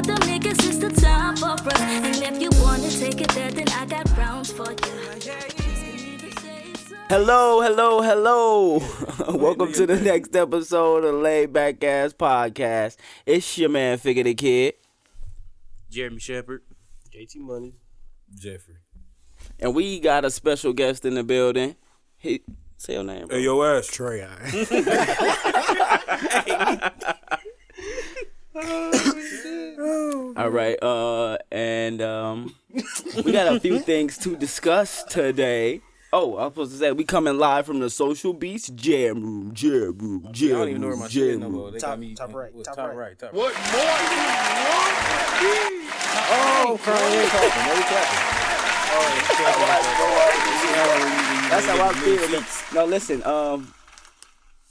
about the niggas, it's the time for us. And if you wanna take it there, then I got rounds for you. Hello. Welcome to the next episode of Laid Back Ass Podcast. It's your man, Figure the Kid. Jeremy Shepard. JT Money. Jeffrey. And we got a special guest in the building. Say your name, bro. Hey, yo ass. Trey. All right, and we got a few things to discuss today. Oh, I was supposed to say we coming live from the Social Beast Jam Room. I don't even know where my shit is no more. They got me Top right. Top right. What more do you want from me? Oh, Kanye clapping. No, we clapping. That's how I feel. No, listen.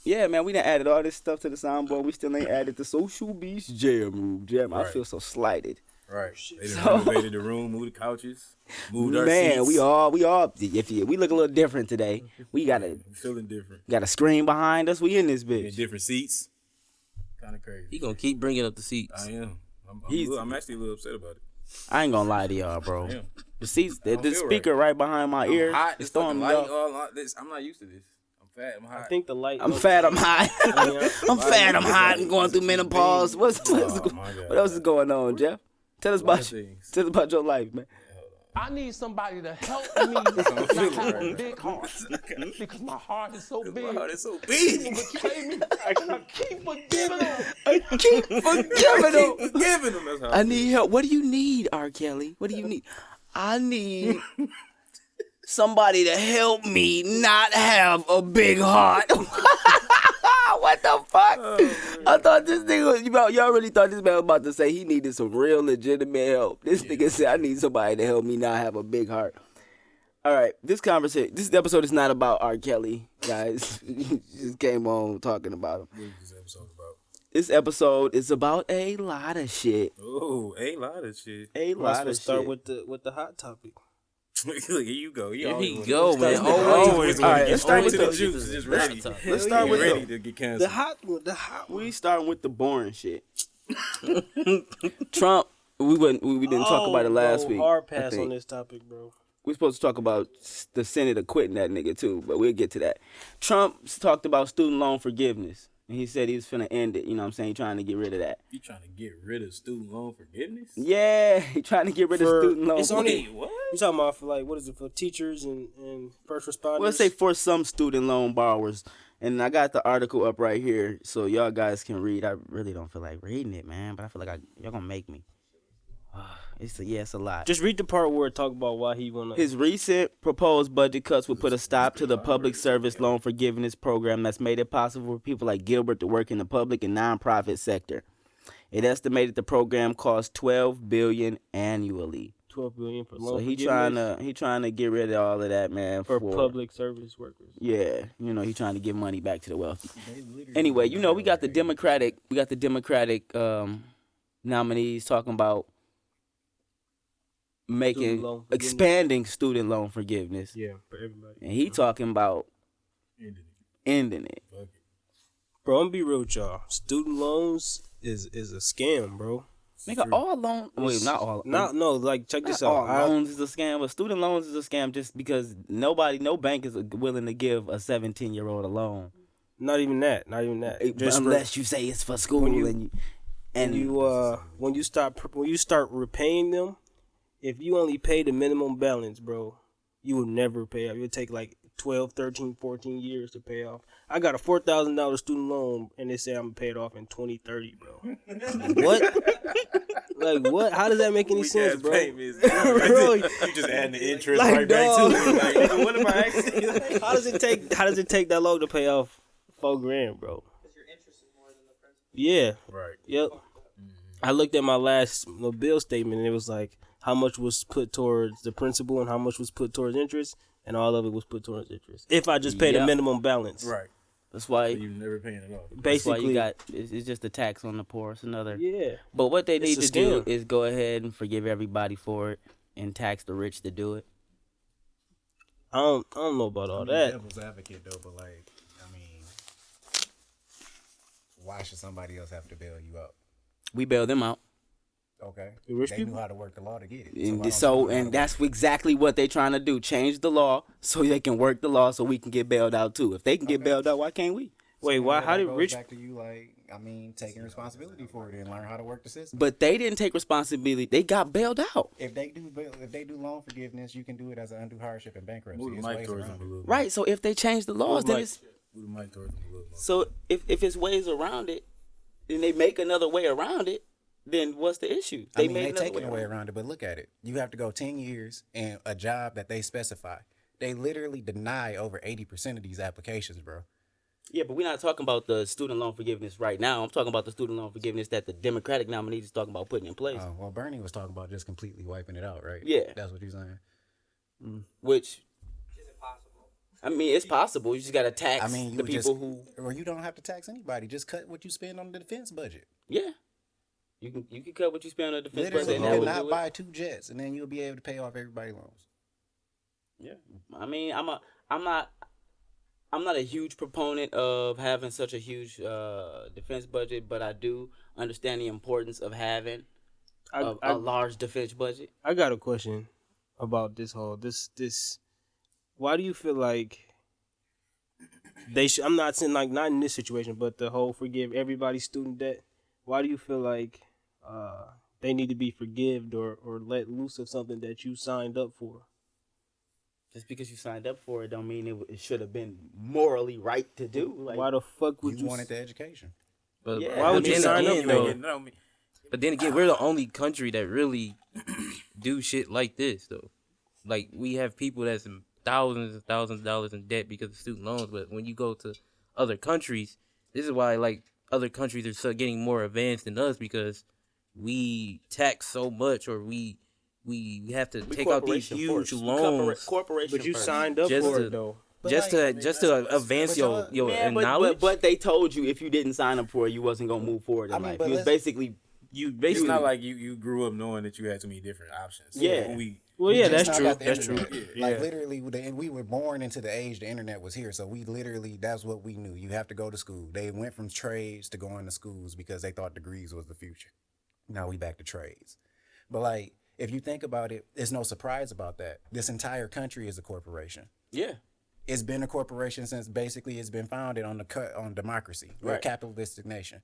Yeah, man, we done added all this stuff to the soundboard. We still ain't added the Social Beast Jam Room. I feel so slighted. Right. They done renovated the room, moved the couches, moved our Man, seats. we all. If we look a little different today. We got I'm feeling different. a screen behind us. We in this In bitch. different seats. Kind of crazy. He gonna keep bringing up the seats. I am. I'm actually a little upset about it. I ain't gonna lie to y'all, bro. I am. The seats, the feel speaker right behind my ear, Hot. it's It's throwing me light. off. I'm not used to this. I'm fat. I'm hot. I think the light. I'm fat, I'm hot. I'm fat, I'm hot, and going through menopause. What else is going on, Jeff? Tell us about your life, man. I need somebody to help me not have a big heart because my heart is so big. My heart is so big. People betray me, and I keep forgiving them. Forgiving them. That's how I need help. What do you need, R. Kelly? What do you need? I need somebody to help me not have a big heart. What the fuck? I thought this nigga, y'all really thought this man was about to say he needed some real legitimate help. This nigga said, I need somebody to help me not have a big heart. All right, this episode is not about R. Kelly, guys. Just came on talking about him. What is this episode about? This episode is about a lot of shit. Oh, a lot of shit. A lot of start shit. with the hot topic. Look, here you go. Here he go, man. Always All right, want to let's get start straight with to the the- juice. Just ready. Let's start with ready to get canceled. The hot. We starting with the boring shit. Trump. We didn't talk about it last week. Hard I pass think. on this topic, bro. We're supposed to talk about the Senate acquitting that nigga too, but we'll get to that. Trump talked about student loan forgiveness, and he said he was finna end it. You know what I'm saying? He trying to get rid of that. You trying to get rid of student loan forgiveness? Yeah, he trying to get rid of student loan. It's only Wait, what? you talking about for like what is it for teachers and first responders? Well, let's say for some student loan borrowers. And I got the article up right here so y'all guys can read. I really don't feel like reading it, man, but I feel like y'all gonna make me. It's a lot. Just read the part where it talk about why he wanna. His recent proposed budget cuts would put a stop to the public service loan forgiveness program that's made it possible for people like Gilbert to work in the public and nonprofit sector. It estimated the program costs $12 billion annually. $12 billion for So loan he forgiveness trying to get rid of all of that, man. for public service workers. Yeah, he trying to give money back to the wealthy. Anyway, we got the Democratic nominees talking about expanding student loan forgiveness, Yeah, for everybody. and he talking about ending it. Bro, I'm gonna be real with y'all. Student loans is a scam, bro. Nigga, all loans. Wait, not all. No, like check this out. All loans is a scam, but student loans is a scam just because no bank is willing to give a 17-year-old a loan. Not even that. Just Unless you say it's for school when you start repaying them, if you only pay the minimum balance, bro, you will never pay off. It'll take like 12, 13, 14 years to pay off. I got a $4,000 student loan, and they say I'm gonna pay it off in 2030, bro. What? Like what? How does that make any sense, bro? Bro, you just adding the interest Like, right back dog. to it. Like, what am I asking? How does it take that long to pay off $4,000, bro? Because your interest is more than the principal. Yeah. Right. Yep. I looked at my last bill statement, and it was like how much was put towards the principal and how much was put towards interest, and all of it was put towards interest. If I just pay the minimum balance. Right. That's why So you're never paying it off. That's why Basically, you got it's just a tax on the poor. It's another. yeah. But what they need It's to a do scam. is go ahead and forgive everybody for it and tax the rich to do it. I don't know about all that. Devil's advocate though, but like, I mean, why should somebody else have to bail you out? We bail them out. Okay. The rich They people? knew how to work the law to get it. And why don't so, you know how and to that's exactly what they trying to do. Change the law so they can work the law so we can get bailed out too. If they can get bailed out, why can't we? Wait, So why? then How that did goes rich? back to you, like, I mean, taking responsibility for it and learn how to work the system. But they didn't take responsibility. They got bailed out. If they do loan forgiveness, you can do it as an undue hardship and bankruptcy. Move the It's mic ways towards around him a it. little. Right. So if they change the laws, then Mike. it's Move the mic towards him a little. More. so if it's ways around it, then they make another way around it. Then what's the issue? I mean, made they another taking a way around it, but look at it. You have to go 10 years and a job that they specify. They literally deny over 80% of these applications, bro. Yeah, but we're not talking about the student loan forgiveness right now. I'm talking about the student loan forgiveness that the Democratic nominees is talking about putting in place. Well, Bernie was talking about just completely wiping it out, right? Yeah. That's what he's saying. Which, Is it possible? I mean, it's possible. You just got to tax I mean, the you just, people who. or you don't have to tax anybody. Just cut what you spend on the defense budget. Yeah. You can cut what you spend on the defense budget. Literally, And you that would cannot do buy it. 2 jets, and then you'll be able to pay off everybody's loans. Yeah. I mean, I'm not a huge proponent of having such a huge defense budget, but I do understand the importance of having a large defense budget. I got a question about this whole this. Why do you feel like they should? I'm not saying like not in this situation, but the whole forgive everybody student debt. Why do you feel like they need to be forgived or let loose of something that you signed up for? Just because you signed up for it, don't mean it should have been morally right to do. Like, Why the fuck would You you? wanted the education. But Yeah, why would you then sign up again, for though, it? But then again, we're the only country that really do shit like this, though. Like, we have people that's in thousands and thousands of dollars in debt because of student loans. But when you go to other countries, this is why, like, other countries are getting more advanced than us because we tax so much or we have to take out these corporation huge first. loans Corporation But you first. signed up Just for to- it though. just to advance your Man, knowledge. but they told you if you didn't sign up for it, you wasn't gonna move forward in I mean, life. but You was let's- basically you It's basically not like you grew up knowing that you had too many different options. Yeah. When we Well, yeah, We just that's now true. got the That's true. internet. Yeah. Like literally, we were born into the age the internet was here. So we literally, that's what we knew. You have to go to school. They went from trades to going to schools because they thought degrees was the future. Now we back to trades. But like, if you think about it, there's no surprise about that. This entire country is a corporation. yeah. It's been a corporation since basically it's been founded on on democracy. We're a Right. capitalistic nation.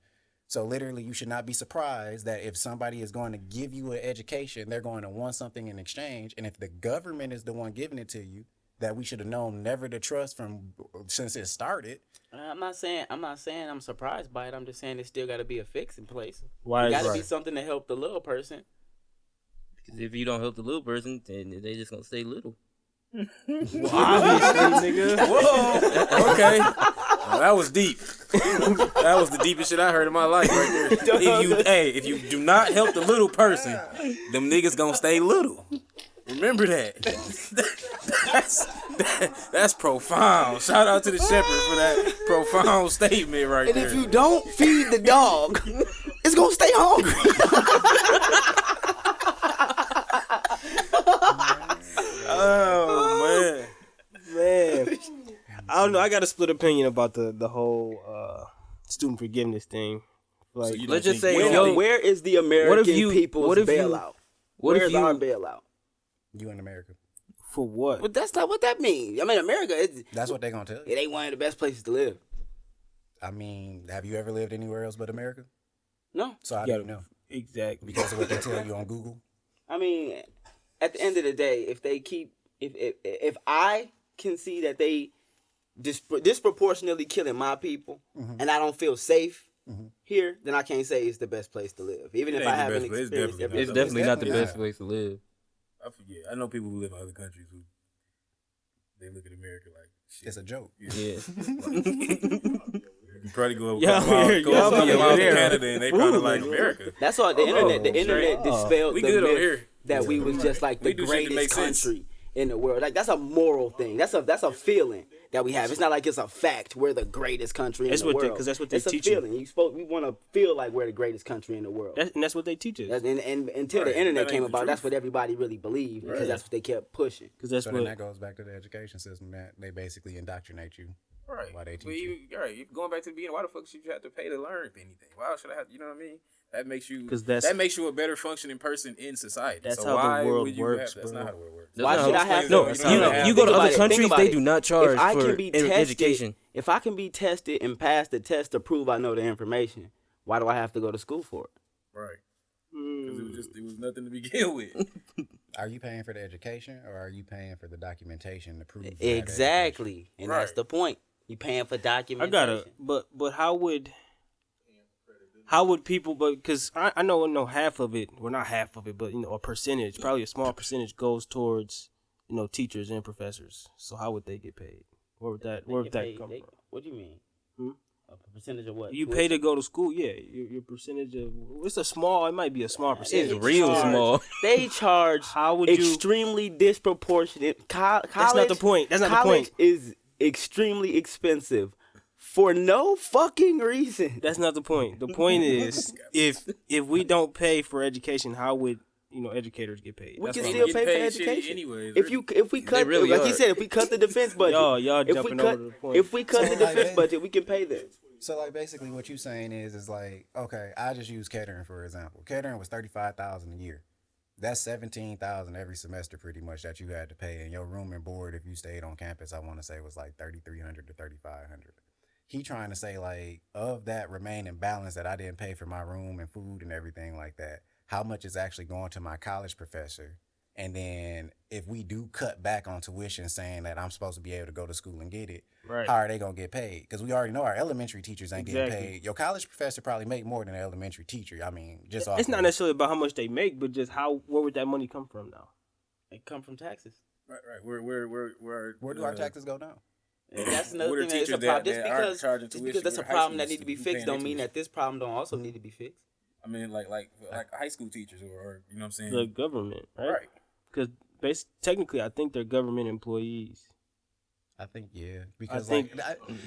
So literally, you should not be surprised that if somebody is going to give you an education, they're going to want something in exchange. And if the government is the one giving it to you, that we should have known never to trust from since it started. I'm not saying I'm surprised by it. I'm just saying it still got to be a fix in place. Why It is got to right? be something to help the little person. because if you don't help the little person, then they just gonna stay little. Obviously, nigga. Whoa. Okay. Well, that was deep. That was the deepest shit I heard in my life right there. If you do not help the little person, them niggas gonna stay little. Remember that. That's profound. Shout out to the shepherd for that profound statement right And there. if you don't feed the dog, it's gonna stay hungry. Oh man. I don't know. I got a split opinion about the whole student forgiveness thing. Like, you Let's don't just think- say, you yo, don't think- Where is the American people's what if you- bailout? what if Where's you- our bailout? You in America. for what? But that's not what that means. I mean, America, That's what they're gonna tell you. it ain't one of the best places to live. I mean, have you ever lived anywhere else but America? No. So I Yeah. don't know Exactly. because of what they tell you on Google. I mean, at the end of the day, if they keep, if I can see that they disproportionately killing my people, and I don't feel safe here, then I can't say it's the best place to live. Even It if ain't I the haven't best place. It's experienced definitely It's everything. definitely not the definitely best not. place to live. I forget. I know people who live in other countries who they look at America like shit. It's a joke. Yeah. You probably go Yeah, a couple miles, yeah, go yeah, a couple yeah, miles yeah. to Canada and they probably like America. That's all. The internet dispelled We the good over myth here. that we was just like the We do shit that greatest makes sense. country in the world. Like that's a moral thing. That's a feeling that we have. It's not like it's a fact. We're the greatest country That's in the what they- world. 'cause that's what they it's teach a you. feeling. We want to feel like we're the greatest country in the world. And that's what they teach us. And until Right, the internet that came ain't the about, that's truth. what everybody really believed because Right. that's what they kept pushing. Because that's So what. then that goes back to the education system that they basically indoctrinate you. Right. Why they But teach you. Right. Going back to the beginning, why the fuck should you have to pay to learn anything? Why should I have? You know what I mean? That makes you 'Cause that's- that makes you a better functioning person in society. That's so how the why world would you works, That's bro. not how the world works. That's Why not should how I have it's to? No, That's you, not how it you go to Think other about it, countries, think about they it. do not charge If I for can be tested, education. if I can be tested and pass the test to prove I know the information, why do I have to go to school for it? Right. Because it was nothing to begin with. Are you paying for the education or are you paying for the documentation to prove you had the Exactly, and that's Right. the point. You paying for I documentation. gotta, but how would people? But because I know half of it, well not half of it, but a percentage, probably a small percentage goes towards teachers and professors. So how would they get paid? Where would that come from? What do you mean? Hmm? A percentage of what? You pay to go to school, yeah. Your percentage of it might be a small percentage. It's real small. They charge How would you? extremely disproportionate. College, That's not the point. That's not the college point. is extremely expensive for no fucking reason. That's not the point. The point is, if we don't pay for education, how would educators get paid? We That's can what I'm still Get pay for paid shitty education. anyways, If we cut, really like are. he said, if we cut the defense budget, Y'all if we jumping cut, over the point. if we cut the So, like, defense budget, we can pay them. So like basically what you're saying is like, okay, I just use catering for example. Catering was $35,000 a year. That's $17,000 every semester pretty much that you had to pay. And your room and board if you stayed on campus, I want to say was like $3,300 to $3,500. He trying to say like of that remaining balance that I didn't pay for my room and food and everything like that, how much is actually going to my college professor? And then if we do cut back on tuition saying that I'm supposed to be able to go to school and get it, Right. how are they going to get paid? Because we already know our elementary teachers ain't getting Exactly. paid. Your college professor probably make more than an elementary teacher. I mean, just off It's not of- necessarily about how much they make, but just where would that money come from now? It come from taxes. Right. Where Where do our taxes go down? And that's another What are thing. That it's a teachers problem. that Just aren't because, charging just tuition because that's a for high problem school that need to be students, fixed, paying don't mean their that this problem don't also need to be fixed. I mean, like high school teachers or you know what I'm saying? The government, right? Right. Because technically, I think they're government employees. I think, yeah. Because think-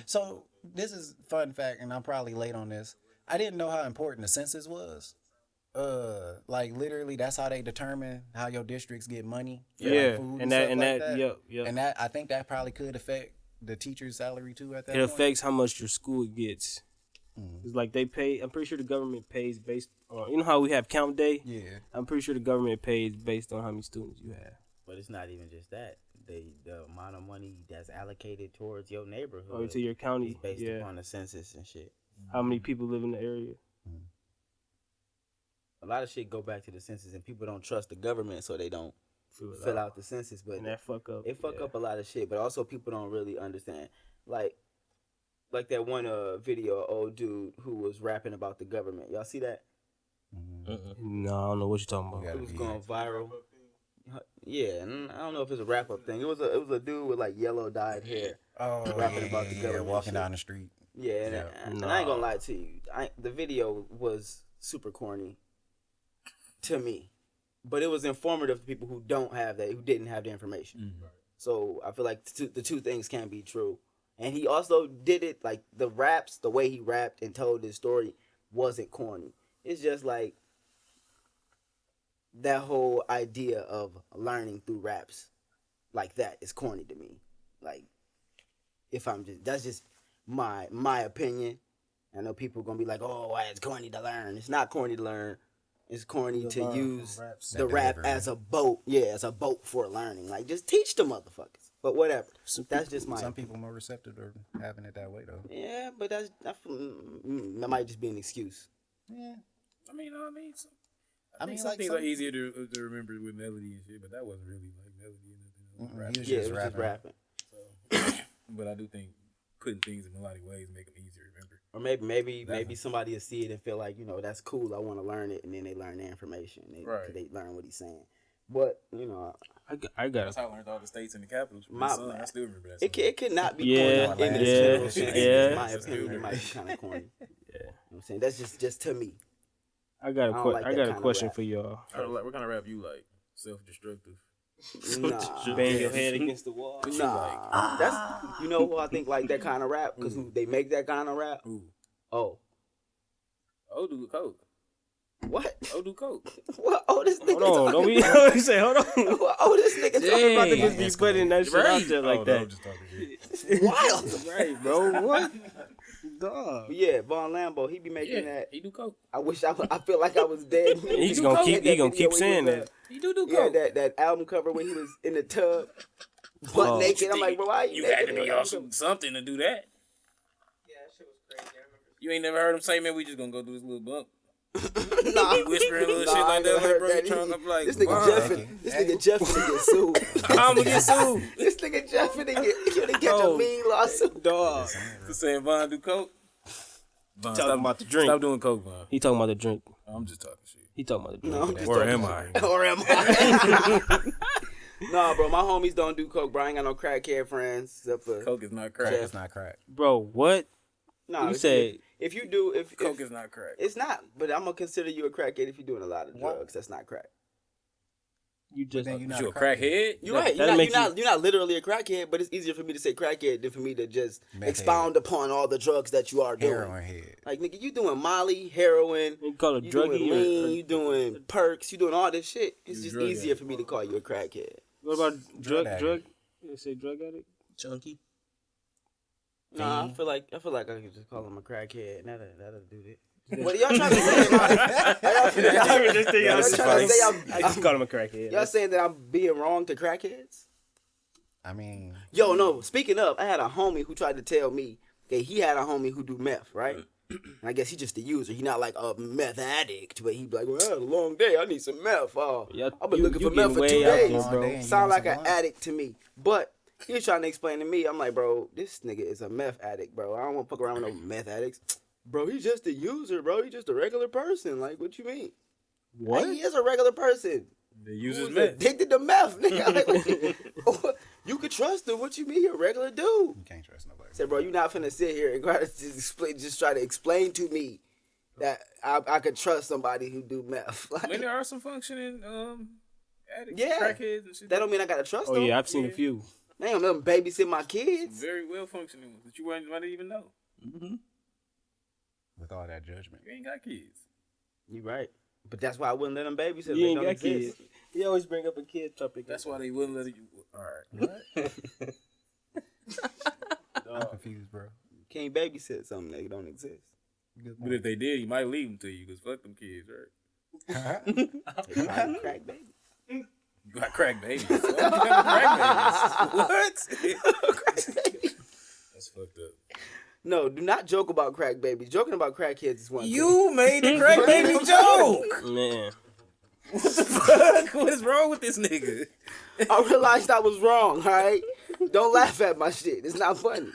so this is fun fact, and I'm probably late on this. I didn't know how important the census was. Like literally, that's how they determine how your districts get money. For like, Yeah, food and stuff that, like that. yep. And that I think that probably could affect the teacher's salary too. At that It point. affects how much your school gets. Mm. It's like they pay. I'm pretty sure the government pays based on how we have count day. Yeah. I'm pretty sure the government pays based on how many students you have. But it's not even just that. The amount of money that's allocated towards your neighborhood Or to your county, is based yeah. upon the census and shit. How many people live in the area? A lot of shit go back to the census, and people don't trust the government, so they don't fill out the census. But And that fuck up. it fuck yeah. up a lot of shit. But also, people don't really understand. Like that one video, of old dude who was rapping about the government. Y'all see that? No, I don't know what you're talking about. Yeah. It was going viral. Yeah, and I don't know if it's a wrap up thing. It was a dude with like yellow dyed hair. Oh, Rapping about the government walking shit. down the street. Yeah, and, Yeah. and I ain't gonna lie to you. The video was super corny to me, but it was informative to people who didn't have the information. So I feel like the two things can be true. And he also did it like the way he rapped and told his story wasn't corny. It's just like that whole idea of learning through raps like that is corny to me. Like, that's just my opinion. I know people gonna be like, oh, why it's corny to learn. It's not corny to learn. It's corny to use the rap as a boat. Yeah, as a boat for learning. Like, just teach the motherfuckers. But whatever. That's just my Some people more receptive to having it that way though. Yeah, but that might just be an excuse. Yeah. I mean, I mean, some like things some- are easier to remember with melody and shit, but that wasn't really like melody and nothing. He was Yeah, just it was just rapping. rapping. But I do think putting things in melodic ways make them easier to remember. Or maybe somebody will see it and feel like, that's cool. I want to learn it, and then they learn the information. Right. They learn what he's saying. But I got That's how I learned all the states and the capitals from My- my son. I still remember that. it could not be Yeah, corny in yeah, its general sense. yeah. In my opinion, it might be kind of corny. You know what I'm saying? That's just to me. I got I don't like that a kinda question rap. for y'all. What kind of rap you like? Self-destructive. Nah, Bang your head against the wall. nah. That's who I think like that kind of rap because they make that kind of rap. Ooh. Oh, Do coke. what? Do coke. What? Oh, this nigga. Hold on, don't be say hold on. Oh, this nigga talking about To the just be putting that shit out there like I'm that. just talking shit. wild. Right, bro. What? Dog. But yeah, Von Lambo, he be making Yeah, that. he do coke. I wish I feel like I was dead. He's do gonna coke. keep. He gonna keep saying that. He do Yeah, coke. that album cover when he was in the tub, butt Oh. naked. I'm like, bro, why you You naked had to in be the on album something to do that. Yeah, that shit was crazy. I remember. You ain't never heard him say, man, we just gonna go do this little bump. cover? Nah, He whispering little nah, shit I like ain't that, never like, heard bro, that. you trying to be like, This nigga wow. Jeff finna get sued. I'm gonna get sued. This nigga Jeff finna catch a Oh. mean lawsuit. Dog. For saying Von do coke. Von, Talking about the drink. Stop doing coke, Von. He talking about the drink. I'm just talking shit. He talking about the drink. No, I'm just Or talking am about- I? Or am I? Nah, bro, my homies don't do coke, bro. I ain't got no crackhead friends except for Coke is not crack. It's not crack. Bro, what? Nah, You if said- if you do if Coke is not crack. it's not, but I'm gonna consider you a crackhead if you're doing a lot of drugs. That's not crack. You just Then you're not You a crackhead? You're That- right. that'll make You're not literally a crackhead, but it's easier for me to say crackhead than for me to just Meth expound upon all the drugs that you are doing. Heroin head. Like nigga, you doing Molly, heroin, you call it you doing druggy lean, or you doing perks, you doing all this shit. It's You just drug easier for me to call you a crackhead. what about Drug drug? addict. You say drug addict? Chunky. Nah, I feel like I could just call him a crackhead. And that'll do it. What are y'all trying to say? Y'all trying to say I just call him a crackhead. y'all saying that I'm being wrong to crackheads? I mean, Yo, no. Speaking of, I had a homie who tried to tell me that he had a homie who do meth, right? And I guess he just a user. He not like a meth addict, but he be like, well, I had a long day. I need some meth. Yeah, I've been you- looking you for meth getting for 2 way out days. there, Long bro. day and you Sound want like some an blunt. addict to me. But he was trying to explain to me. I'm like, bro, this nigga is a meth addict, bro. I don't want to fuck around with no meth addicts. Bro, he's just a user, bro. He's just a regular person. Like, what you mean? What? Like, he is a regular person. The user's Who's meth. addicted to meth, nigga. Like, you could trust him. What you mean? You're a regular dude. you can't trust nobody. I said, bro, you're not finna sit here and try to just try to explain to me that I could trust somebody who do meth. I mean, Like, there are some functioning addicts, Yeah. crackheads and shit. that don't mean I gotta trust Oh them. yeah, I've seen a few. They don't let them babysit my kids. Very well functioning ones that you might even know. With all that judgment. You ain't got kids. You right. But that's why I wouldn't let them babysit. You They ain't don't got exist. kids. You always bring up a kid topic. That's why they wouldn't let you. All right. I'm confused, bro. You can't babysit something that don't exist. But if they did, you might leave them to you because fuck them kids, right? They probably crack baby. You got crack babies. Why you got crack babies? What? That's fucked up. No, do not joke about crack babies. Joking about crackheads is one thing. You made the crack baby joke. Man. What the fuck? What is wrong with this nigga? I realized I was wrong, all right? Don't laugh at my shit. It's not funny.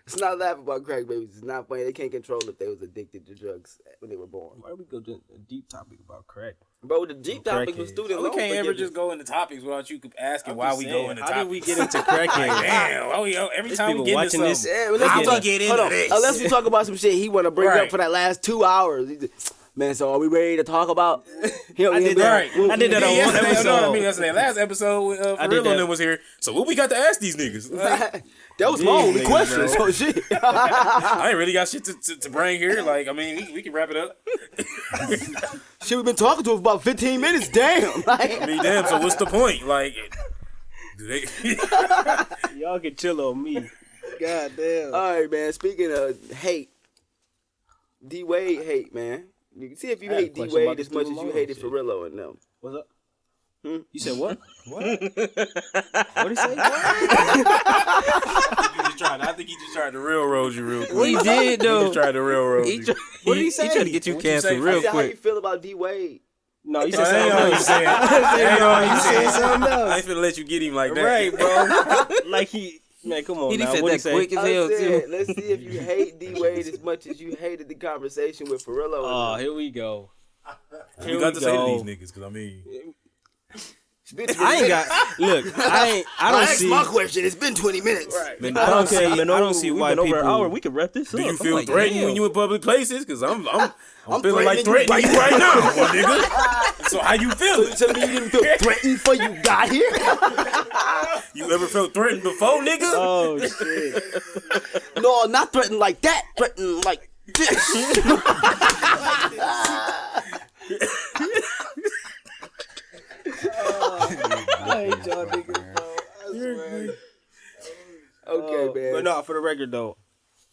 It's not laughing about crack babies. It's not funny. They can't control if they was addicted to drugs when they were born. Why do we go to a deep topic about crack? Bro, the deep topic was Crackheads. student We loan can't ever forgiveness. just go into topics without you asking why we go into How topics. did we get into crackhead? Damn, why we every There's time we people get into watching this. something. Yeah, unless How we we talk, get hold into on. this? Unless we talk about some shit he want to bring Right. up for that last 2 hours. Man, so are we ready to talk about? I did that. I did that on one Yesterday, episode. no, I mean yesterday. Last episode, I did Farillo that. and them was here. So what we got to ask these niggas? Like, That was my only nigga, question. bro. So shit. I ain't really got shit to bring here. Like, I mean, we can wrap it up. Shit, we've been talking to him for about 15 minutes. Damn. Like, I mean, damn. So what's the point? Like, do they? Y'all can chill on me. God damn. all right, man. Speaking of hate, D Wade hate, man. You can see if you I had a hate D question about Wade the as much as student you loan hated shit. Farillo and them. What's up? You said what? What? What did he say? I think he just tried to railroad you real quick. He did He though. just tried to railroad He you. try- What did he He say? tried to get you What'd you canceled say? I real said, how you quick. feel about D Wade? No, you I said ain't know you something said. else. I ain't know you You said. said something I else. ain't finna let you get him like that. Right, bro. Like man, come on He now. said What that say? quick as I hell said, too. let's see if you hate D Wade as much as you hated the conversation with Farillo. Oh, and them. here we go. You got to say to these niggas, because I mean, It's been 20 I ain't minutes. got. Look, I don't asked see. my question. It's been 20 minutes. man, I don't see. Okay, I don't see why over people. an hour. We can wrap this up. do you I'm feel like, threatened damn. when you in public places? Because I'm feeling like threatening threatening you right now, my nigga. So how you feel? You telling me you didn't feel threatened before you got here? You ever felt threatened before, nigga? Oh shit! No, not threatened like that. Threatened like this. I hate y'all niggas, bro. I swear. Okay, man. But no, for the record though,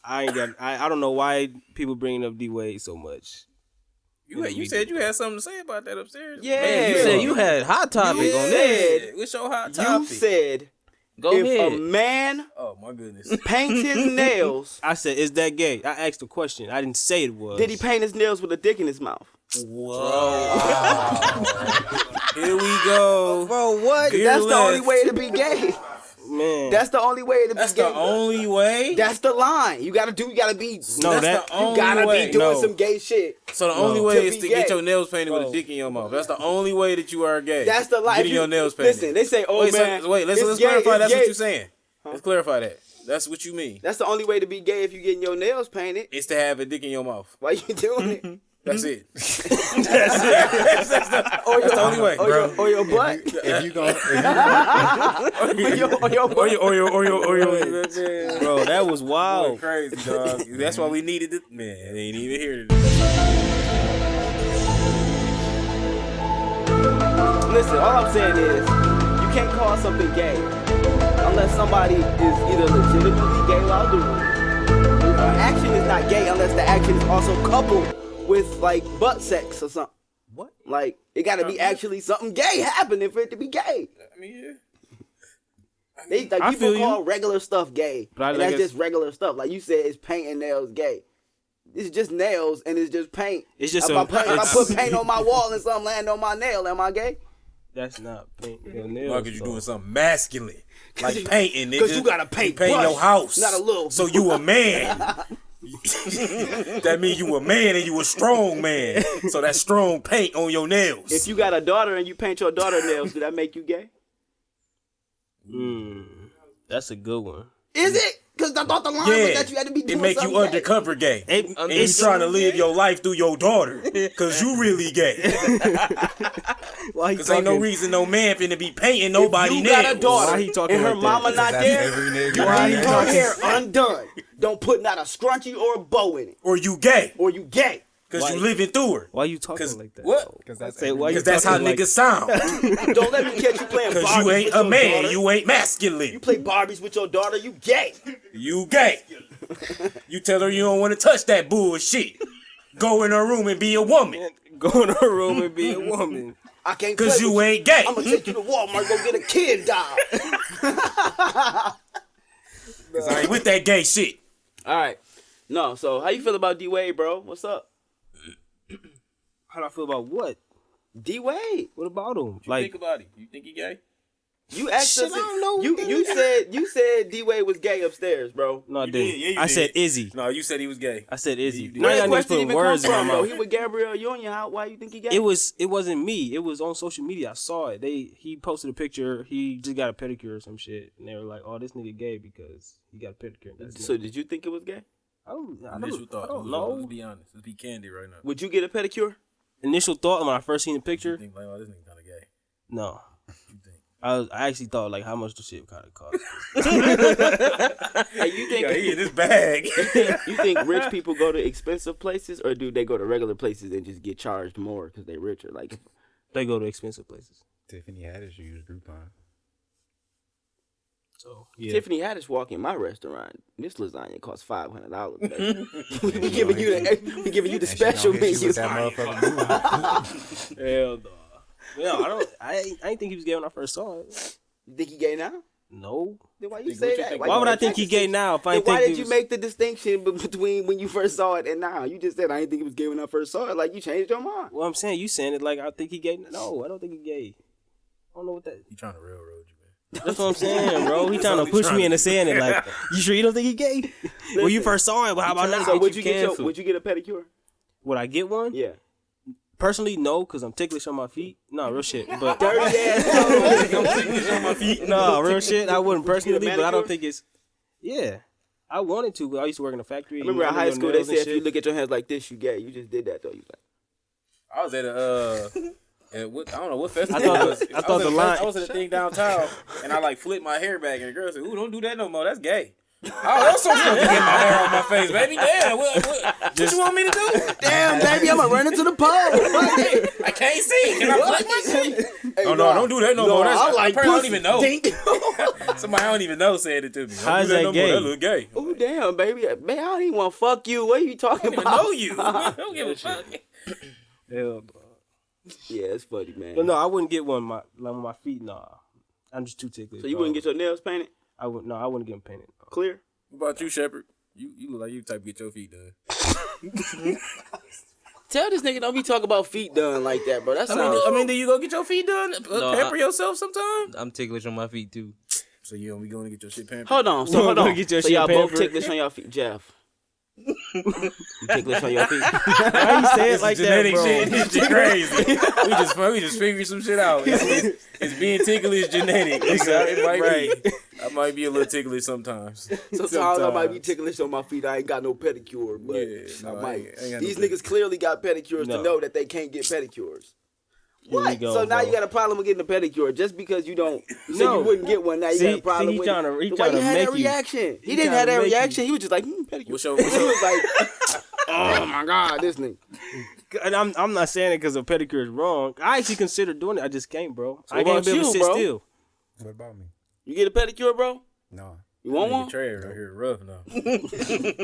I don't know why people bringing up D Wade so much. You said you had something to say about that upstairs. Yeah. Man, you said you had hot topic on this. Yeah. What's your hot You topic? said Go if ahead. a man Oh my goodness. paints his nails, I said, is that gay? I asked a question. I didn't say it was. did he paint his nails with a dick in his mouth? Whoa. Here we go. Bro, what? Fear That's the only left. way to be gay. Man. That's the only way to be That's gay. the only way. That's the line. You gotta be. No, That's the You only gotta way. be doing No. some gay shit. So the only To way is be to get gay. your nails painted with a Bro. dick in your mouth. That's the only way that you are gay. That's the line. Getting your nails painted. Listen, they say, "Oh wait, man, so, wait. Let's it's gay, clarify. it's That's gay. what you're saying. Let's clarify that. That's what you mean. That's the only way to be gay if you getting your nails painted. It's to have a dick in your mouth. Why you doing it? That's it. Or That's the only way, bro. Or your butt. If you gonna, or your butt. Or your. Bro, that was Boy, wild. crazy dog. That's why we needed it. Man, they ain't even here. Listen, all I'm saying is, you can't call something gay unless somebody is either legitimately gay while doing it. Action is not gay unless the action is also coupled with like butt sex or something. What? Like it got to be actually something gay happening for it to be gay. I mean, yeah. They like I people feel you. call regular stuff gay, But I and like that's it's- just regular stuff. Like you said, it's paint and nails gay. It's just nails and it's just paint. It's just if a- I put paint on my wall and something land on my nail, am I gay? That's not paint your nails. Like you so. doing something masculine, like painting, nigga. 'Cause you gotta paint You brush, your house, not a little- So you a man. That means you a man and you a strong man. So that strong paint on your nails. If you got a daughter and you paint your daughter nails, do that make you gay? That's a good one. Is it? Because I thought the line was yeah, that you had to be doing it make you something gay. undercover gay. It- And you it's- trying to live your life through your daughter, cause you really gay. Why he Cause ain't no talking? reason no man finna be painting nobody you nails. got a daughter Why he talking and her like that? mama not that's there, every nigga. you Why leave he her talking- hair undone. Don't put not a scrunchie or a bow in it, Or you gay, or you gay. cause Why? you living through her. Why you talking 'Cause like that? what? though? Because that's Say, why you Cause that's how talking like- niggas sound. Don't let me catch you playing Cause Barbies you ain't with a your man, daughter. you ain't masculine. You play Barbies with your daughter, you gay. You gay. You tell her you don't want to touch that bullshit. Go in her room and be a woman. Go in her room and be a woman. I can't Cause play you with ain't gay. I'm gonna take you to Walmart, go get a kid doll. Cause I ain't with that gay shit. All right. No, so how you feel about D Wade, bro? What's up? How do I feel about what? D Wade. What about him? Think Like, about it. You think he gay? You asked Shit, us. I don't know. You said D Wade was gay upstairs, bro. no, I You didn't. did, yeah, you I did. said Izzy. No, you said he was gay. I said Izzy. You did. Now Where y'all that niggas question put even words come in my from, though? mouth. He with Gabrielle Union. Why you think he gay? It wasn't me. It was on social media. I saw it. He posted a picture. He just got a pedicure or some shit, and they were like, "Oh, this nigga gay because he got a pedicure." That's So did you think it was gay? Initial thought. I don't Let's know. be honest. Let's be candid right now. Would you get a pedicure? Initial thought when I first seen the picture, You think like, oh, this nigga kind of gay. no. You think? I actually thought like how much the shit kind of cost. Hey, you think Yeah, he in his bag. you think rich people go to expensive places, or do they go to regular places and just get charged more because they richer? Like, They go to expensive places. Tiffany Haddish used Groupon. So yeah. Tiffany Haddish walk in my restaurant. This lasagna costs $500. We giving you the And she special gonna hit you menu. with that motherfucking Groupon. Hell no. Yeah, I didn't think he was gay when I first saw it. You think he gay now? No. Then why you Think- say what you that? think? Why would I you think he make gay the now if I Then didn't why think did he you was... make the distinction between when you first saw it and now? You just said I didn't think he was gay when I first saw it. Like you changed your mind. Well, I'm saying you saying it like I think he gay. No, I don't think he gay. I don't know what that. He trying to railroad you, man. That's what I'm saying, bro. He That's trying all to he push trying me to into do. saying it. Like, you sure you don't think he gay? When you first saw it, but how about now? So would you you get canceled. would you get a pedicure? Would I get one? Yeah. Personally, no, because I'm ticklish on my feet. No, real shit. But Dirty ass. no, real shit. I wouldn't personally, but I manicure? don't think it's. Yeah, I wanted to, but I used to work in a factory. Remember you in know, high your school they nails and said if you shit. look at your hands like this, you gay. You just did that though. You like. I was at at what, I don't know what festival I thought it was. the line- I was at a thing downtown, and I like flipped my hair back, and the girl said, "Ooh, don't do that no more. That's gay." I also supposed to get my hair on my face, baby. Damn, what you want me to do? Damn, baby, I'm gonna run into the pub. I can't see. Can I flex my shit? Oh no, don't do that no more. That's, I don't even know. Somebody I don't even know said it to me. How's that gay? That look gay. Oh damn, baby, man, I don't even want to fuck you. What are you talking I about? don't even know you. I don't give a fuck. Hell, bro. Yeah, it's funny, man. But no, I wouldn't get one on my feet. Nah, I'm just too ticklish. So you wouldn't get your nails painted? I wouldn't get them painted. Clear? What about you, Shepard? You look like you type to get your feet done. Tell this nigga don't be talking about feet done like that, bro. That's I mean, do you go get your feet done? Pamper yourself sometime? I'm ticklish on my feet too. So you don't be going to get your shit pampered? Hold on. Get your So shit y'all both pampered. ticklish on your feet, Jeff. You ticklish on your feet. Why you say it like that, Genetic bro? shit. It's just crazy. we just figure some shit out. It's being ticklish genetic. It might be. I might be a little ticklish sometimes. Sometimes I might be ticklish on my feet. I ain't got no pedicure, but I might. These niggas clearly got pedicures to know that they can't get pedicures. What? Go, so now bro. you got a problem with getting a pedicure just because you don't. You said you wouldn't get one. Now you got a problem he with tryna- it. he Why you tryna had make that you- reaction? He he didn't have tryna that make reaction. He was just like pedicure. What's He your was like, oh my god, this nigga. And I'm not saying it because a pedicure is wrong. I actually consider doing it. I just can't, bro. So I can't what be able to about sit you, bro? still. What about me? You get a pedicure, bro? No. You want one? Trey right here rough now. He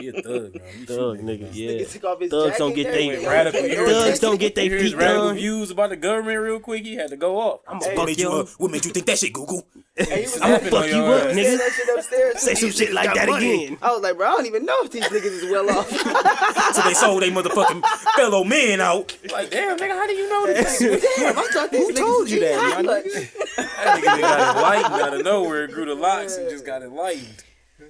a thug now. Thug nigga, yeah. Nigga took off his Thugs jacket don't and get everything. they Radical. thugs don't get You their hear his feet radical done. views about the government real quick. He had to go off. I'm gonna fuck you up. What made you think that shit, Google? And he was I'm gonna laughing fuck on you your up, ass. nigga. Say that shit upstairs. Say some shit like that again. I was like, bro, I don't even know if these niggas is well off. So they sold they motherfucking fellow men out. Like, damn, nigga, how do you know this? Damn, I thought these niggas told you that, hot. my Like, That nigga got enlightened out of nowhere. Grew the locks and just got enlightened.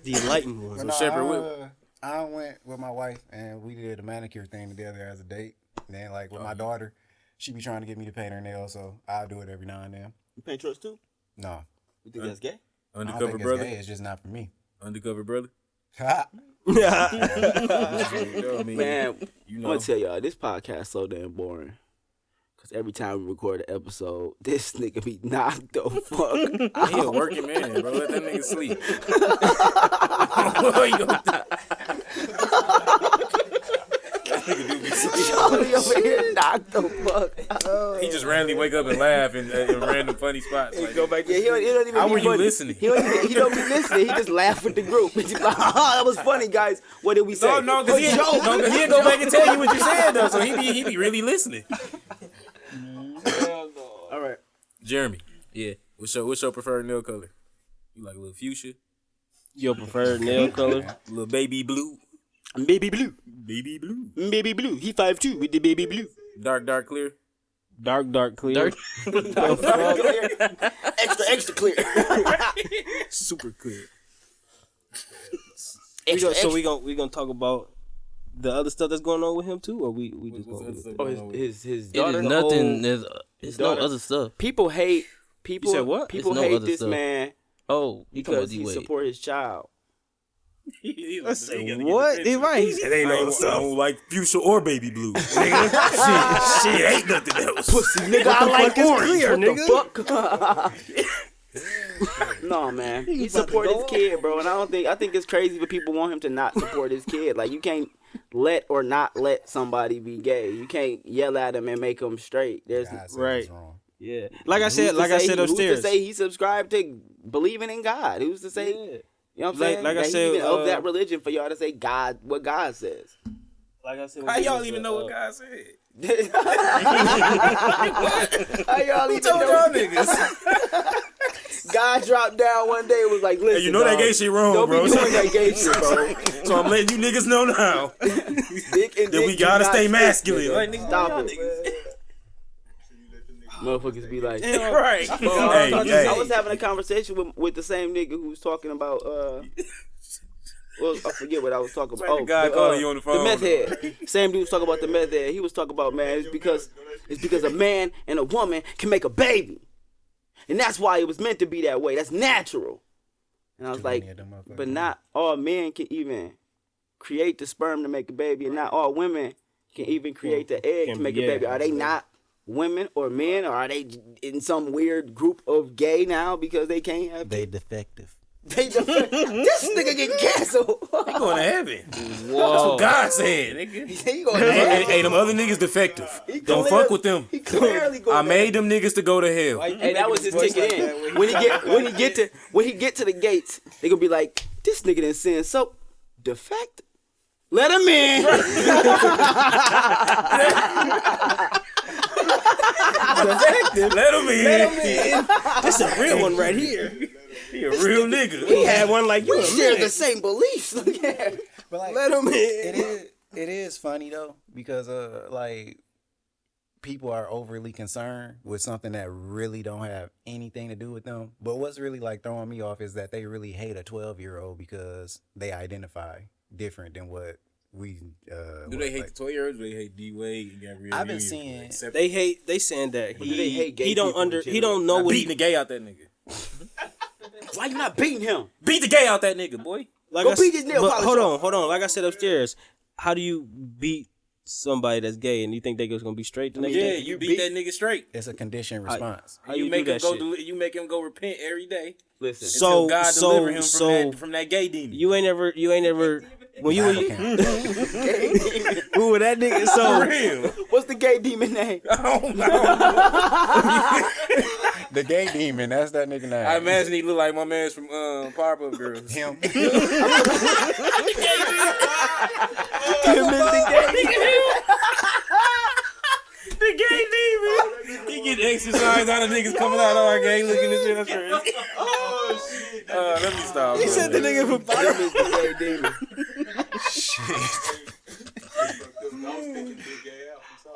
The enlightened ones. But no, Shepherd, I went with my wife and we did a manicure thing together as a date. And then like with my daughter, she be trying to get me to paint her nails, so I'll do it every now and then. you paint yours too? No. You think that's gay? I don't Undercover think brother. it's gay, it's just not for me. Undercover brother. Ha! You know what I mean? Man, You I'm know. gonna tell y'all, this podcast so damn boring. Cause every time we record an episode, this nigga be knocked the fuck out. He a working man, bro. Let that nigga sleep. What you gonna do? That nigga do be sleep. Charlie over here knocked the fuck out. He just randomly wake up and laugh in random funny spots. Like, Go back. Yeah, he don't even how be were you funny. listening? He don't be listening. He just laugh with the group. He's just like, that was funny, guys. What did we say? No, because he'll go back and tell you what you said though. So he be really listening. All right. Jeremy, Yeah. what's your preferred nail color? You like a little fuchsia, Your preferred nail color? a little baby blue, Baby blue. baby blue, Baby blue. He 5'2" with the baby blue. dark clear. Dark clear. Extra clear. Super clear. So we gonna talk about the other stuff that's going on with him too, or we just gonna Oh, his It daughter. is nothing. There's no daughter. other stuff. People hate. People. You said what? People There's no hate other this stuff. man Oh, because he support his child. Let's say what? He right. It ain't no I don't like fuchsia or baby blue. Nigga. shit, ain't nothing else. Pussy nigga, I like orange, nigga. No man, he support his kid, bro, and I think it's crazy for people want him to not support his kid. Like you can't let or not let somebody be gay. You can't yell at him and make him straight. There's God said Right. it's wrong. Yeah. Like I said who's upstairs. to say he subscribed to believing in God? Who's to say? Yeah. You know what I'm Like- saying? like I That he said, even of that religion for y'all to say God, what God says. Like I said, How y'all even know what God said? How y'all Who even told know? y'all niggas? God dropped down one day and was like, listen, Hey, you know that dog, gay shit wrong, don't bro. be doing that gay shit, bro. So I'm letting you niggas know now Dick and that we dick do gotta not stay fit, masculine. nigga. Like, niggas, Stop y'all it. Motherfuckers be like, right. I was having a conversation with the same nigga who was talking about well, I forget what I was talking about. the guy calling you on the phone. The meth head. Same dude was talking about the meth head. He was talking about, man, it's because a man and a woman can make a baby. And that's why it was meant to be that way. That's natural. And I was like, but not all men can even create the sperm to make a baby, and not all women can even create the egg to make a baby. Are they not women or men, or are they in some weird group of gay now because they can't have? They defective. This nigga get canceled. He going to heaven. Whoa. That's what God said, nigga. He going to Hey, hell. hey, them other niggas defective. Don't clearly- fuck with them. He clearly going I to made them niggas to go to hell. Hey, that was his ticket in. When he get to the gates, they gonna be like, this nigga didn't sin, so defect. Let him in. Let him in. This a real one right here. He a real nigga. We had one like you. We share the same beliefs. Yeah. But like, Let him in. it is funny though because like people are overly concerned with something that really don't have anything to do with them. But what's really like throwing me off is that they really hate a 12-year-old because they identify different than what we. Do they hate the 12-year-olds? Do they hate D-Wade and Gabrielle I've been Union? seeing- They saying that do they hate gay he don't people in he don't general? know I'm what beating he the gay out that nigga. Why you not beating him? Beat the gay out that nigga, boy. like Go I beat s- his nail but polish hold on. Like I said upstairs, how do you beat somebody that's gay and you think they just gonna be straight the next Yeah, day? you beat that nigga straight. It's a conditioned response. How You you make do him that go. shit? You make him go repent every day Listen. until God deliver him so from that gay demon. you ain't ever when you were Bible camp. who were that nigga so real. What's the gay demon name? I don't know. The gay demon. That's that nigga name. I imagine he look like my man's from Powerpuff Girls. him. The gay demon. He get exercise out of niggas coming out all gay looking and shit. That's right. Oh shit. Let me stop. he said the nigga from That is the gay demon.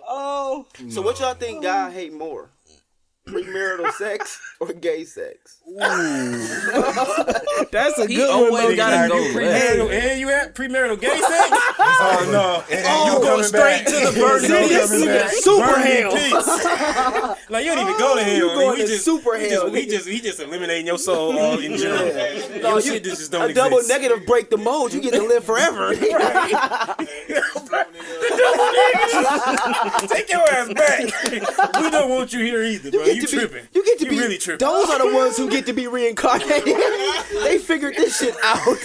oh So what y'all think God hate more? Premarital sex or gay sex? that's a He good one. always though. gotta go left. And you at premarital gay sex? Oh no. You Go straight to the burning Super hell. Like you don't even go to hell. going to super hell, We just eliminating your soul all in general. Your shit just don't A double exist. negative break the mold. You get to live forever. Take your ass back. We don't want you here either, bro. You tripping. You get to be. really tripping. Those are the ones who get to be reincarnated. They figured this shit out.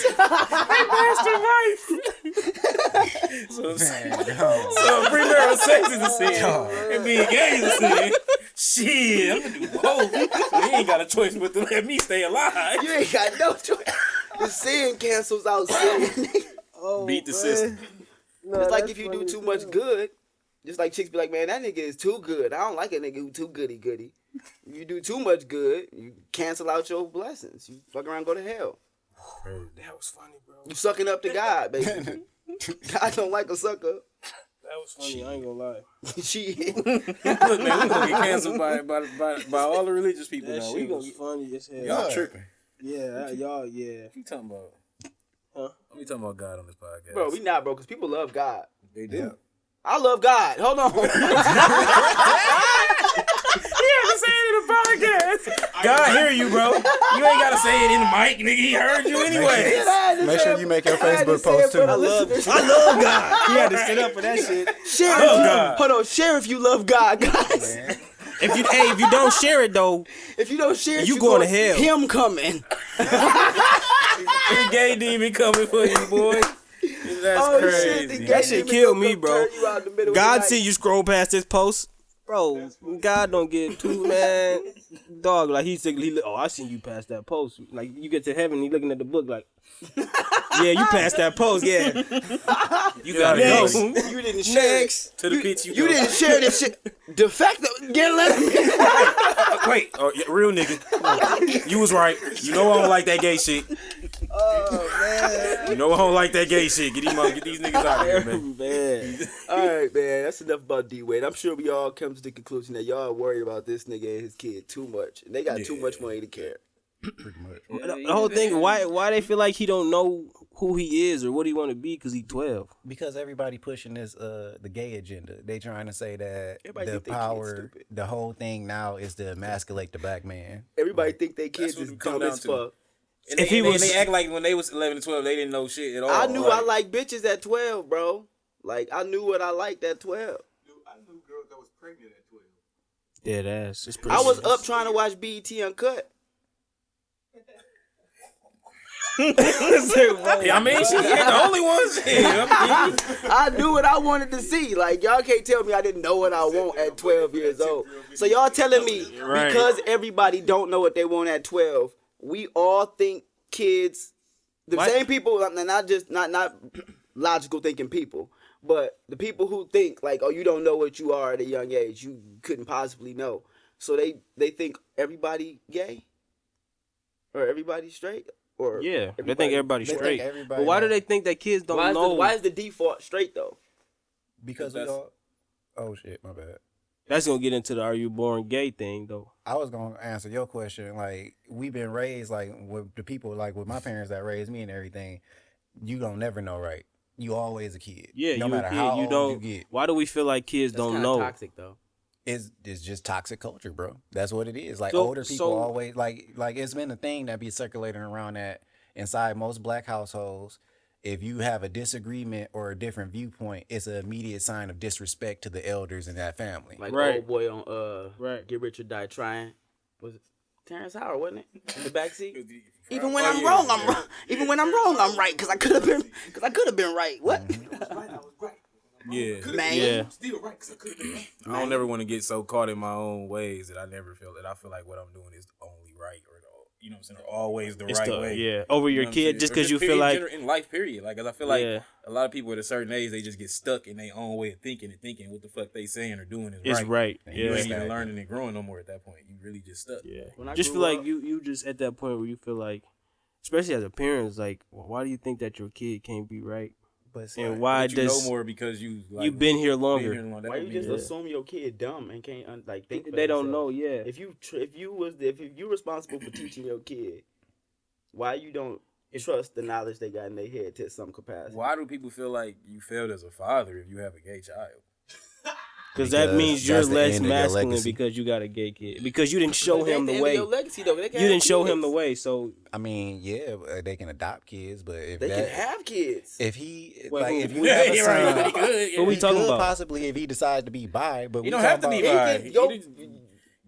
So premarital sex is a sin, and being gay is a sin. Shit, I'm gonna do both. You ain't got a choice but to let me stay alive. You ain't got no choice. The sin cancels out sin. Beat the system. It's like if you do too much good, just like chicks be like, man, that nigga is too good. I don't like a nigga who too goody. You do too much good, you cancel out your blessings. You fuck around, go to hell. That was funny, bro. You sucking up to God, baby. God don't like a sucker. That was funny. I ain't gonna lie. Shit. Look, man, we gonna get canceled by all the religious people That now. shit We was gonna funny as hell. y'all tripping. Yeah, y'all. Yeah. What you talking about? Huh? We talking about God on this podcast, Bro, we not, bro, because people love God. They do. I love God. Hold on. God hear you, bro. You ain't gotta say it in the mic, nigga. He heard you anyway. Make sure you make your Facebook post too. I love God. He had to sit up for that shit. Share Love if you, God. hold on, share if you love God, guys. If you don't share it though, If you don't share it, You going to hell. Him coming. The gay demon coming for you, boy. That's Oh, crazy. shit, the gay that shit demon killed gonna me, come bro. turn you out in the middle of the God night. see you scroll past this post, bro. God don't get too man, dog. Like he look, oh, I seen you pass that post. Like you get to heaven, he looking at the book like, yeah, you passed that post, yeah. You gotta go You didn't share Next. to the pitch. You didn't share this shit. The fact that get let Wait, real nigga. You was right. You know I don't like that gay shit. Oh man. You know I don't like that gay shit. Get these niggas out of here, man. Man. All right, man. That's enough about D-Wade. I'm sure we all come to the conclusion that y'all are worried about this nigga and his kid too much, and they got too much money to care. Pretty much. The whole thing, why they feel like he don't know who he is or what he want to be because he 12. Because everybody pushing this the gay agenda. They trying to say that Everybody the think they kids power, stupid. the whole thing now is to emasculate the black man. Everybody think they kids That's what is it come dumb down as to. fuck. And If they, he and they- was- they act like when they was 11 and 12, they didn't know shit at all. I knew I liked bitches at 12, bro. Like I knew what I liked at 12. I knew girls that was pregnant at 12. Dead ass. It's pretty I was serious. up trying to watch BET Uncut. I mean, she ain't the only one. Shit. I mean, I knew what I wanted to see. Like, y'all can't tell me I didn't know what I want at 12 years old. So y'all telling me because everybody don't know what they want at 12, we all think kids, the same people, not logical thinking people, but the people who think like, oh, you don't know what you are at a young age, you couldn't possibly know. So they think everybody gay or everybody straight. Or Yeah, they think everybody's They straight. think everybody But why do has- they think that kids don't know? Why is the default straight though? Because we all. Oh shit, my bad. That's gonna get into the "Are you born gay" thing, though. I was gonna answer your question. Like, we've been raised like with the people, like with my parents that raised me and everything. You don't never know, right? You always a kid. Yeah, no you matter a kid, how you old don't. you get. Why do we feel like kids That's don't kinda know? toxic though. It's just toxic culture, bro. That's what it is. Like So- older people so- always like it's been a thing that be circulating around that inside most black households. If you have a disagreement or a different viewpoint, it's an immediate sign of disrespect to the elders in that family. Like Right. old boy on Right. Get Rich or Die Trying. Was it Terrence Howard, wasn't it? In the backseat? Even Even when I'm wrong, I'm wrong. Even when I'm wrong, I'm right. Cause I could have been right. What? yeah. Man. Yeah. Still right, because I could have been right. I don't ever want to get so caught in my own ways that I never feel that I feel like what I'm doing is only right or you know what I'm saying, or always the It's right the- way. yeah, over You your know what I'm kid saying? just Or 'cause you feel period, like- in life, period. Like, 'cause I feel like Yeah. a lot of people at a certain age, they just get stuck in their own way of thinking what the fuck they saying or doing is It's right. And you Yeah. ain't even learning and growing no more at that point. You really just stuck. Yeah. When I Just grew feel like up- you just at that point where you feel like, especially as a parent, it's like, well, why do you think that your kid can't be right? But see, And why But you does know more because you like, you've been here longer? been here long. That Why don't you mean just that- assume your kid dumb and can't like think? For They don't themselves? know. Yeah. If you responsible for teaching your kid, why you don't trust the knowledge they got in their head to some capacity? Why do people feel like you failed as a father if you have a gay child? Because that Because means you're that's the less end of your masculine legacy. because you got a gay kid. Because you didn't show But that him ain't the end of way. your legacy, though. They can You have didn't show him kids. the way. So I mean, yeah, they can adopt kids, but if They that, can have kids. if he Wait, like who- if you who- have a Yeah, son, right. He could, yeah. What we he talking could about? possibly if he decides to be bi, but You we don't have to talking be about- bi. He can go- You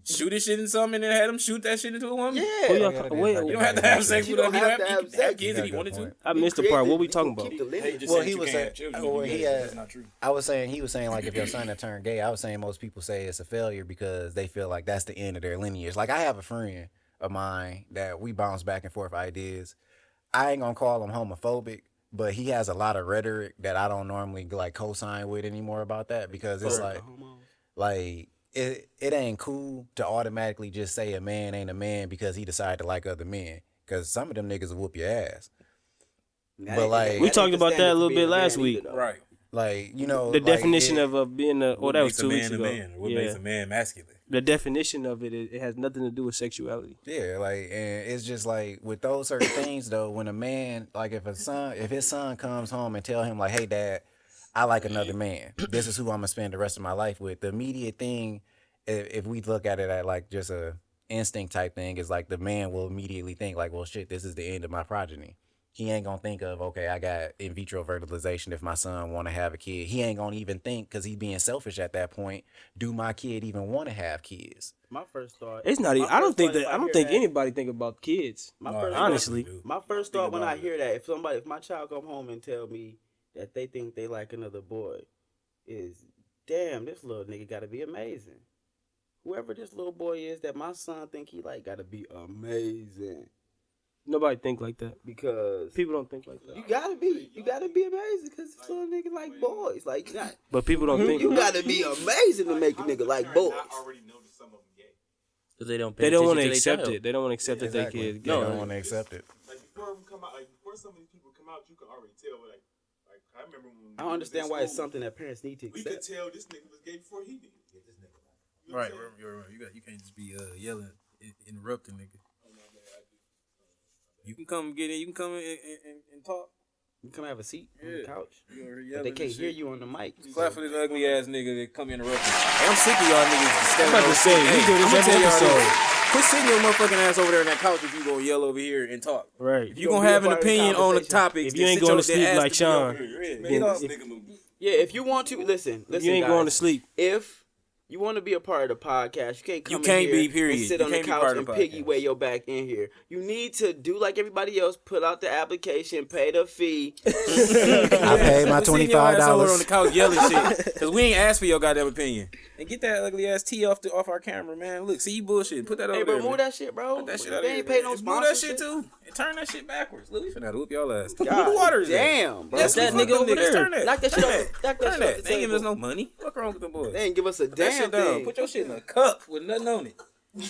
just shoot his shit in something and then have him shoot that shit into a woman. Yeah. Who y'all yeah, talk- that wait, is You don't have to have sex You with him. don't You have don't to have have to have sex. kids if You he got a wanted good to. point. I missed the part. What we talking about? Keep the lineage. Just Well, said he you was can't saying, have children. or he had. That's not true. I was saying he was saying like if your son had turned gay, I was saying most people say it's a failure because they feel like that's the end of their lineage. Like I have a friend of mine that we bounce back and forth ideas. I ain't gonna call him homophobic, but he has a lot of rhetoric that I don't normally like co-sign with anymore about that because it's like it ain't cool to automatically just say a man ain't a man because he decided to like other men. Because some of them niggas will whoop your ass. But like, We talked about that a little bit last week. Right. like you know, The like, definition of being a. Oh, What that was makes 2 a weeks man ago. a man? What Yeah. makes a man masculine? The definition of it has nothing to do with sexuality. Yeah, like, and it's just like with those certain things though, when a man, like if his son comes home and tell him like, hey dad, I like another man. This is who I'm gonna spend the rest of my life with. The immediate thing, if we look at it at like just a instinct type thing, is like the man will immediately think like, well shit, this is the end of my progeny. He ain't gonna think of, okay, I got in vitro fertilization if my son want to have a kid. He ain't gonna even think, because he's being selfish at that point, do my kid even want to have kids? My first thought. It's not. my I don't first think thought that. if I don't hear think that- anybody think about kids. My No, first honestly. dude. My first thought when I about hear that, if my child come home and tell me that they think they like another boy, is damn, this little nigga gotta be amazing. Whoever this little boy is that my son think he like gotta be amazing. Nobody think like that. Because People don't think like that. you gotta be amazing because this little nigga like boys. Like you, not, But people don't think. you gotta be amazing to make a nigga like boys. I already noticed some of them gay. Because they don't. They don't want want to to accept it. They don't want to accept that their Exactly. kids. They gay. don't want to accept it. Like before them come out, like before some of these people come out, you can already tell. Like I remember when I don't understand why it's something that parents need to we could accept. tell this nigga was gay before he did. Get this nigga right. Right. You can't just be yelling, interrupting nigga. You can come get in. You can come in and talk. You come have a seat on the Yeah. couch. You over here But yelling they and can't hear shit. you on the mic. Clap for this ugly ass nigga that come interrupting. Hey, I'm sick of y'all niggas standing I'm about to over say, shit. we Hey, do this I'ma every tell y'all episode. this. Quit sitting your motherfucking ass over there on that couch if you gonna yell over here and talk. Right. If you gonna have an opinion on the topic, If you ain't going to sleep like Sean, Get then off. if- Yeah, if you want to listen, you ain't guys. going to sleep. If You want to be a part of the podcast. You can't come You can't in here be, period. and sit You on the can't be couch part and of the piggy podcast. way your back in here. You need to do like everybody else. Put out the application, pay the fee. I paid my We sitting your ass over on the $25. couch yelling shit because we ain't asked for your goddamn opinion. And get that ugly ass tea off our camera, man. Look, see you bullshit. Put that over Hey, bro, there. move man. that shit, bro. Put that shit out They of ain't here, pay no man. Move that sponsorship. shit too. And turn that shit backwards. Look, we finna whoop y'all ass. God Who the water is that? damn, bro. Yes, that we fuck nigga them over niggas. there. Turn that. Knock that shit Turn off. that. Knock that Turn shit that. off the They ain't giving us table. no money. What's wrong with them boys? They ain't give us a Put that damn shit down. thing. Put your shit in a cup with nothing on it.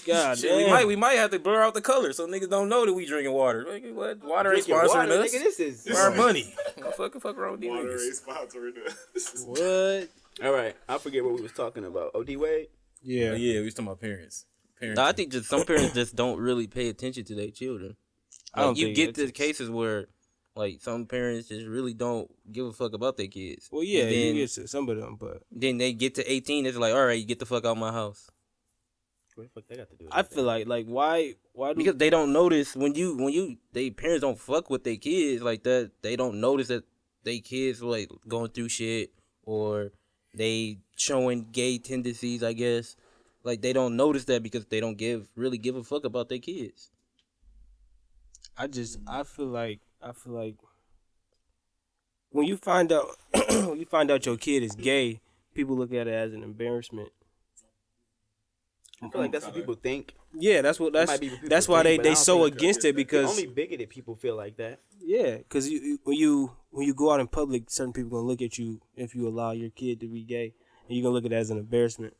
God Shit, damn. we might have to blur out the color so niggas don't know that we drinking water. Like, what? Water ain't Drinking sponsoring water, us. nigga, this is For our money. Fuck wrong with these Water niggas. ain't sponsoring us. What? All right, I forget what we was talking about. OD Wade. Yeah. Oh, yeah, we was talking about parents. Parents. No, I think just some parents just don't really pay attention to their children. I don't Like, you think get it's- the cases where, like, some parents just really don't give a fuck about their kids. Well, yeah, And you then, get to some of them, but then they get to 18, it's like, all right, you get the fuck out of my house. What the fuck they got to do? I feel like why do Because they don't notice when they parents don't fuck with their kids like that. They don't notice that they kids like going through shit or they showing gay tendencies. I guess like they don't notice that because they don't really give a fuck about their kids. I feel like when you find out your kid is gay, people look at it as an embarrassment. I feel like that's what people think. Yeah, that's might be what people that's why think, but I they don't so think- against it because Only bigoted people feel like that. yeah, because when you go out in public, certain people gonna look at you if you allow your kid to be gay, and you're gonna look at it as an embarrassment.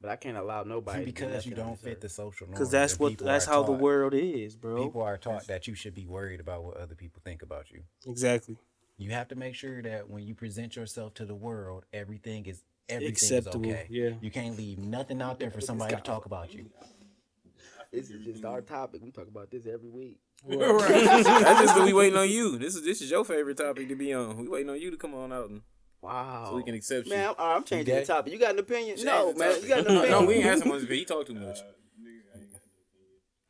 But I can't allow nobody to do Because you nothing don't on fit the social norm. Because that's how the world is, bro. People are taught that you should be worried about what other people think about you. Exactly. You have to make sure that when you present yourself to the world, everything is Acceptable, okay. yeah. You can't leave nothing out there for somebody to talk about you. This is just our topic. We talk about this every week. Right. That's just that we waiting on you. This is your favorite topic to be on. We waiting on you to come on out and Wow. so we can accept you. Man, I'm changing You the gay? topic. You got an opinion? No, Change the man. topic. You got an opinion? No, we ain't asking much. He talk too much.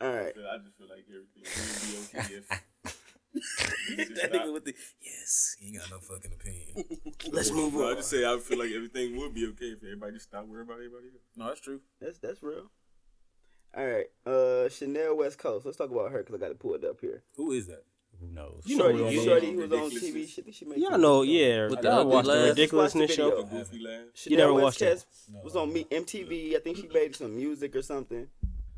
All right. I just feel like everything would be okay if. That nigga with the yes, he ain't got no fucking opinion. Let's move I on. just say I feel like everything would be okay if everybody just stopped worrying about everybody else. No, that's true. That's real. All right. Chanel West Coast. Let's talk about her because I got to pull it up here. Who is that? Who knows? You know Shorty, who that is. Shorty who was on TV. She think she made Y'all know, yeah. With Y'all the watch the ugly laugh. ridiculousness Just watch the show. video. Goofy laugh. Chanel never West watched it? Coast was on MTV. I think she made some music or something.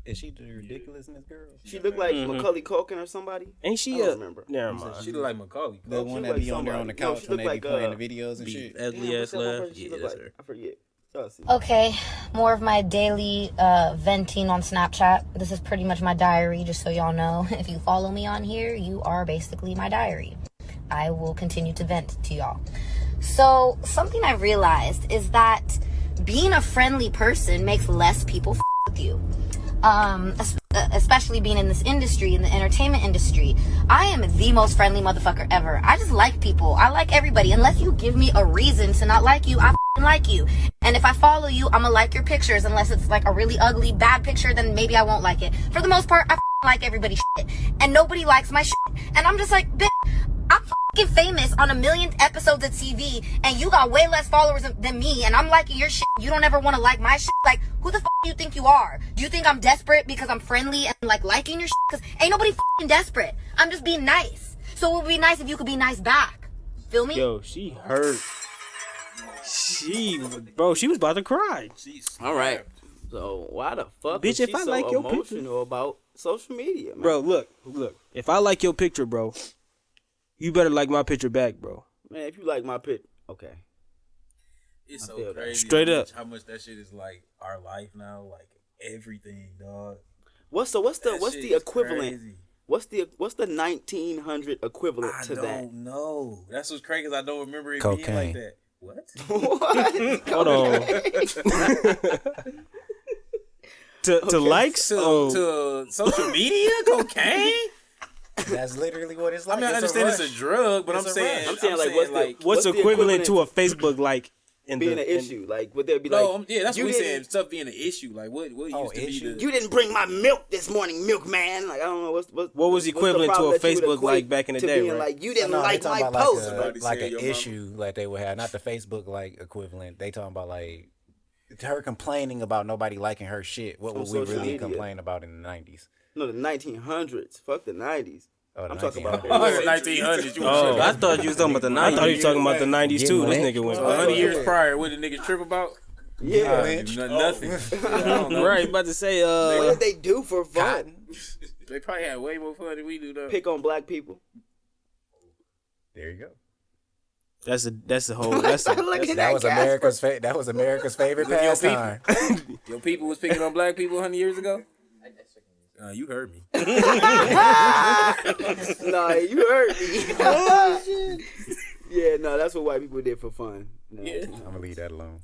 Is she the ridiculousness girl? She looked like Macaulay Culkin or somebody. Ain't I she don't a? remember. Never mind. She look like Macaulay. The Oh, one she that like be on there on the somebody. No, couch she when they look be like, playing the videos and Be shit. ugly Damn, ass what's that one laugh. person she Yeah, look that's like? her. I forget. Y'all see. Okay, more of my daily venting on Snapchat. This is pretty much my diary, just so y'all know. If you follow me on here, you are basically my diary. I will continue to vent to y'all. So, something I realized is that being a friendly person makes less people with you. Especially being in this industry, in the entertainment industry. I am the most friendly motherfucker ever. I just like people. I like everybody. Unless you give me a reason to not like you, I like you. And if I follow you, I'ma like your pictures. Unless it's like a really ugly, bad picture, then maybe I won't like it. For the most part, I like everybody's shit. And nobody likes my shit. And I'm just like, bitch, I'm fucking famous on 1 million episodes of TV, and you got way less followers than me, and I'm liking your shit. You don't ever want to like my shit. Like, who the do you think you are? Do you think I'm desperate because I'm friendly and like liking your shit? Because ain't nobody fucking desperate. I'm just being nice. So it would be nice if you could be nice back. Feel me? Yo, she hurt. She was about to cry. All right. So why the fuck Bitch, is she if I so like your picture- emotional about social media, man? Bro, look. If I like your picture, bro, you better like my picture back, bro. Man, if you like my pic, okay. It's I so feel that. crazy. Straight how up. much- How much that shit is like our life now, like everything, dog. What's the That shit is equivalent? crazy. What's the 1900 equivalent I to don't that? know. That's what's crazy. 'Cause I don't remember it being Cocaine. like that. What? What? Hold on. to likes? To social media, cocaine. That's literally what it's I like. mean, I It's a understand it's rush. a drug, but It's I'm a saying, rush. I'm saying, like, what's the what's the equivalent to a Facebook like? being an issue? Like, would there be No, like? yeah, that's you what we didn't- saying. Stuff being an issue. Like what used to be issue? the You didn't bring my milk this morning, milkman. Like I don't know What was the equivalent to problem a that you would Facebook like equate back in the to day, being right? like you didn't No, they like talking my about post. Somebody like saying an your mama- issue like they would have, not the Facebook like equivalent. They talking about like her complaining about nobody liking her shit. What On would we social really media. complain about in the 90s? No, the 1900s. Fuck the 90s. Oh, the I'm talking about 1900s. the 1900s. You Oh, I thought you was talking about the I 90s. thought you was talking about the 90s too. This nigga went. 100 years prior, what did niggas trip about? Yeah. Nothing. I don't know. Right, about to say. What did they do for fun? They probably had way more fun than we do though. Pick on black people. There you go. That's a whole. That's a, Look at That was Casper. America's favorite Look, your pastime. Your people was picking on black people 100 years ago? You heard me. Nah, you heard me. Yeah, no, that's what white people did for fun. No. Yeah. I'm gonna leave that alone.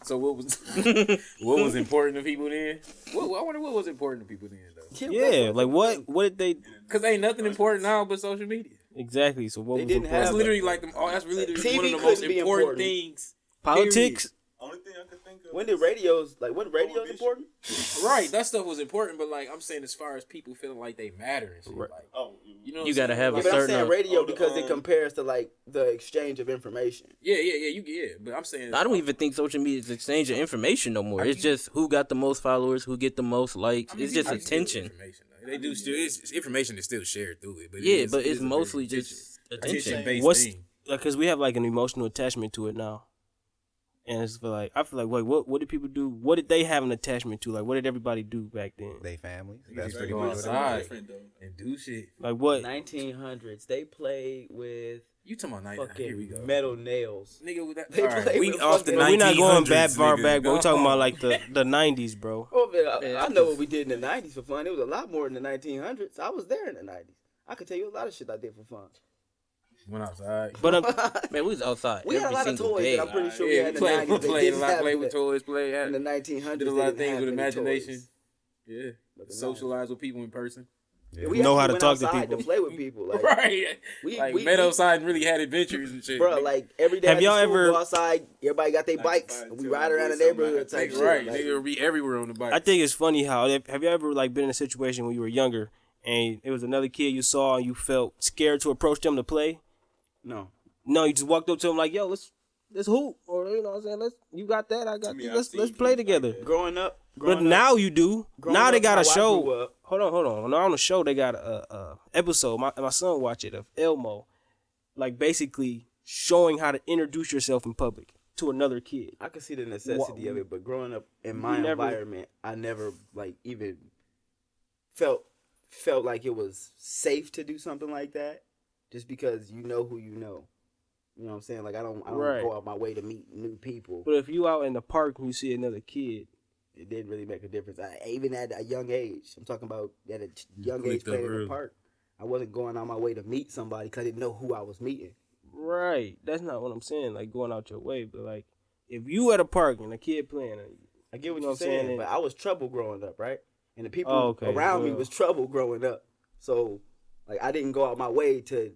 So what was important to people then? I wonder what was important to people then though. yeah, like what did they Cause ain't nothing important now but social media. exactly? So what They was didn't important? That's literally like that's really TV one of the most couldn't be important important. things. Politics? Only thing I could think of. When did radios important? Right, that stuff was important, but like I'm saying, as far as people feeling like they matter and shit, like Oh, you know, what You I'm gotta saying? have a Yeah, but I'm certain. saying radio Oh, the, because it compares to like the exchange of information. Yeah, but I'm saying I don't even think social media is exchange of information no more. It's just who got the most followers, who get the most likes. It's just attention. Information, though. They do still. Information is still shared through it, but Yeah, it but is it's a very mostly just attention. based What's thing. like because we have like an emotional attachment to it now, and it's like I feel like wait, what did people do? What did they have an attachment to? Like what did everybody do back then? They families. That's That's pretty go much what it outside was. different though. and do shit. Like what? 1900s, they played with You talking about 90? Here we go, metal nails. nigga. With that, They all right, play we with off the fucking- 1900s. We're not going that far nigga. back, but we're Go talking on. about like the 90s, bro. Oh, man, I know what we did in the 90s for fun. It was a lot more than the 1900s. I was there in the 90s. I could tell you a lot of shit I did for fun. Went outside. But Man, we was outside We had a every lot of single toys day. that I'm pretty sure we Yeah, had we in the 90s. They played a didn't lot. have Played in with the- toys. Played in the 1900s. did a they lot of didn't things have with many imagination. toys. Yeah, But the socialize with people in person. Yeah, we Know actually how to went talk to outside people. to play with people. Like, Right. we Met outside and really had adventures and shit. bro, like every day Have after y'all school, ever- go outside, everybody got their bikes, and we ride around the neighborhood type shit. Right, Like, nigga would be everywhere on the bike. I think it's funny how have you ever like been in a situation when you were younger and it was another kid you saw and you felt scared to approach them to play? no. No, you just walked up to them like, yo, let's hoop, or you know what I'm saying, you got that, I got me, this, I've let's seen play people together. like that. Growing up, But now you do. growing Now they up got a how I show. grew up. Hold on. Now on the show they got a episode. My son watched it of Elmo, like basically showing how to introduce yourself in public to another kid. I could see the necessity of it, but growing up in my never- environment, I never like even felt like it was safe to do something like that, just because you know who you know. You know what I'm saying? Like I don't Right. go out my way to meet new people. But if you out in the park and you see another kid, It didn't really make a difference. Even at a young age, I'm talking about at a young age clicked up playing in early. the park. I wasn't going on my way to meet somebody because I didn't know who I was meeting. right? That's not what I'm saying. Like going out your way, but like if you at a park and a kid playing, I get what You know you're what I'm saying? saying, but I was trouble growing up, right? And the people Oh, okay. around me Well. was trouble growing up. So, like, I didn't go out my way to,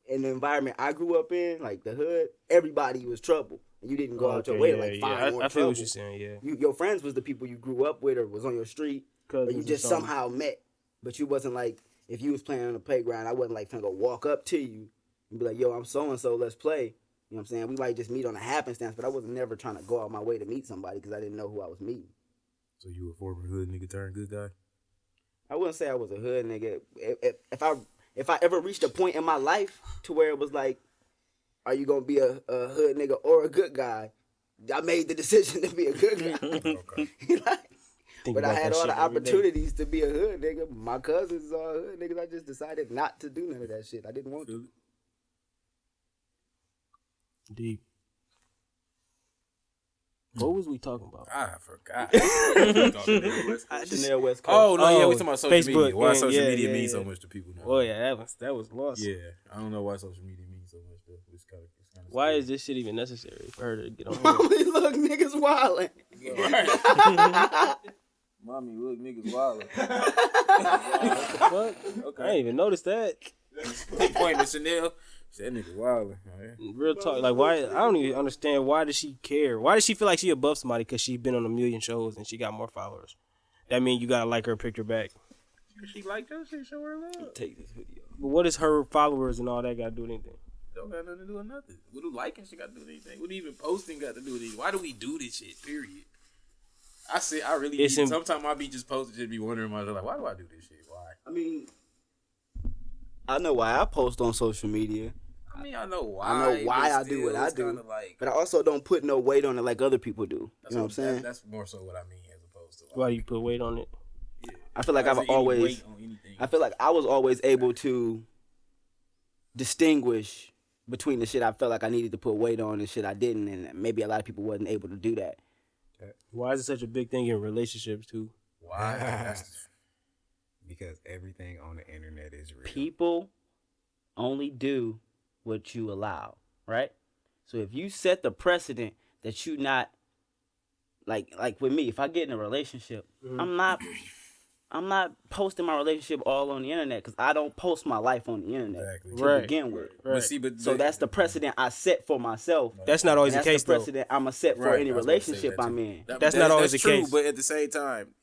in the environment I grew up in, like the hood, everybody was trouble. And you didn't go out your way to, like, find more I feel trouble. what you're saying. Yeah, Your friends was the people you grew up with or was on your street, or cousins you or just something. somehow met. But you wasn't like, if you was playing on the playground, I wasn't like finna go walk up to you and be like, yo, I'm so-and-so, let's play. You know what I'm saying? We might just meet on a happenstance, but I wasn't never trying to go out my way to meet somebody because I didn't know who I was meeting. So you a former hood nigga turned good guy? I wouldn't say I was a hood nigga. If I ever reached a point in my life to where it was like, are you gonna be a hood nigga or a good guy? I made the decision to be a good guy. Like, Think but I about had that all shit the every day. opportunities to be a hood nigga. My cousins are hood niggas. I just decided not to do none of that shit. I didn't want to. Deep. What was we talking about? I forgot. Chanel West Coast. Oh no, yeah, we Oh, talking about social Facebook, media. Why yeah, social yeah, media yeah, means so yeah. much to people now? Oh yeah, that was lost. Yeah, I don't know why social media means so much. Though. It's kind of Why is this shit even necessary for her to get on? Mommy, look, niggas wildin'. Right. Mommy, look, niggas wild. What? Okay. I didn't even notice that. Pointing to Chanel. That nigga wildin'. Real talk. Like, why? I don't even understand. Why does she care? Why does she feel like she above somebody because she been on a million shows and she got more followers? That means you gotta like her picture back. She like that shit, show her love. Take this video. But what is her followers and all that got to do with anything? Don't got nothing to do with nothing. What do liking shit got to do with anything? What do even posting got to do with anything? Why do we do this shit, period? I really be, sometimes I be just posting shit, be wondering myself, like, why do I do this shit? Why? I mean, I know why I post on social media. I mean, I know why. I know why I do what I do. But I also don't put no weight on it like other people do. You know what I'm saying? That's more so what I mean as opposed to. Why do you put weight on it? Yeah. I feel like I feel like I was always able to distinguish between the shit I felt like I needed to put weight on and shit I didn't, and maybe a lot of people wasn't able to do that. Why is it such a big thing in relationships too? Why? Because everything on the internet is real. People only do what you allow, right? So if you set the precedent that you not like with me, if I get in a relationship, I'm not posting my relationship all on the internet because I don't post my life on the internet to begin with. Right. So that's the precedent I set for myself. That's not always the case, though. That's the precedent I'm going to set for any relationship I'm in. That's not always the case. But at the same time,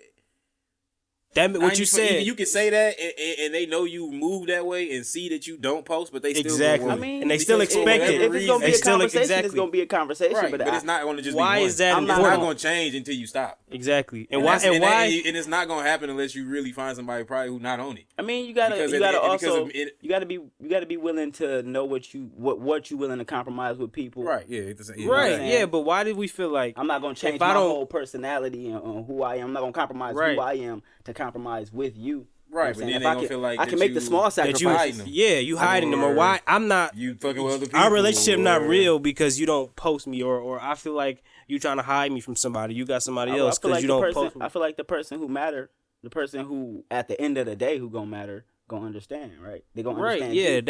that what you said. You can say that, and they know you move that way and see that you don't post, but they still exactly. I mean, and they still expect it. If it's going to be a conversation, it's going to be a conversation. Right, but it's not going to just why be is that? It's not going to change until you stop. Exactly. And why? Why? And it's not going to happen unless you really find somebody probably who not on it. I mean, you gotta be willing to know what you willing to compromise with people. Right. Yeah. Right. Yeah. But why did we feel like I'm not gonna change my whole personality and who I am? I'm not gonna compromise who I am to compromise with you. Right, but then they gonna feel like I can make the small sacrifices. You hiding them, or why I'm not. You fucking with other people. Our relationship not real because you don't post me, or I feel like you trying to hide me from somebody. You got somebody else because you don't post me. I feel like the person who matter, the person who at the end of the day who gonna matter, gonna understand, right? They gonna understand. Right? Yeah,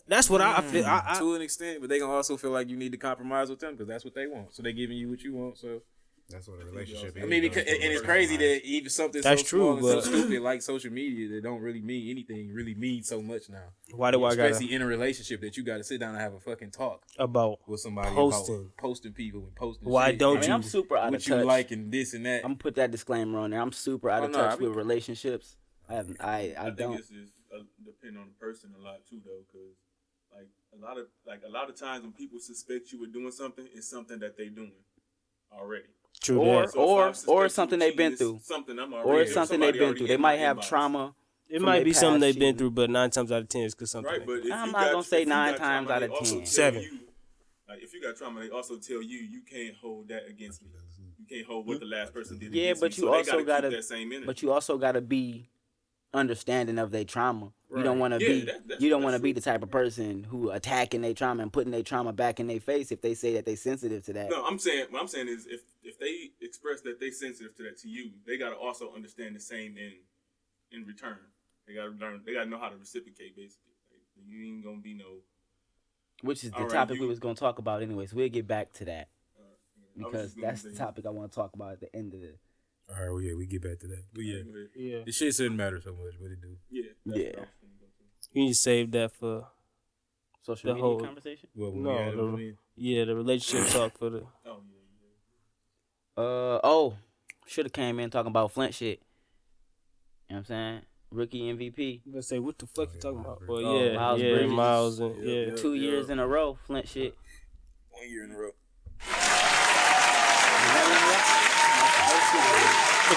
that's what I feel. To an extent, but they gonna also feel like you need to compromise with them because that's what they want. So they giving you what you want. So. That's what a relationship is. I mean, because and it's crazy that even something that's so true, small but and so stupid like social media that don't really mean anything really means so much now. Why do I gotta, especially in a relationship that you got to sit down and have a fucking talk about with somebody posting people and posting. Why shit. don't you? I'm super out of touch. What you like and this and that. I'm gonna put that disclaimer on there. I'm super out of touch with relationships. I don't. I think this is depend on the person a lot too, though, because a lot of times when people suspect you were doing something, it's something that they doing already. True. Or something they've been through. Or it's something they've been through. They might have trauma. It might be something they've been through, but 9 times out of 10 it's because something. Right, but I'm not gonna say 9 times out of 10. 7. Like if you got trauma, they also tell you can't hold that against me. You can't hold what the last person did. Yeah, against but me. you So also gotta. that same energy. But you also gotta be understanding of their trauma. You don't want to be. You don't want to be the type of person who attacking their trauma and putting their trauma back in their face if they say that they sensitive to that. No, what I'm saying is if they express that they sensitive to that to you, they gotta also understand the same in return. They gotta learn. They gotta know how to reciprocate. Basically, like, you ain't gonna be no. Which is the topic we was gonna talk about anyways. We'll get back to that because that's the topic I want to talk about at the end of the. All right, well, yeah, we get back to that. But yeah, the shit shouldn't matter so much, but it do. Yeah. You need to save that for social media conversation. Well, the relationship talk for the. Should have came in talking about Flint shit. You know what I'm saying? Rookie MVP. Let's say what the fuck you talking about? Well, Miles and 2 years in a row, Flint shit. 1 year in a row.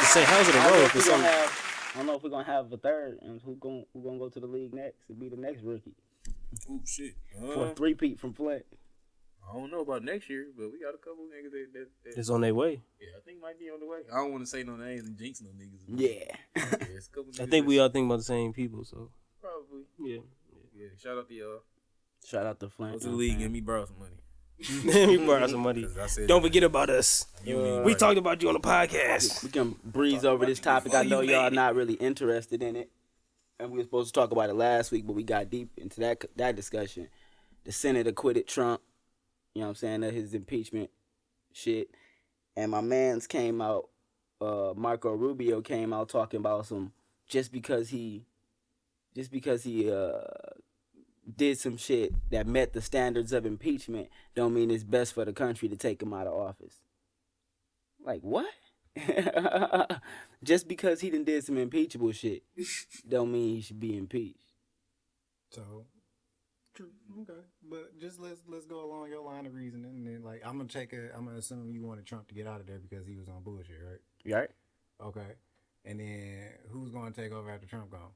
Say how's it a row? I don't know if we're gonna have a third, and who gonna go to the league next to be the next rookie. Ooh, shit. For a three-peat from Flint. I don't know about next year, but we got a couple niggas that it's on their way. Yeah, I think might be on the way. I don't want to say no names and jinx no niggas. Yeah. It's a couple I think we all think about the same people, so probably. Yeah. Shout out to y'all. Shout out to Flint. Go to the league and me borrow some money. We borrow some money. Don't forget about us. We talked about you on the podcast. We can breeze over this topic. I know y'all not really interested in it, and we were supposed to talk about it last week, but we got deep into that discussion. The Senate acquitted Trump. You know what I'm saying? Of his impeachment shit, and my man's came out. Marco Rubio came out talking about some just because he did some shit that met the standards of impeachment, don't mean it's best for the country to take him out of office. Like, what? Just because he done did some impeachable shit, don't mean he should be impeached. So, true. Okay, but just let's go along your line of reasoning, and then like I'm gonna assume you wanted Trump to get out of there because he was on bullshit, right? You right? Okay, and then who's gonna take over after Trump gone?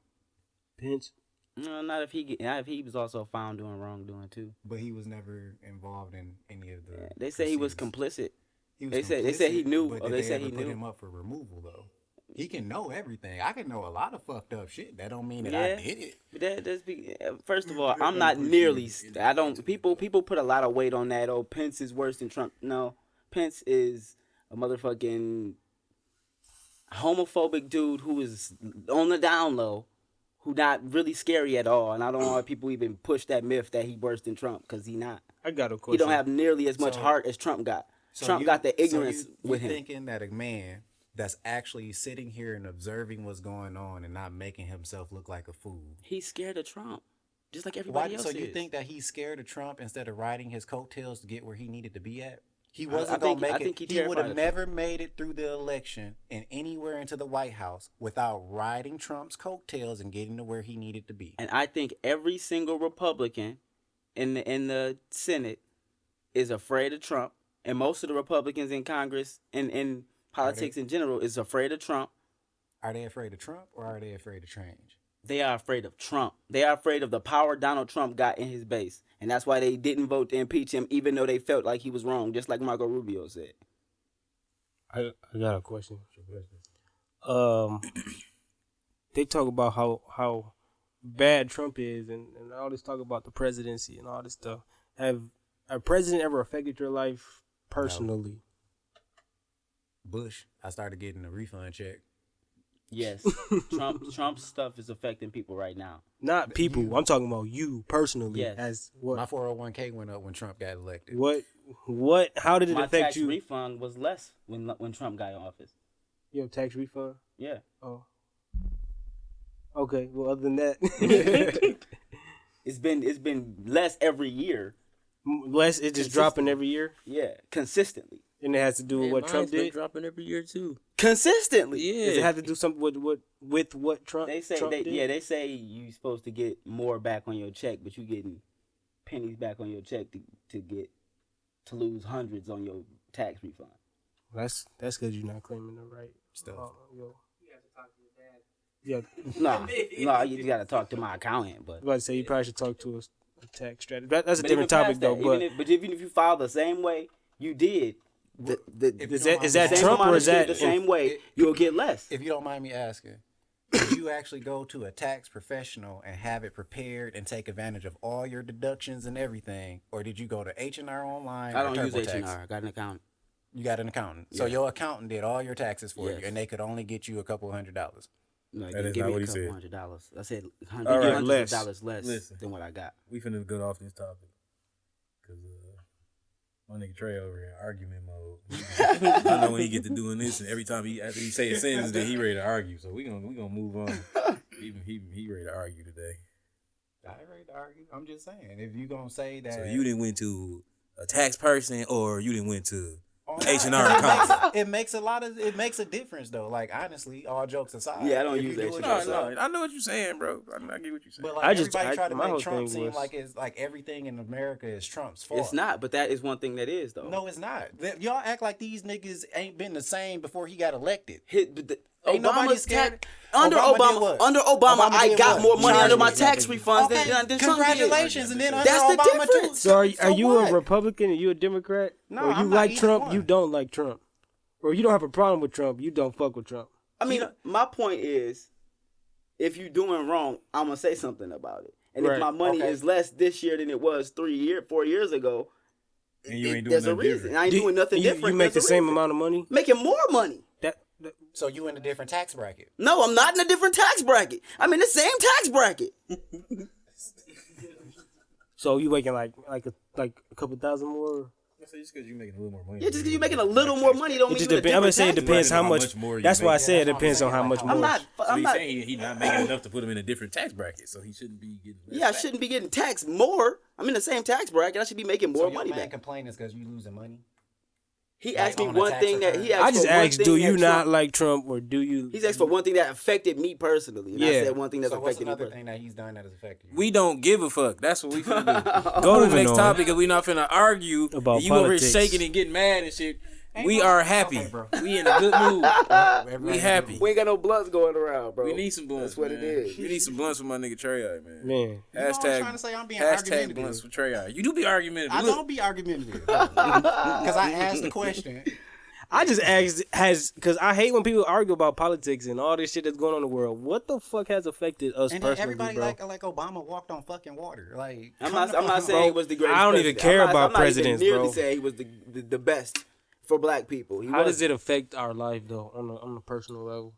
Pence. No, not if he was also found doing wrongdoing too. But he was never involved in any of the. They say he was proceedings. complicit. He was They said he complicit, knew, but or did they said ever he put knew. him up for removal though. He can know everything. I can know a lot of fucked up shit. That don't mean that I did it. But first of all, I'm not nearly. I don't. People put a lot of weight on that. Oh, Pence is worse than Trump. No, Pence is a motherfucking homophobic dude who is on the down low, who not really scary at all. And I don't know why people even push that myth that he worse than Trump, because he not. I got a question. He don't have nearly as much heart as Trump got. Trump got the ignorance with him. Thinking that a man that's actually sitting here and observing what's going on and not making himself look like a fool. He's scared of Trump, just like everybody else So is. you think that he's scared of Trump instead of riding his coattails to get where he needed to be at? He wasn't going to make it. He would have never made it through the election and anywhere into the White House without riding Trump's coattails and getting to where he needed to be. And I think every single Republican in the Senate is afraid of Trump, and most of the Republicans in Congress and in politics in general is afraid of Trump. Are they afraid of Trump or are they afraid of change? They are afraid of Trump. They are afraid of the power Donald Trump got in his base. And that's why they didn't vote to impeach him, even though they felt like he was wrong, just like Marco Rubio said. I got a question. They talk about how bad Trump is and all this talk about the presidency and all this stuff. Have a president ever affected your life personally? No. Bush, I started getting a refund check. Yes. Trump's stuff is affecting people right now. Not people. I'm talking about you personally. Yes. As what? My 401k went up when Trump got elected. What? How did it affect you? My tax refund was less when Trump got in office. You have tax refund? Yeah. Oh. Okay. Well, other than that, it's been less every year. Less. It's just dropping every year. Yeah, consistently. And it has to do with what Trump did. Dropping every year too. Consistently. Yeah. Does it have to do something with what Trump? They say Trump did? they say you supposed to get more back on your check, but you getting pennies back on your check to lose hundreds on your tax refund. That's because you're not claiming the right stuff. You have to talk to your dad. Yeah. No, you got to talk to my accountant. But I was about to say you probably should talk to a tax strategist. That's a different topic though. But even if you file the same way you did, is that Trump or is that the same way? You'll get less. If you don't mind me asking, did you actually go to a tax professional and have it prepared and take advantage of all your deductions and everything, or did you go to H&R Online? I don't use H&R. I got an accountant. You got an accountant, so your accountant did all your taxes for you, and they could only get you a couple $100. No, That is give not me what a he said. couple $100. I said All right, hundreds of dollars less Listen. than what I got. We finna get off this topic because my nigga Trey over here in argument mode. I know when he get to doing this, and every time after he say a sentence, then he ready to argue. So we gonna move on. He ready to argue today. I ain't ready to argue. I'm just saying, if you gonna say that, So you didn't went to a tax person, or you didn't went to H&R it accountant. makes a difference though. Like honestly, all jokes aside. Yeah, I don't if use you do H&R. it yourself- I know what you're saying, bro. I get what you're saying. But like everybody try to make Trump seem like it's like everything in America is Trump's fault. It's not, but that is one thing that is though. No, it's not. Y'all act like these niggas ain't been the same before he got elected. Ain't nobody Obama's scared. Under Obama, I got more money under my tax refunds than Trump did. Congratulations, and then under That's the Obama difference. too. So are you a Republican and you a Democrat? No, or you I'm not like either Trump, one. you don't like Trump. Or you don't have a problem with Trump, you don't fuck with Trump. I mean, my point is, if you're doing wrong, I'm gonna say something about it. And if my money is less this year than it was 4 years ago, and you ain't doing there's a nothing reason. different. I ain't doing nothing different. You make the There's a same reason. amount of money? Making more money. So you in a different tax bracket? No, I'm not in a different tax bracket. I'm in the same tax bracket. So you making like a couple thousand more? Just because you're making a little more money. Yeah, just because you're making a little more money don't It mean just you're in a depends. I'm gonna different say it tax depends bracket. how much. more you That's why I make. say it That's what I'm depends on saying, how like, much how more. I'm not. So I'm he's not. saying he's not making enough to put him in a different tax bracket, so he shouldn't be getting. less Yeah, I tax. shouldn't be getting taxed more. I'm in the same tax bracket. I should be making more So money your main back. complaint is because you losing money. He like, asked me on a one tax thing that return? he asked I just for one asked, thing do that you Trump- not like Trump or do you? He's asked for one thing that affected me personally, and I Yeah. said one thing that's So what's affected me another personally. thing that he's done that has affected you? We don't give a fuck. That's what we finna do. Go to the Moving next on. topic because we not finna argue. About and you over here politics. shaking and getting mad and shit. Ain't We no- are happy. Okay, bro. We in a good mood. Everybody happy. We ain't got no blunts going around, bro. We need some blunts. That's what man. it is. We need some blunts for my nigga Trey Eye, man. Man, You know what I'm Hashtag trying to say? I'm being hashtag argumentative. blunts for Trey Eye. You do be argumentative. I Look, don't be argumentative because I asked the question. I just asked because I hate when people argue about politics and all this shit that's going on in the world. What the fuck has affected us And then personally, everybody bro? like Obama walked on fucking water. Like I'm come not on, saying bro. he was the greatest. I don't even president. care I'm not- about I'm not presidents, even nearly bro. saying he was the best for black people. He How was. does it affect our life though on a personal level?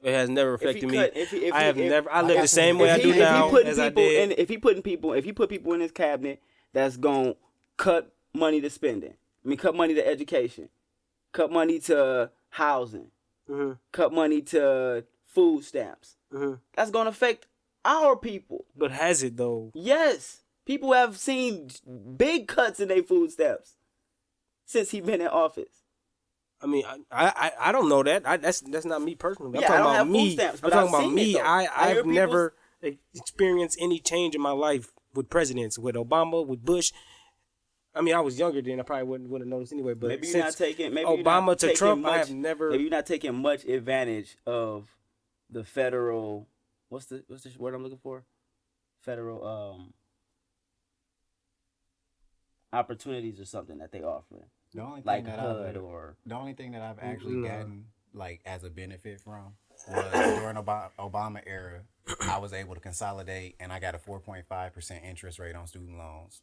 It has never If he affected me. cut- if he- if I he- have if- never. I like live I the said, same way I do now as I did. if he put people in his cabinet that's gonna cut money to spending. I mean, cut money to education, cut money to housing, Mhm. cut money to food stamps. Mhm. That's gonna affect our people. But has it though? Yes, people have seen big cuts in their food stamps since he been in office. I mean, I don't know that. That's not me personally. I'm Yeah, I talking don't about have food me. stamps, I'm but talking I've about seen me. it, though. I hear I've never experienced any change in my life with presidents, with Obama, with Bush. I mean, I was younger then. I probably wouldn't have noticed anyway. But Maybe you're since not taking maybe Obama you're not to taking Trump, much, I have never. Maybe you're not taking much advantage of the federal. What's the word I'm looking for? Federal opportunities or something that they offer, The only thing like that HUD I've, or the only thing that I've actually No. gotten like as a benefit from was during Obama era, I was able to consolidate and I got a 4.5% interest rate on student loans.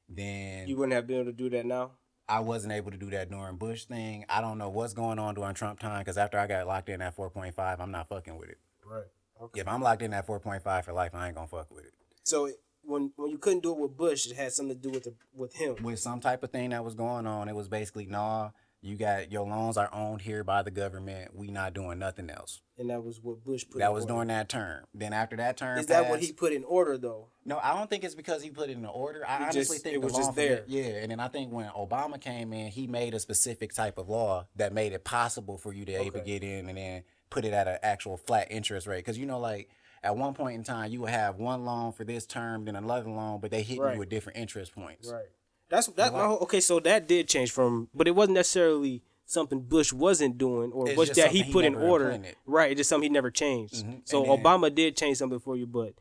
Then You wouldn't have been able to do that now. I wasn't able to do that during Bush thing. I don't know what's going on during Trump time because after I got locked in at 4.5, I'm not fucking with it. Right. Okay. If I'm locked in at 4.5 for life, I ain't gonna fuck with it. So when you couldn't do it with Bush, it had something to do with him. With some type of thing that was going on, it was basically, nah, you got your loans are owned here by the government. We not doing nothing else. And that was what Bush put. That in was order. during that term. Then after that term, Is that what passed- he put in order though? No, I don't think it's because he put it in the order. I It honestly just- think it the was law just from there. that- Yeah, and then I think when Obama came in, he made a specific type of law that made it possible for you to able to get in and then put it at an actual flat interest rate. Because like at one point in time, you would have one loan for this term, then another loan, but they hit Right. you with different interest points. Right. That's my whole, okay. So that did change from, but it wasn't necessarily something Bush wasn't doing or It's was just that he something he put in never order. implemented. Right. It's just something he never changed. Mhm. So And then- Obama did change something for you, but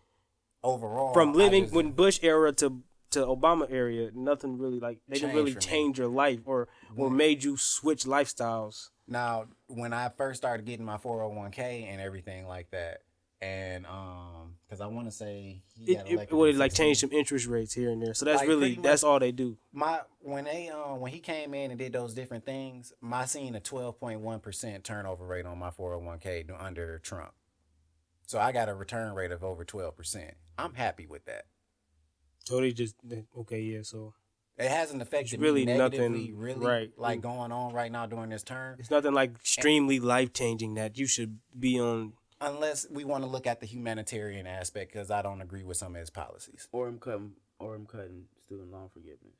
Overall, from I living just- when Bush era to Obama area, nothing really they didn't Changed really for me. change your life or made you switch lifestyles. Now, when I first started getting my 401k and everything like that, and because I want to say he got It elected would in like 16. change some interest rates here and there. So that's Like, really pretty that's much- all they do. When he came in and did those different things, I seen a 12.1% turnover rate on my 401k under Trump. So I got a return rate of over 12%. I'm happy with that. So they just okay, yeah. So It hasn't affected It's really me negatively, nothing, really, right. like going on right now during this term. it's nothing like extremely life changing that you should be on. Unless we want to look at the humanitarian aspect, because I don't agree with some of his policies. Or him cutting student loan forgiveness.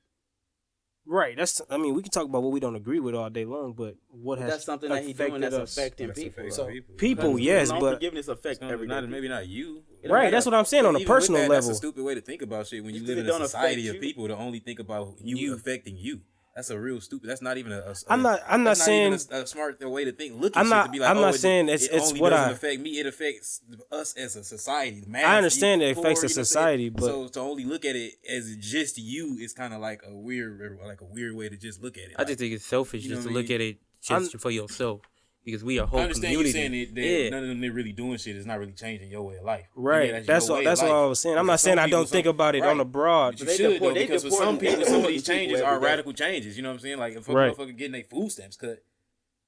Right. We can talk about what we don't agree with all day long, but what has That's something that he's doing that's affected us? affecting That's people. affecting So people. People, cutting yes, student loan but forgiveness affects Not, everyday people. maybe not you. right. That's what I'm saying on a Even with personal that, level. That's a stupid way to think about shit when you Just live in because a it don't society affect of you. people to only think about you affecting you. That's a real stupid. That's not even I'm not that's saying- even a smart way to think. Look at I'm shit not- to be like, I'm not it- saying it's only what doesn't I- affect me. It affects us as a society. The mass, I understand you it affects poor, a you know what I'm saying? society, but- so to only look at it as just you is kind of like a weird way to just look at it. I just think it's selfish You know just to what I look mean? at it just for yourself because we are a I whole understand you community. saying that Yeah. none of them really doing shit is not really changing your way of life. Right. Yeah, That's your all. way That's of what I life. was saying. I'm But not for saying some I don't people, think about it right. on a broad. But you They should deport- though, they because for deporting some people, some of these people changes every are day. radical changes. You know what I'm saying? Like if a Right. motherfucker getting their food stamps cut,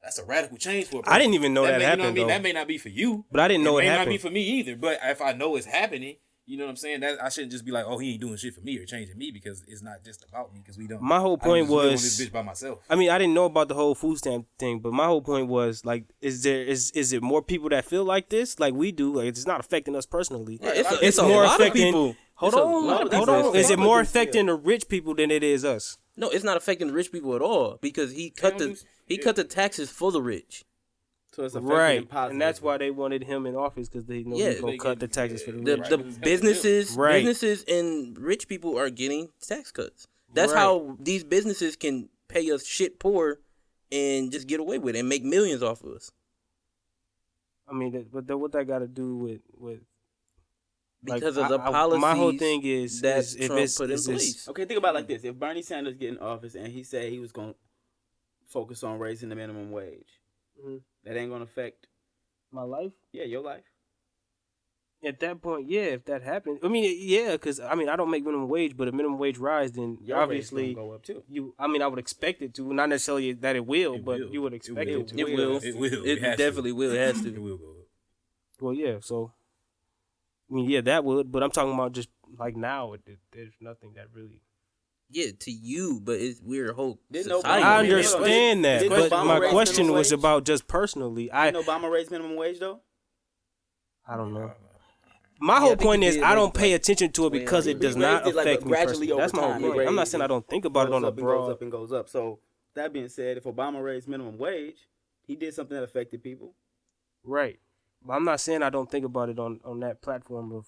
that's a radical change for a I person. didn't even know that may, you know what I happened, mean? though. That may not be for you, But I didn't know it may happened. not be for me either. But if I know it's happening, You know what I'm saying? That I shouldn't just be like, oh, he ain't doing shit for me or changing me because it's not just about me because we don't. My whole I point just live on was this bitch by myself. I mean, I didn't know about the whole food stamp thing, but my whole point was like, is it more people that feel like this, like we do? Like it's not affecting us personally. Yeah, it's a more lot of affecting people. Hold It's a lot on, of hold people on. Is it affected. more affecting the rich people than it is us? No, it's not affecting the rich people at all because he cut the taxes for the rich. So it's affecting them Right, positively. and that's why they wanted him in office because they know Yeah. he's gonna cut the taxes for the The rich. businesses Right. businesses and rich people are getting tax cuts. That's Right. how these businesses can pay us shit poor and just get away with it and make millions off of us. I mean, but what that got to do with Because like, of the policies my whole thing is that if Trump it's, put in is this- place. Okay, think about it like this. If Bernie Sanders get in office and he said he was going to focus on raising the minimum wage, Mhm. that ain't going to affect, my life. yeah, your life. At that point, yeah, if that happens, I mean, yeah, because I mean, I don't make minimum wage, but if minimum wage rise, then Your obviously rate's gonna go up too. I mean, I would expect it to, not necessarily that it will, but you would expect it to. It will. It will. It has to. definitely will. It has It to. will go up. Well, yeah, so I mean, yeah, that would, but I'm talking about just like now, there's nothing that really. Yeah, to you, but we're a whole Didn't society. I Didn't understand that, Didn't but Obama my raise question minimum was wage? about just personally. Didn't Obama raise minimum wage though? I don't know. My whole think point he is did I raise don't pay like attention to it because it He does not raised it, like, affect me gradually personally. over That's my whole time. point. I'm not Raised saying I don't think about it goes on a up and goes broad. up and goes up. So that being said, if Obama raised minimum wage, he did something that affected people. Right. But I'm not saying I don't think about it on that platform of,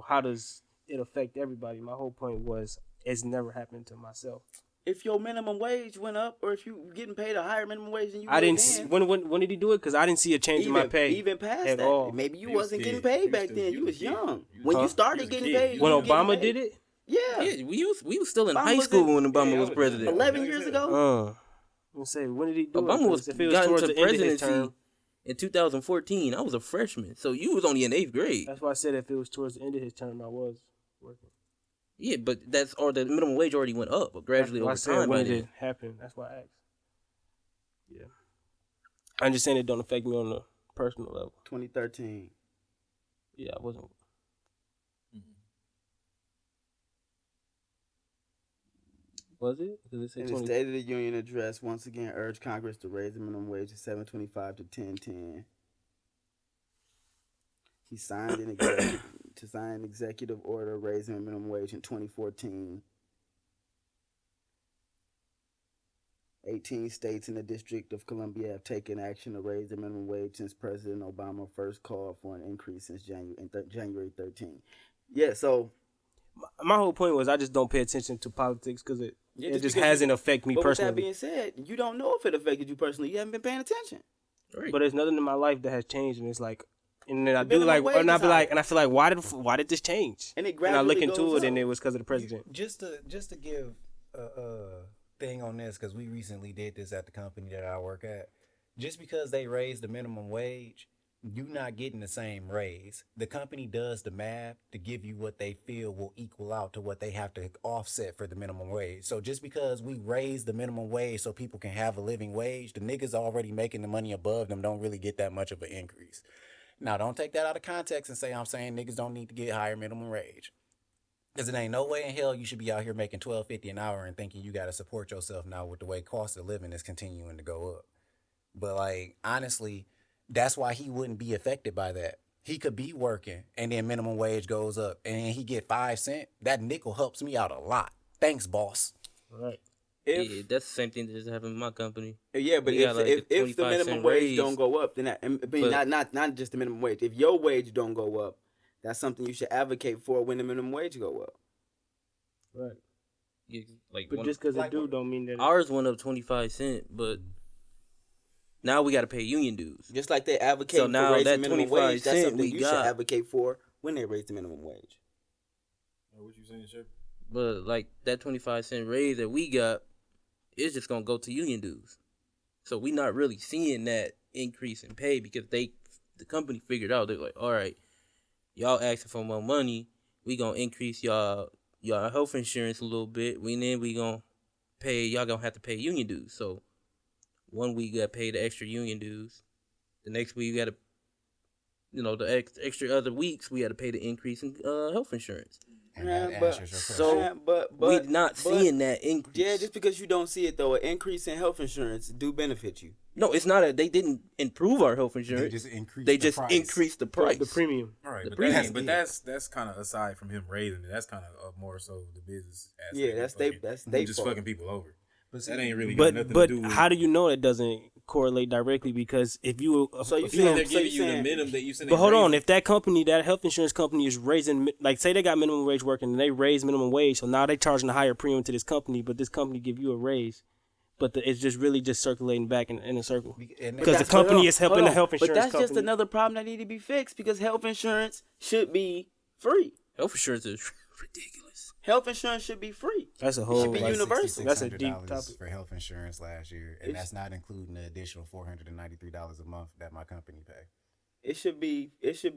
how does it affect everybody. My whole point was it's never happened to myself. If your minimum wage went up, or if you getting paid a higher minimum wage than you I were didn't then, see, when did he do it? Because I didn't see a change in my pay. even past at that, all. maybe you You was wasn't still- getting paid you back still- then. you You was was a kid. young You when Huh? you started You was a getting kid. paid. When you was getting Obama paid. did it? Yeah, Yeah, we was still in Obama high was school in- when Obama yeah, I was was president. 11 years ago. Let's say, when did he do it? Obama was 'Cause if it got towards into the end of his presidency term, in 2014. I was a freshman, so you was only in 8th grade. that's why I said if it was towards the end of his term, I was working. Yeah, but the minimum wage already went up, but gradually That's why over I said, time. when by did it then. happen? That's why I asked. Yeah. I'm just saying it don't affect me on the personal level. 2013. Yeah, I wasn't. Was it? Because it said In the 20. State of the Union address, once again urged Congress to raise the minimum wage to $7.25 to $10.10. He signed an executive order raising the minimum wage in 2014. 18 states in the District of Columbia have taken action to raise the minimum wage since President Obama first called for an increase since January 13. Yeah, so My whole point was I just don't pay attention to politics because it just because hasn't affected me but with that personally. being said, you don't know if it affected you personally. You haven't been paying attention. Right. But there's nothing in my life that has changed, and it's like, and then I The do minimum like, and I wage be is like, high. and I feel like, why did this change? And it And I look gradually into goes it, and up. it was because of the president. Just to give a thing on this, because we recently did this at the company that I work at. Just because they raised the minimum wage, you're not getting the same raise. The company does the math to give you what they feel will equal out to what they have to offset for the minimum wage. So just because we raise the minimum wage so people can have a living wage, the niggas already making the money above them don't really get that much of an increase. Now, don't take that out of context and say I'm saying niggas don't need to get higher minimum wage. Because it ain't no way in hell you should be out here making $12.50 an hour and thinking you got to support yourself now with the way cost of living is continuing to go up. But, like, honestly, that's why he wouldn't be affected by that. He could be working and then minimum wage goes up and he get 5 cents. That nickel helps me out a lot. Thanks, boss. Right. Yeah, that's the same thing that just happened in my company. Yeah, but We got, like, a if the 25 minimum cent wage raise, don't go up, then not just the minimum wage. If your wage don't go up, that's something you should advocate for when the minimum wage go up. Right. Yeah, like But just because it do don't mean that. ours went up 25 cents, but now we got to pay union dues. Just like they advocate So for now raising that minimum 25 wage, that's cent something we you got- should advocate for when they raise the minimum wage. What you saying, Chef? But like that 25-cent raise that we got, it's just gonna go to union dues. So we not really seeing that increase in pay because the company figured out they're like, all right, y'all asking for more money, we gonna increase y'all health insurance a little bit. We gonna pay y'all gonna have to pay union dues. So one week you gotta pay the extra union dues. The next week you gotta the extra other weeks, we had to pay the increase in health insurance. And that Yeah, but- answers your question. So but we're not seeing that increase. Yeah, just because you don't see it though, an increase in health insurance do benefit you. No, it's not they didn't improve our health insurance. They just increased They the just price. increased the price. The premium. All right, The but premium. that's kind of aside from him raising it. That's kind of more so the business aspect. Yeah, that's they just fault. fucking people over. But That ain't really got nothing But to do with. how do you know that doesn't correlate directly? Because if you So you if saying don't- they're giving you the minimum that you said. But hold on, if that company, that health insurance company is raising, like say they got minimum wage working and they raise minimum wage, so now they charging a higher premium to this company, but this company give you a raise, but it's just really just circulating back in a circle. And Because the That's- company hold is on, helping hold the on. health insurance But that's company. just another problem that need to be fixed because health insurance should be free. Health insurance is ridiculous. Health insurance should be free. That's a It whole should be like, universal. That's a deep $600 topic. for health insurance last year, and that's not including the additional $493 a month that my company pay. It should be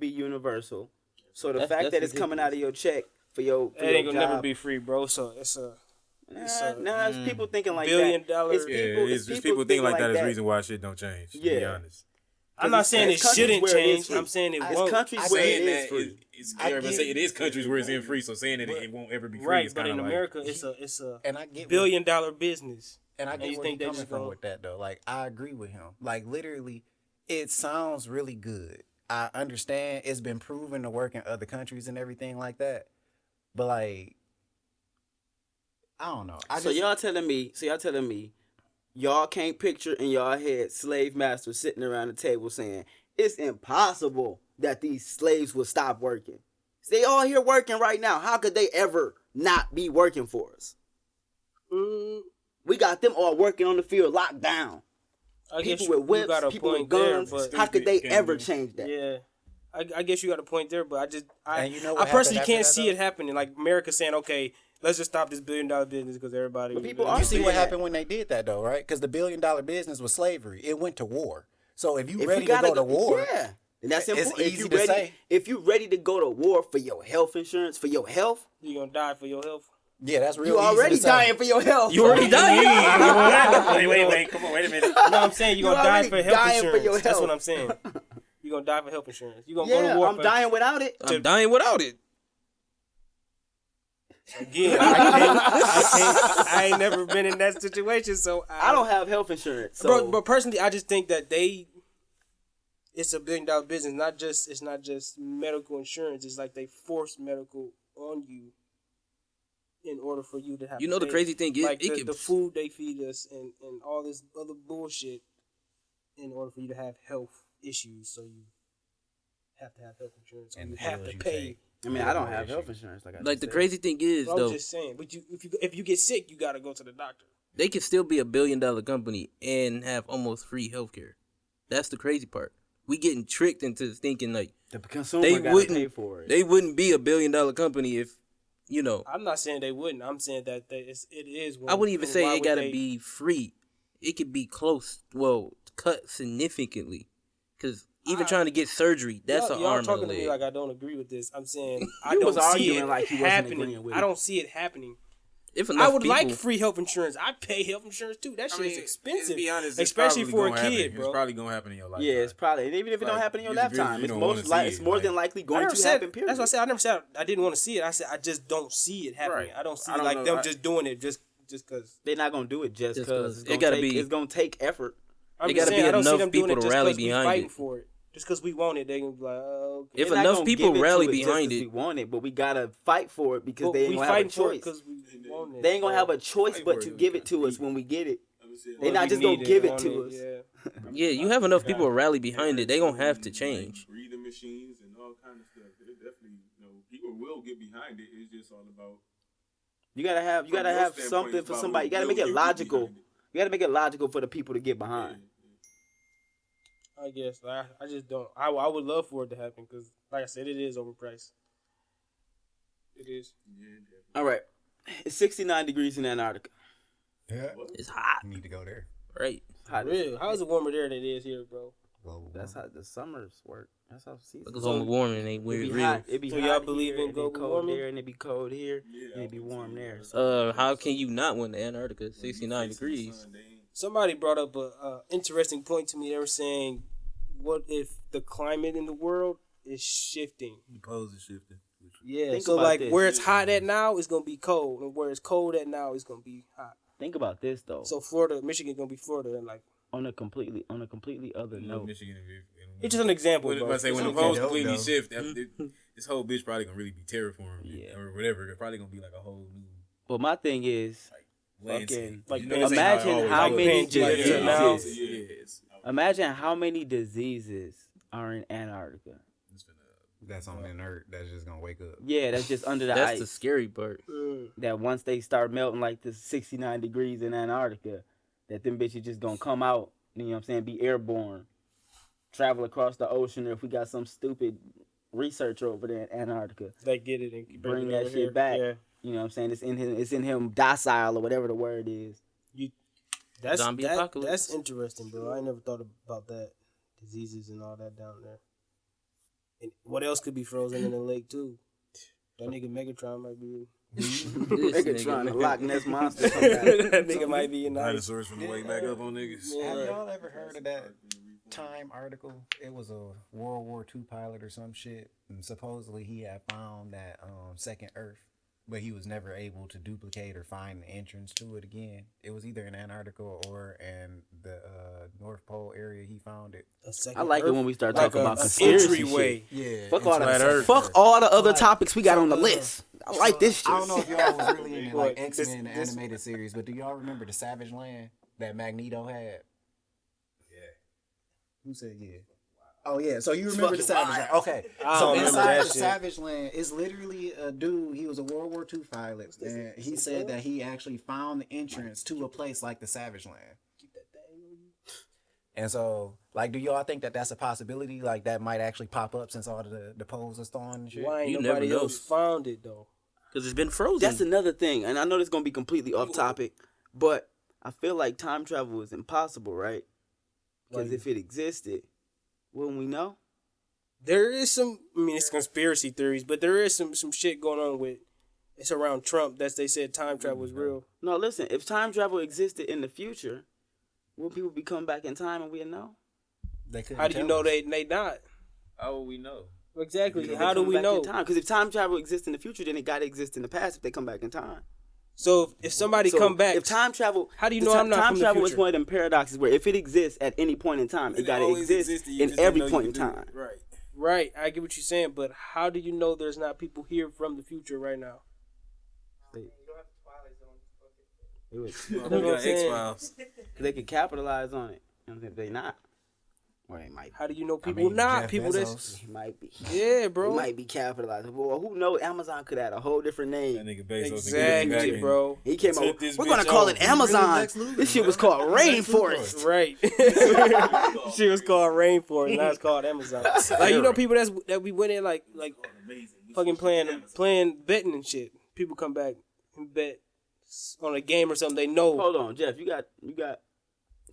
universal. So the That's- fact that's that it's coming out of your check for your It ain't your gonna never job. be free, bro. So it's a Nah, it's people thinking like $1 billion that. It's yeah, people, it's people thinking like that is the reason why. why shit don't change. To be Yeah. honest. I'm not saying it it's countries shouldn't where it is change. free. I'm saying it It's won't. countries I'm where saying it that is free. it is countries where it's in free. So saying that it won't ever be free Right, is but kind in of like, America, it's a And I get $1 billion business. And I And get you where think he's they coming just from gonna- with that though. Like I agree with him. Like literally, it sounds really good. I understand it's been proven to work in other countries and everything like that. But like, I don't know. So y'all telling me, y'all can't picture in y'all head slave masters sitting around the table saying it's impossible that these slaves will stop working. They all here working right now. How could they ever not be working for us? We got them all working on the field, locked down. I guess People with you got a whips, people with point there, guns. but How could they Stupid, ever can't change that? yeah, I guess you got a point there, but And you know I what personally happened can't after see that, it happening. Like America saying, okay, let's just stop this $1 billion business because everybody. But people You are see saying what that. happened when they did that though, right? Because the $1 billion business was slavery. It went to war. So if you If ready you to gotta go to war, yeah. And that's it's important. easy to say. If you ready to go to war for your health insurance, for your health, You're gonna die for your health. yeah, that's real you easy already to say. dying for your health. You already dying. wait, come on, wait a minute. No, I'm saying you're You gonna die already for health dying for insurance. your That's health. what I'm saying. You're gonna die for health insurance. You're gonna go to Yeah, war I'm for dying without it. I'm dying without it. Again, I ain't never been in that situation, so I don't have health insurance. So But personally, I just think that it's a $1 billion business. It's not just medical insurance. It's like they force medical on you in order for you to have. You to know the pay. crazy thing is, like it the, can- the food they feed us and all this other bullshit in order for you to have health issues. So you have to have health insurance. Or And you the have bills to you pay. take. I mean, I don't have health insurance. Like Like the crazy thing is I was though, just saying, but if you get sick, you gotta go to the doctor. they can still be a $1 billion company and have almost free healthcare. That's the crazy part. We getting tricked into thinking like the consumer they gotta wouldn't pay for it. they wouldn't be a $1 billion company if I'm not saying they wouldn't. I'm saying that it is. I wouldn't even and say why it would gotta they- be free. It could be close, well, cut significantly. Because even trying to get surgery, that's an y'all arm and a talking to me leg. like I don't agree with this. I'm saying I You don't was see arguing it like he wasn't happening. agreeing with I it. don't see it happening. If I enough would people, like free health insurance. I pay health insurance too. That shit is expensive, To be honest, especially it's for a probably gonna kid, happen. bro. It's probably gonna happen in your life. Yeah, it's probably, and even if it don't Like, happen in your you just- lifetime, you it's don't wanna see it's it, more like- than likely I going never to said, happen. Period. that's what I said. I never said I didn't want to see it. I said I just don't see it happening. Right. I don't see I don't like know. them just doing it just because. They're not gonna do it just Just because 'cause. it's It gotta take, be- it's gonna take effort. I'm It just gotta saying, be I don't see enough them doing people it to just rally 'cause we behind fighting it. for it. Just because we want it, they gonna be like, oh, okay. If They're not enough gonna people give it to rally it just behind 'cause it, we want it, but we gotta fight for it because But they ain't we gonna have a fighting for it choice. because we want it. They ain't gonna so- have a choice Fight but for to it, give we it to us when we get it. They're Well, not we just gonna need give it on to us. Yeah. yeah, you have enough people to rally behind it. They gonna have to change. Breathing machines and all kind of stuff. It definitely, people will get behind it. It's just all about. You gotta have From your standpoint, something it's for about somebody. You gotta will make it you get logical. behind it? You gotta make it logical for the people to get behind. I guess I just don't. I would love for it to happen because, like I said, it is overpriced. It is. All right, it's 69 degrees in Antarctica. Yeah, It's hot, you need to go there. right? Hot as- Real? How is it warmer there than it is here, bro? Global That's warming. how the summers work. That's how seasons. Because global warming ain't It weird, be real. hot. It be So hot y'all believe here, in and it be global cold warming? there, and it be cold here, and it be warm there. So How can you not win the Antarctica? 69 degrees. Somebody brought up a interesting point to me. They were saying, what if the climate in the world is shifting. The poles is shifting. Yeah, Think so about like this. where it's hot at now, it's gonna be cold, and where it's cold at now, it's gonna be hot. Think about this though. So Florida, Michigan gonna be Florida, and like on a completely other note. Michigan. it's just an example, When, bro. I say when the Okay, poles dope, completely though. shift, this whole bitch probably gonna really be terraformed Yeah. or whatever. It's probably gonna be like a whole new But my thing is, landscape. like, You know, this ain't imagine it always how was. many Like, yeah, diseases. now- Imagine how many diseases are in Antarctica. That's on inert. That's just gonna wake up. Yeah, that's just under the That's ice. the scary part. That once they start melting like the 69 degrees in Antarctica, that them bitches just gonna come out, you know what I'm saying, be airborne, travel across the ocean, or if we got some stupid researcher over there in Antarctica, They get it and bring it that over shit here. back. Yeah. You know what I'm saying? It's in him docile or whatever the word is. That's Zombie that, apocalypse. That's interesting, bro. I never thought about that, diseases and all that down there. And what else could be frozen in the lake too? That nigga Megatron might be. Megatron, the Loch Ness monster. come back. That nigga might be in the ice. Dinosaurs from the way back up on niggas. Have y'all ever heard of that Time article? It was a World War II pilot or some shit, and supposedly he had found that second Earth, but he was never able to duplicate or find the entrance to it again. It was either in Antarctica or in the North Pole area. He found it. I like it when we start Like talking about a conspiracy entryway. shit. Yeah, Fuck all, Flat the, Earth. fuck all the other topics we got on the list. I like this shit. I don't know if y'all was really into like What, X-Men, the this- animated series, but do y'all remember the Savage Land that Magneto had? Yeah. Who said yeah? Oh yeah, so you remember the Savage Land? Okay, I so don't remember inside that the shit. Savage Land is literally a dude. He was a World War II pilot, and he said that he actually found the entrance to a place like the Savage Land. And so, like, do y'all think that that's a possibility? Like, that might actually pop up since all the poles are thawing and shit? Why ain't You never nobody know. else found it though? Because it's been frozen. That's another thing, and I know this is gonna be completely off topic, but I feel like time travel is impossible, right? Because Like- if it existed, wouldn't we know? There is some. I mean, it's conspiracy theories, but there is some shit going on with. It's around Trump that they said time travel was real. No, listen. If time travel existed in the future, will people be coming back in time and we know? They couldn't How do you tell know us. they not? How will we know? Exactly. How do we know? Because if time travel exists in the future, then it got to exist in the past if they come back in time. So if somebody So come back, if time travel, how do you the know ti- I'm not time from the travel is future? one of them paradoxes where if it exists at any point in time, it It got to always exist existed, you in just didn't every know you point in could do time. it. Right. right? I get what you're saying, but how do you know there's not people here from the future right now? It would- That's what We I'm got saying. X-Files. they could capitalize on it. You know, if they not, or they might. How do you know people mean, not Jeff people that's Bezos. It might be. yeah, It bro? might be capitalizing. Well, who knows? Amazon could have a whole different That name. nigga Bezos. Exactly, bro. He came Took up. this We're gonna bitch call it over. Amazon. Lex Luthor, This shit was bro. called Lex Rainforest. Right. She was called Rainforest. Now it's called Amazon. Like you know, people that we went in like fucking playing betting and shit. People come back and bet on a game or something. They know. Hold on, Jeff. You got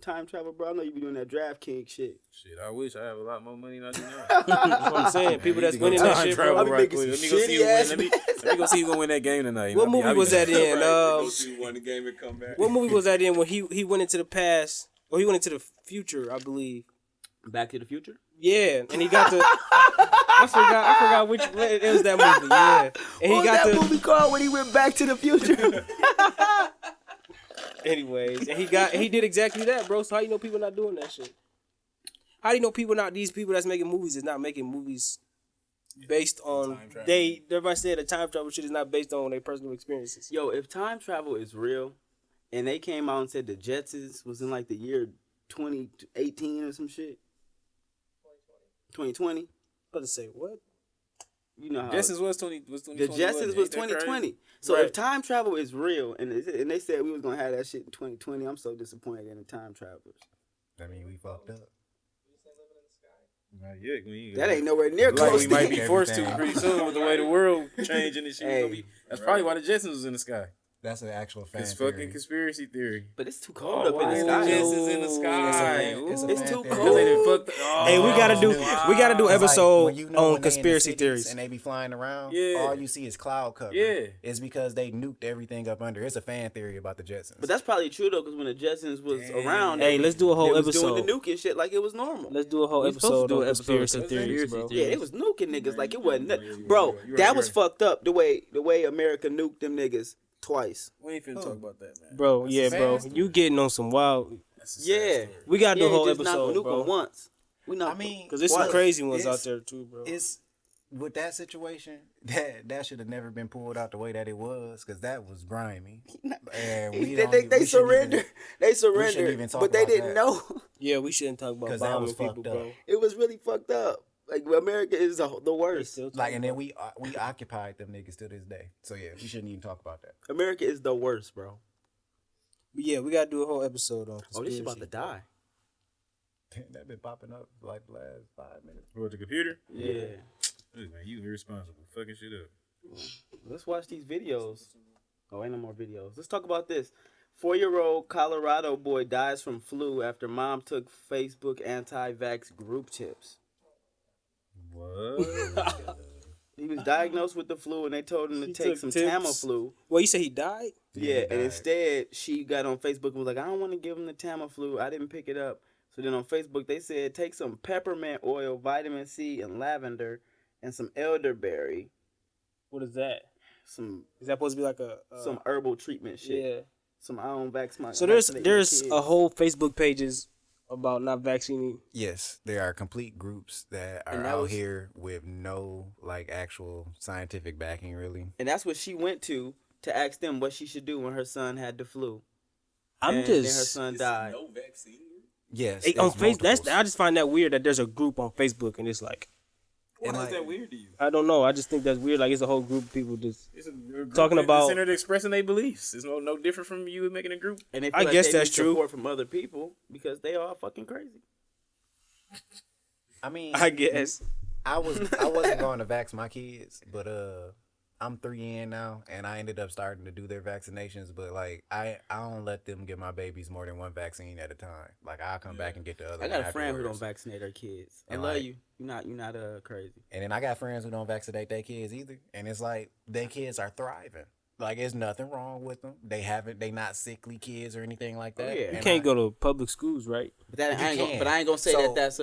time travel, bro. I know you be doing that DraftKings shit. Shit, I wish I have a lot more money than I do now. That's what I'm saying. People that's Need to go winning that time shit, travel bro. be right making quick. Let some me go see who shitty ass win. Let me go see who gonna win that game tonight. What movie was that in? Go see one game and come back. What movie was that in when he went into the past? Or he went into the future, I believe. Back to the Future. Yeah, and he got the. I forgot which. It was that movie. Yeah, and he What got was that the. movie called when he went back to the future? Anyways, and he did exactly that, bro. So how you know people not doing that shit? How do you know these people that's making movies is not making movies based on everybody said the time travel shit is not based on their personal experiences. Yo, if time travel is real, and they came out and said the Jetsons was in like the year 2018 or some shit. 2020. About to say what? You know how Jetsons was 2020. the Jetsons was Ain't that 2020. crazy? So Right. if time travel is real, and they said we was gonna have that shit in 2020, I'm so disappointed in the time travelers. I mean, we fucked up. Not yet. We That ain't nowhere near like close. we might be Everything. forced to pretty soon with the way the world changing and shit. Hey. That's probably why the Jetsons was in the sky. That's an actual fan It's theory. fucking conspiracy theory. But it's too cold up in the The sky. Jetsons in the sky. It's a It's fan too theory. cold. They done fucked. Hey, we gotta do It's like episode when you know when on they in the conspiracy cities theories. and they be flying around. Yeah. All you see is cloud cover. Yeah. It's because they nuked everything up under. It's a fan theory about the Jetsons. But that's probably true though, because when the Jetsons was around, Hey, let's do a whole they was episode. doing the nuking shit like it was normal. Let's do a whole We supposed to episode do on an episode of conspiracy theories, conspiracy bro. theories. Yeah, it was nuking niggas like it wasn't. right, Bro, you're that right, was you're fucked up. The way America nuked them niggas twice. We ain't finna talk about that, man. Bro, That's yeah, a sad bro. story. You getting on some wild. That's a sad Yeah, story. We gotta do a whole just not episode, nuke bro. them once. We not. I mean, Because there's some what? crazy ones It's- out there too, bro. It's with that situation that should have never been pulled out the way that it was, because that was grimy. And we they don't even- we shouldn't surrendered. even- They even surrendered, talk but they about didn't that. know. Yeah, we shouldn't talk about 'Cause that was bombing people, fucked up. bro. It was really fucked up. Like America is the They worst. still talk Like, and then about we occupied them niggas to this day. So yeah, we shouldn't even talk about that. America is the worst, bro. But yeah, we gotta do a whole episode on conspiracy. Oh, this shit about to die. That been popping up for like the last 5 minutes. What, the computer? Yeah. Look, man, you irresponsible. Fucking shit up. Let's watch these videos. Oh, ain't no more videos. Let's talk about this. 4-year-old Colorado boy dies from flu after mom took Facebook anti-vax group tips. What? He was diagnosed with the flu and they told him to He take took some tips? Tamiflu. Well, you say he died? Yeah, and died. instead she got on Facebook and was like, I don't want to give him the Tamiflu. I didn't pick it up. So then on Facebook they said take some peppermint oil, vitamin C, and lavender, and some elderberry, What is that? some Is that supposed to be like a some herbal treatment shit. yeah? Some I don't vax my. So there's vaccinate my there's kids. a whole Facebook pages about not vaccinating. Yes, there are complete groups that are And that out was- here with no like actual scientific backing, really. And that's what she went to ask them what she should do when her son had the flu. I'm and then her just son died. No vaccine. Yes, Hey, on there's Facebook. multiples. I just find that weird that there's a group on Facebook and it's like Why And is like- that weird to you? I don't know. I just think that's weird. Like it's a whole group of people just. It's a group Talking that's about- centered expressing their beliefs. It's no different from you making a group. And they I feel like guess they that's need true. support from other people because they are fucking crazy. I mean, I guess. I wasn't going to vax my kids, but I'm 3 in now, and I ended up starting to do their vaccinations. But like, I don't let them get my babies more than one vaccine at a time. Like, I'll come back and get the other. I one got a friend who afterwards. don't vaccinate her kids. I And love like- you. You're not crazy. And then I got friends who don't vaccinate their kids either, and it's like their kids are thriving. Like, there's nothing wrong with them. They not sickly kids or anything like that. yeah. You And can't I- go to public schools, right? But that I ain't You gonna, can. but I ain't gonna say So, that that's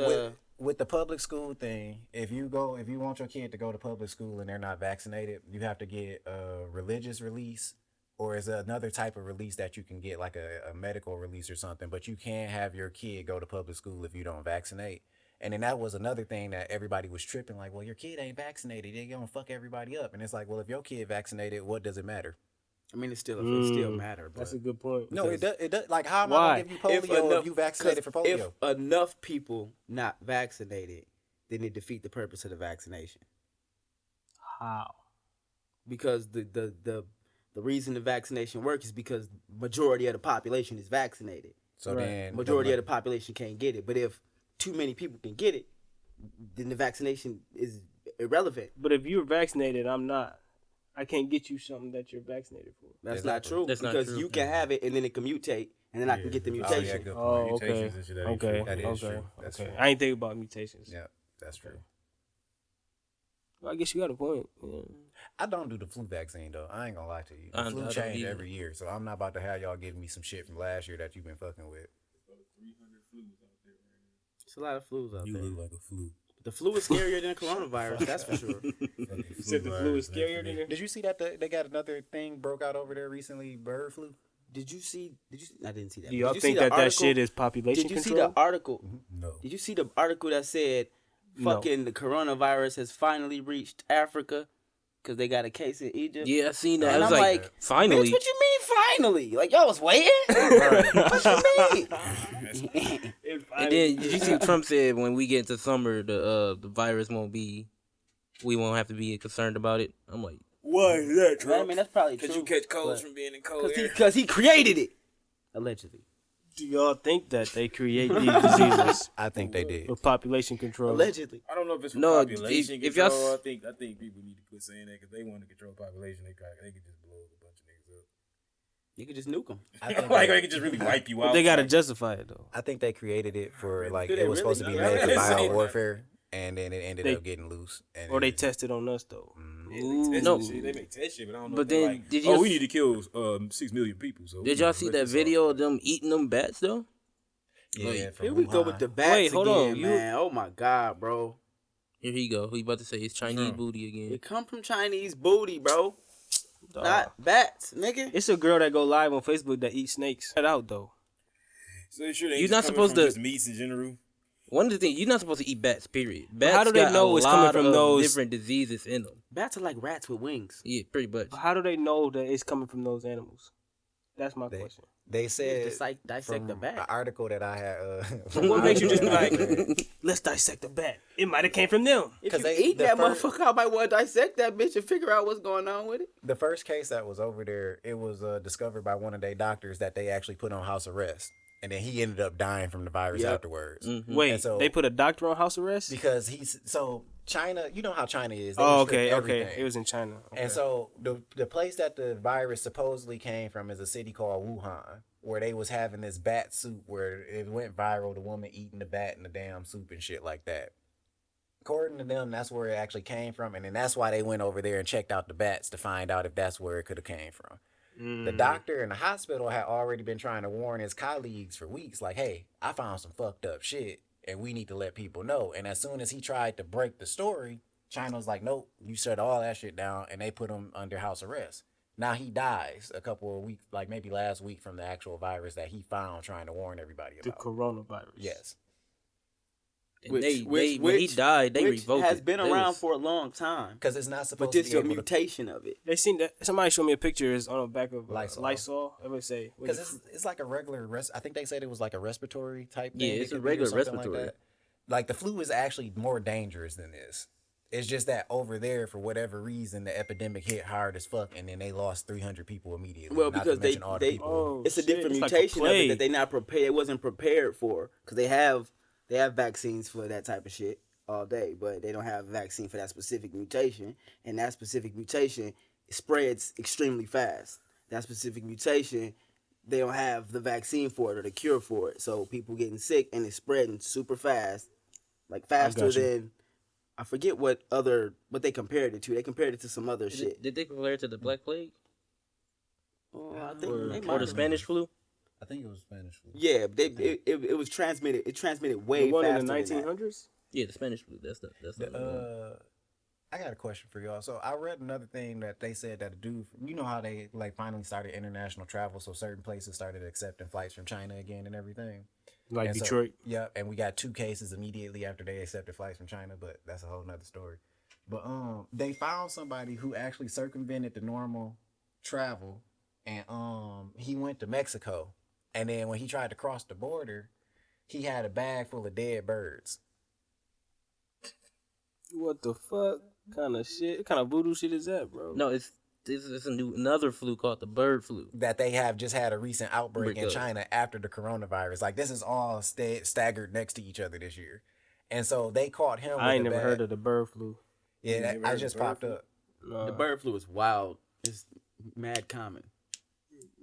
with the public school thing, if you want your kid to go to public school and they're not vaccinated, you have to get a religious release, or is another type of release that you can get, like a medical release or something. But you can't have your kid go to public school if you don't vaccinate. And then that was another thing that everybody was tripping, like, well, your kid ain't vaccinated, they gonna fuck everybody up. And it's like, well, if your kid vaccinated, what does it matter? I mean, it still Mm. matter. But That's a good point. No, it does. Like, how am I Why? gonna give you polio if you vaccinated for 'cause polio? If enough people not vaccinated, then they defeat the purpose of the vaccination. How? Because the reason the vaccination works is because majority of the population is vaccinated. So Right. then Majority of the population can't get it. But if too many people can get it, then the vaccination is irrelevant. But if you're vaccinated, I'm not. I can't get you something that you're vaccinated for. That's not true. That's not because true. you can have it and then it can mutate, and then I can get the mutation. good point. Oh, okay. Mutations and shit, that ain't Okay. true. That is Okay. true. That's Okay. true. I ain't think about mutations. Yeah, that's true. Well, I guess you got a point. Yeah. I don't do the flu vaccine though. I ain't gonna lie to you. The I flu don't change either. every year, so I'm not about to have y'all giving me some shit from last year that you've been fucking with. It's a lot of flus out You there. look like a flu. The flu is scarier than coronavirus, that's for sure. You said the flu is scarier than it. Did you see that they got another thing broke out over there recently? Bird flu. Did you see? I didn't see that. Do y'all Did you see think the that that article? shit is population Did you control? see the article? No. Did you see the article that said, No. "Fucking the coronavirus has finally reached Africa because they got a case in Egypt"? Yeah, I seen that. And I was I'm like, like, finally. Bitch, what you mean finally? Like y'all was waiting? What you mean? And then did you see what Trump said when we get into summer, the virus we won't have to be concerned about it. I'm like, Why is that, Well, I mean, that's probably true. Because you catch colds but- from being in cold air. Because he created it, allegedly. Do y'all think that they create these diseases I think they did. for population control? Allegedly. I don't know if it's for No, population if y'all control. s- I think people need to quit saying that because they want to control population. They could just blow a bunch of niggas up. You could just nuke them. I think Like, they could just really wipe you out. They gotta justify it though. I think they created it for like Do they it was supposed to really? be made for Yeah. bio warfare, and then it ended They- up getting loose. And Or they it- tested on us though. No. They make test shit, but I don't know. But if they're then, like, did you- oh, we need to kill 6 million people. So Did y'all see that video of them eating them bats though? yeah, from Here we go Wuhan. with the bats Wait, hold again, on, you- man. Oh my god, bro. Here he go. He about to say it's Chinese booty again. It come from Chinese booty, bro. Not bats, nigga. It's a girl that go live on Facebook that eats snakes. Cut out though. So you sure they You're just not coming supposed from to- just meats in general? One of the things you're not supposed to eat bats. Period. Bats how do they got know a it's coming lot from of those- different diseases in them? Bats are like rats with wings. Yeah, pretty much. How do they know that it's coming from those animals? That's my question. They said Just like dissect the from bat. an article that I had. What makes you just be like, let's dissect the bat? It might have came from them. If 'Cause you they- eat the that first- motherfucker, I might want to dissect that bitch and figure out what's going on with it. The first case that was over there, it was discovered by one of their doctors that they actually put on house arrest, and then he ended up dying from the virus Yep. afterwards. Wait, And so- they put a doctor on house arrest? Because China, you know how China is. They Oh, restrict okay. everything. It was in China. Okay. And so the place that the virus supposedly came from is a city called Wuhan, where they was having this bat soup where it went viral. The woman eating the bat in the damn soup and shit like that. According to them, that's where it actually came from, and then that's why they went over there and checked out the bats to find out if that's where it could have came from. The doctor in the hospital had already been trying to warn his colleagues for weeks, like, hey, I found some fucked up shit, and we need to let people know. And as soon as he tried to break the story, China was like, nope, you shut all that shit down, and they put him under house arrest. Now he dies a couple of weeks, like maybe last week, from the actual virus that he found trying to warn everybody The about. coronavirus. Yes. And when he died, they which revoked has it. been They around was- for a long time. Because it's not supposed But to this be is a able to... mutation of it. They seen that. Somebody showed me a picture. It's on the back of Lysol. I would say. Because it's like a regular I think they said it was like a respiratory type thing. Yeah, it it's a could be or regular something respiratory. Like, like the flu is actually more dangerous than this. It's just that over there, for whatever reason, the epidemic hit hard as fuck, and then they lost 300 people immediately. Well, not because to mention all the they people. it's a different mutation of it that they not prepared. It wasn't prepared for because they have vaccines for that type of shit all day, but they don't have a vaccine for that specific mutation, and that specific mutation spreads extremely fast. That specific mutation, they don't have the vaccine for it or the cure for it, so people getting sick and it's spreading super fast, like faster got you. than. I forget what they compared it to. They compared it to some other shit. Did they compare it to the Black Plague? Oh, I think they might Or the have. Spanish flu? I think it was Spanish flu. Yeah, it was transmitted. It transmitted way The one faster in the than that. 1900s? Yeah, the Spanish flu. That's the I got a question for y'all. So I read another thing that they said that a dude, you know how they like finally started international travel, so certain places started accepting flights from China again and everything. Like And so- Detroit. yeah, and we got 2 cases immediately after they accepted flights from China, but that's a whole nother story. But they found somebody who actually circumvented the normal travel, and he went to Mexico, and then when he tried to cross the border, he had a bag full of dead birds. What the fuck kind of shit? What kind of voodoo shit is that, bro? No, it's another flu called the bird flu. That they have just had a recent outbreak in Break up. China after the coronavirus. Like this is all staggered next to each other this year, and so they caught him. I ain't with the never bag. heard of the bird flu. Yeah, never I heard just of bird popped flu? up. No, The bird flu is wild. It's mad common.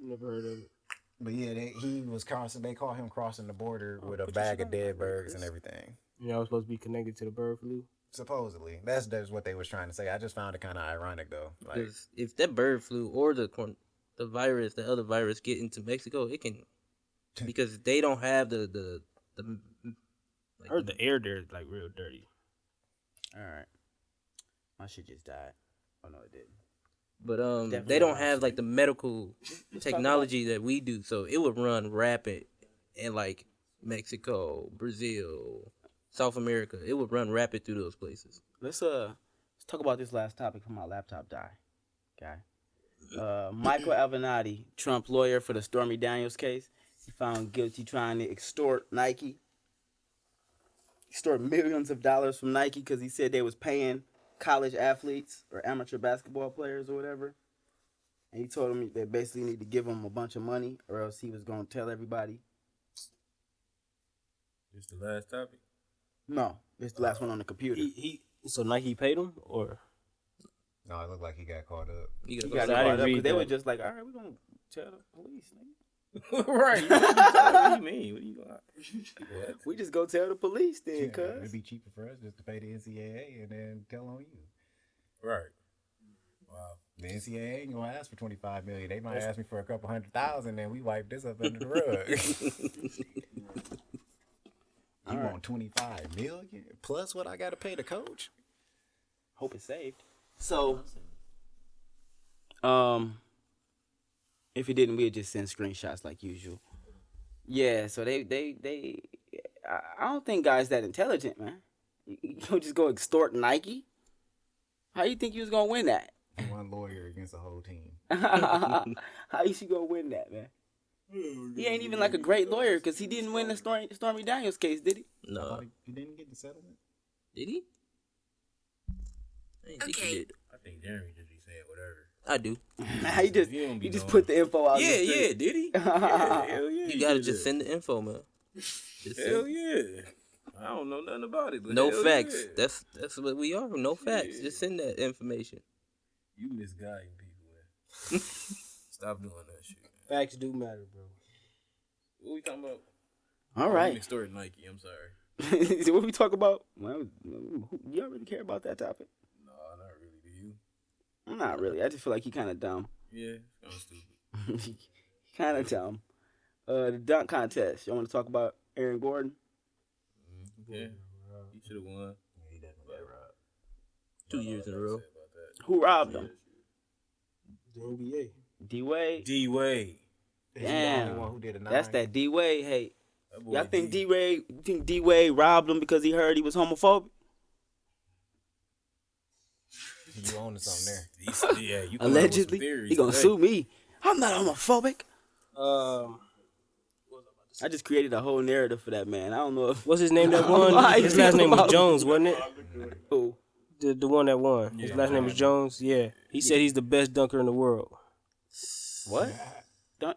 never heard of it. But yeah, he was crossing. They caught him crossing the border with a bag of dead birds and everything. You know, I was supposed to be connected to the bird flu. Supposedly, that's what they was trying to say. I just found it kind of ironic though. Like, Because if that bird flu or the virus, the other virus, get into Mexico, it can, because they don't have the I heard the air there is like real dirty. All right, my shit just died. Oh no, it didn't. But Definitely they don't not. have like the medical talk technology that we do, so it would run rapid in like Mexico, Brazil, South America. It would run rapid through those places. Let's talk about this last topic before my laptop die. Okay. Michael Avenatti, Trump lawyer for the Stormy Daniels case, he found guilty trying to extort millions of dollars from Nike because he said they was paying college athletes or amateur basketball players or whatever. And he told them they basically need to give them a bunch of money or else he was going to tell everybody. This the last topic. No, it's the last one on the computer. So Nike paid him or? no, it looked like he got caught up. He You got gotta I caught didn't up read 'cause they that. were just like, all right, we're going to tell the police, nigga. Right. What do you mean? What are you going? We just go tell the police then, It'd cuz. be cheaper for us just to pay the NCAA and then tell on you. Right. Wow. The NCAA ain't gonna ask for $25 million. They might ask me for a couple $100,000, and we wipe this up under the rug. You want $25 million plus what I gotta pay the coach? Hope it's saved. So, if it didn't, we'd just send screenshots like usual. Yeah, so I don't think guys that intelligent, man. You don't just go extort Nike. How you think you was gonna win that? One lawyer against the whole team. How you gonna win that, man? He ain't even like a great lawyer because he didn't win the Stormy Daniels case, did he? No. He didn't get the settlement. Did he? I didn't think he did. I think Jeremy just be saying whatever. I do. He just put the info out. Yeah, yeah, did he? Yeah, hell yeah. You gotta just send the info, man. Just Hell send- yeah. I don't know nothing about it. But No hell facts. Yeah. That's what we are. No facts. Just send that information. You misguiding people, man. Stop doing that shit. Facts do matter, bro. What we talking about? All right. Extort Nike. I'm sorry. So what we talk about? Well, you don't really care about that topic? No, not really. Do you? Not really. I just feel like he kind of dumb. Yeah, kind of stupid. Kind of dumb. The dunk contest. You want to talk about Aaron Gordon? Yeah, he should have won. He definitely got robbed. 2 years in a row. Who robbed him? The NBA. D-Wade? D-Wade. He's the Damn. only one who did a 9. That's that D-Wade hate. That boy Y'all think D. D-Wade robbed him because he heard he was homophobic? You own to something there. Yeah, you come up with some Allegedly. theories He gonna today. sue me. I'm not homophobic. Um, I just created a whole narrative for that man. I don't know if what's his name that I don't know how won? you His feel last name was about- Jones, wasn't it? Who? The one that won. His last name was Jones. Yeah. He said he's the best dunker in the world. What? Dunk?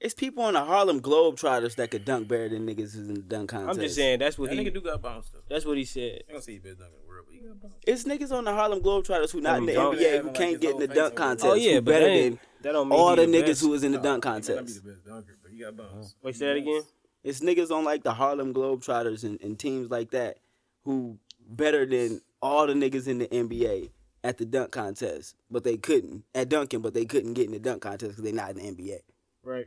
It's people on the Harlem Globetrotters that could dunk better than niggas who's in the dunk contest. I'm just saying that's what That he. nigga do got bounced though. That's what he said. I don't see you best dunk in the world, but he got bounced. It's niggas on the Harlem Globetrotters who not in the Don't- NBA who like can't his get in the whole dunk face over contest. there. Oh yeah, who but better that, than that don't mean all he the niggas best. who was in the dunk He might not be contest. the best dunker, but he got bounced. Wait, say that again. It's niggas on like the Harlem Globetrotters and teams like that who better than all the niggas in the NBA at the dunk contest, but they couldn't at dunking, but they couldn't get in the dunk contest because they not in the NBA. Right.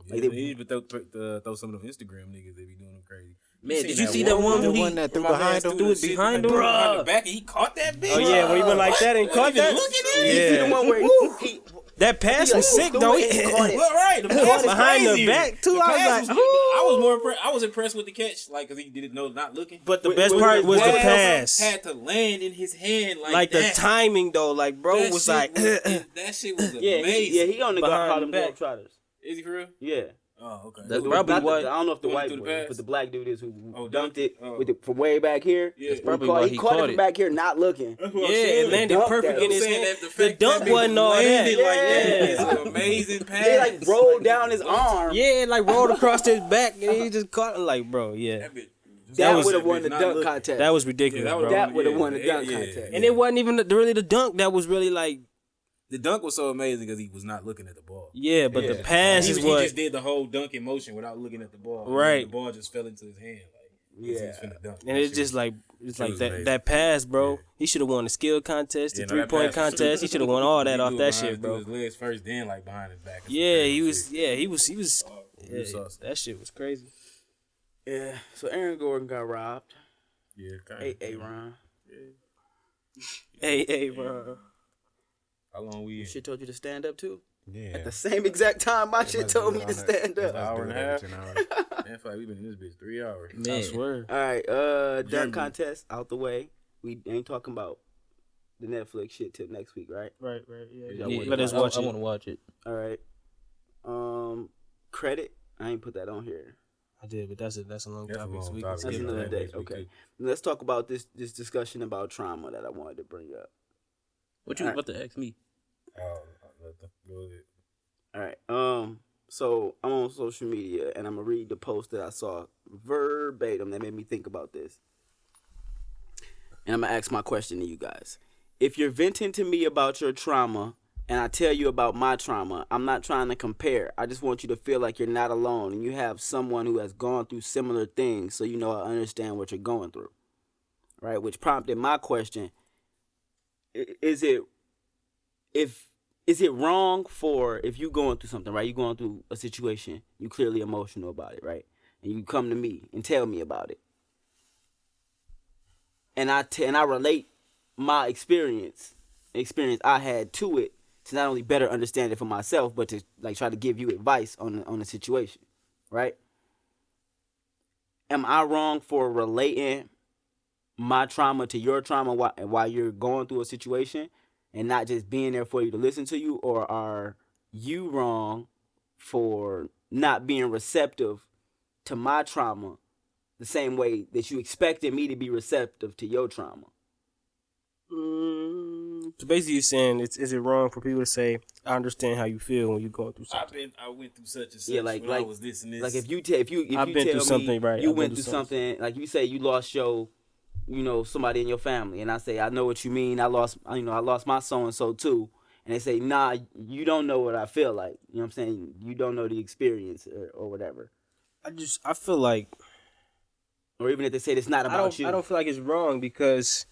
Yeah, Like they they- even throw some of them Instagram niggas. They be doing them crazy. Man, did you see that one? The He- one that threw Where my man behind him. threw it behind him, Bruh. the back, and he caught that bitch. Oh yeah, when he went like that and caught that. See the Yeah. one where he That pass was sick though. He caught it. Well, right, the pass was Behind the crazier. back, too, The I was pass like, I was more impressed. I was impressed with the catch, like, because he didn't know not looking. But the With- best with part his was the ball pass. Had to land in his hand Like the that. timing though, like bro That was shit like, that shit was Yeah, amazing. he on the Behind Harlem the back. Globetrotters. Is he for real? Yeah. Oh, okay. That's Not probably the- why. I don't know if the Who white threw the boy, pass? but the black dude is who Oh, dunked it oh. with from way back here. Yeah. He probably caught, why he he caught caught it it. from back here, not looking. That's what I'm yeah, saying. it landed dunk perfect that. in his I'm saying hand. that the The fact dunk that wasn't all landed that. like that Yeah. is an amazing pass. They like rolled down his arm. Yeah, like rolled across his back and he just caught it. Like, bro, yeah, That bitch- That was- would have won the not dunk looking. contest. that was ridiculous, Yeah, bro. That would've won the yeah, dunk yeah, contest. yeah. And it wasn't even really the dunk that was really like, The dunk was so amazing because he was not looking at the ball. yeah, but the Yeah. pass He is he what. just did the whole dunking motion without looking at the ball. Right. The ball just fell into his hand. Like, he was finna dunk. And it's just like it's That like was that amazing. that pass, bro. Yeah. He should have won the skill contest, the Yeah, no, that 3-point pass was contest. He should have won all that He off do it that behind- shit, do bro. his legs first, then like behind his back. Yeah, he was. Yeah, he was. he Yeah, was saucy. that shit was crazy. Yeah. So Aaron Gordon got robbed. Yeah, kind Hey, Ron. Hey, bro. How long we in? Shit told you to stand up too. Yeah. At the same exact time, my shit told me to stand up. Hour and a half. Man, Man, I feel like we've been in this bitch 3 hours. I Man, swear. All right, Jeremy. dunk contest out the way. We ain't talking about the Netflix shit till next week, right? Right. Yeah. Yeah, Let us watch I it. want to watch it. All right. Credit. I ain't put that on here. I did, but that's a long That's a topic. long So we topic. can That's skip another that. day. next week, Okay. too. Let's talk about this discussion about trauma that I wanted to bring up. What you was about to ask me? Oh, go ahead. All right. So I'm on social media and I'm gonna read the post that I saw verbatim that made me think about this. And I'm gonna ask my question to you guys. If you're venting to me about your trauma and I tell you about my trauma, I'm not trying to compare. I just want you to feel like you're not alone and you have someone who has gone through similar things, so you know I understand what you're going through. Right? Which prompted my question, is it wrong for, if you going through something, right? You going through a situation, you clearly emotional about it, right? And you come to me and tell me about it. And I relate my experience I had to it, to not only better understand it for myself, but to like try to give you advice on the situation, right? Am I wrong for relating my trauma to your trauma while you're going through a situation and not just being there for you to listen to you? Or are you wrong for not being receptive to my trauma the same way that you expected me to be receptive to your trauma? So basically, you're saying, is it wrong for people to say, "I understand how you feel when you go through something"? I went through such and such. Yeah, like I was this and this. Like if you tell I've been me through something, right? You I've went been through something. Like you say you lost your, somebody in your family, and I say I know what you mean. I lost my so and so too, and they say, nah, you don't know what I feel like. You know what I'm saying? You don't know the experience or whatever. I feel like, or even if they say it's not about you, I don't feel like it's wrong because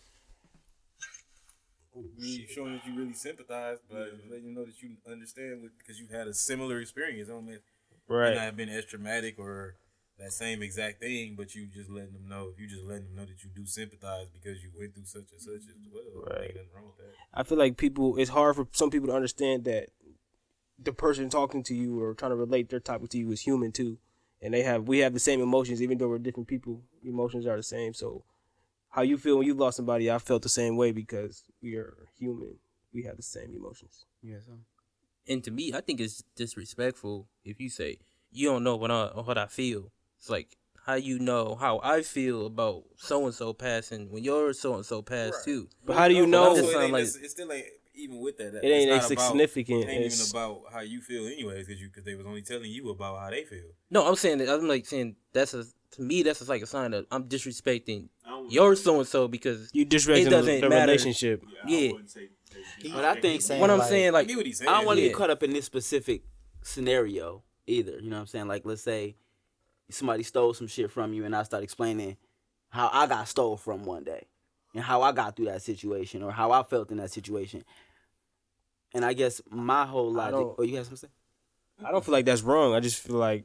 you showing that you really sympathize, but letting you know that you understand because you've had a similar experience. I don't mean right. It not have been as traumatic or that same exact thing, but you just letting them know. If you just letting them know that you do sympathize because you went through such and such as well. Right. Ain't nothing wrong with that. I feel like it's hard for some people to understand that the person talking to you or trying to relate their topic to you is human too, and we have the same emotions even though we're different people. Emotions are the same, so. How you feel when you lost somebody, I felt the same way because we are human. We have the same emotions. Yes. And to me, I think it's disrespectful if you say you don't know what I feel. It's like, how you know how I feel about so and so passing when your so and so passed too. But how do you know? It still ain't even with that. It ain't it's as not significant. It ain't even about how you feel anyways, because they was only telling you about how they feel. No, I'm saying to me that's just like a sign that I'm disrespecting your so and so because you disrespecting the relationship. Yeah. But I think what I'm saying, like, I don't want to get caught up in this specific scenario either. You know what I'm saying? Like, let's say somebody stole some shit from you, and I start explaining how I got stole from one day, and how I got through that situation, or how I felt in that situation. And I guess my whole logic. Oh, you have something to say? I don't feel like that's wrong. I just feel like,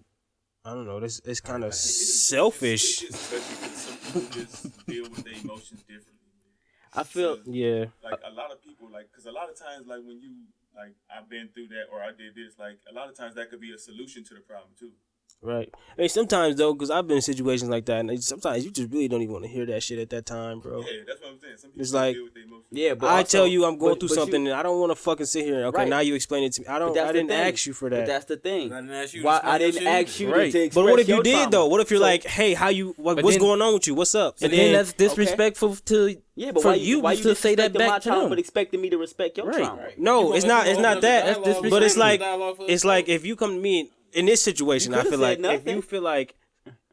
I don't know. It's kind of selfish. It's just because some people just deal with their emotions differently. I feel like a lot of people, like, because a lot of times, like, when you, like, I've been through that or I did this, like, a lot of times that could be a solution to the problem too. Right. I mean, sometimes though, because I've been in situations like that, and sometimes you just really don't even want to hear that shit at that time, bro. Yeah, that's what I'm saying. Some people it's like, deal with their emotions. Yeah, but I also, tell you I'm going through something, and I don't want to fucking sit here. Okay, right. now you explain it to me. I didn't ask you for that. But that's the thing. I didn't ask you. Why I didn't ask you to express But what if you your did trauma? though? What if you're So- like, hey, what's going on with you? What's up? And then that's disrespectful to Yeah, but for why you why to say that disrespecting back my to trauma, them. but expecting me to respect your trauma? No, it's not that. That's disrespectful. But it's like if you come to me in this situation, I feel like if you feel like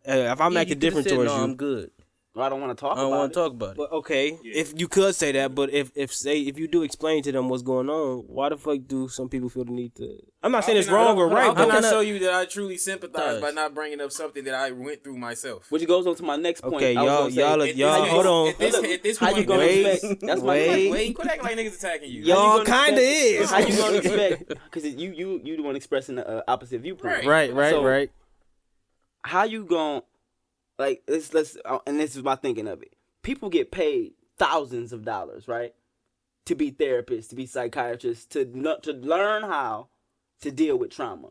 if I'm acting different towards you, I'm good. Well, I don't want to talk I don't about want it. to talk about it. But okay, if you could say that, but if you do explain to them what's going on, why the fuck do some people feel the need to? I'm not saying it's wrong or right, How but can I show you that I truly sympathize by not bringing up something that I went through myself? Which goes on to my next point. Okay, I was y'all, gonna say, hold on. At this how point, you gonna expect? That's my point. Wait, quit acting like niggas attacking you. Y'all kinda is. How you gonna expect? Because you the one expressing the opposite viewpoint. Right. How you gonna let's and this is my thinking of it. People get paid thousands of dollars, right, to be therapists, to be psychiatrists, to learn how to deal with trauma,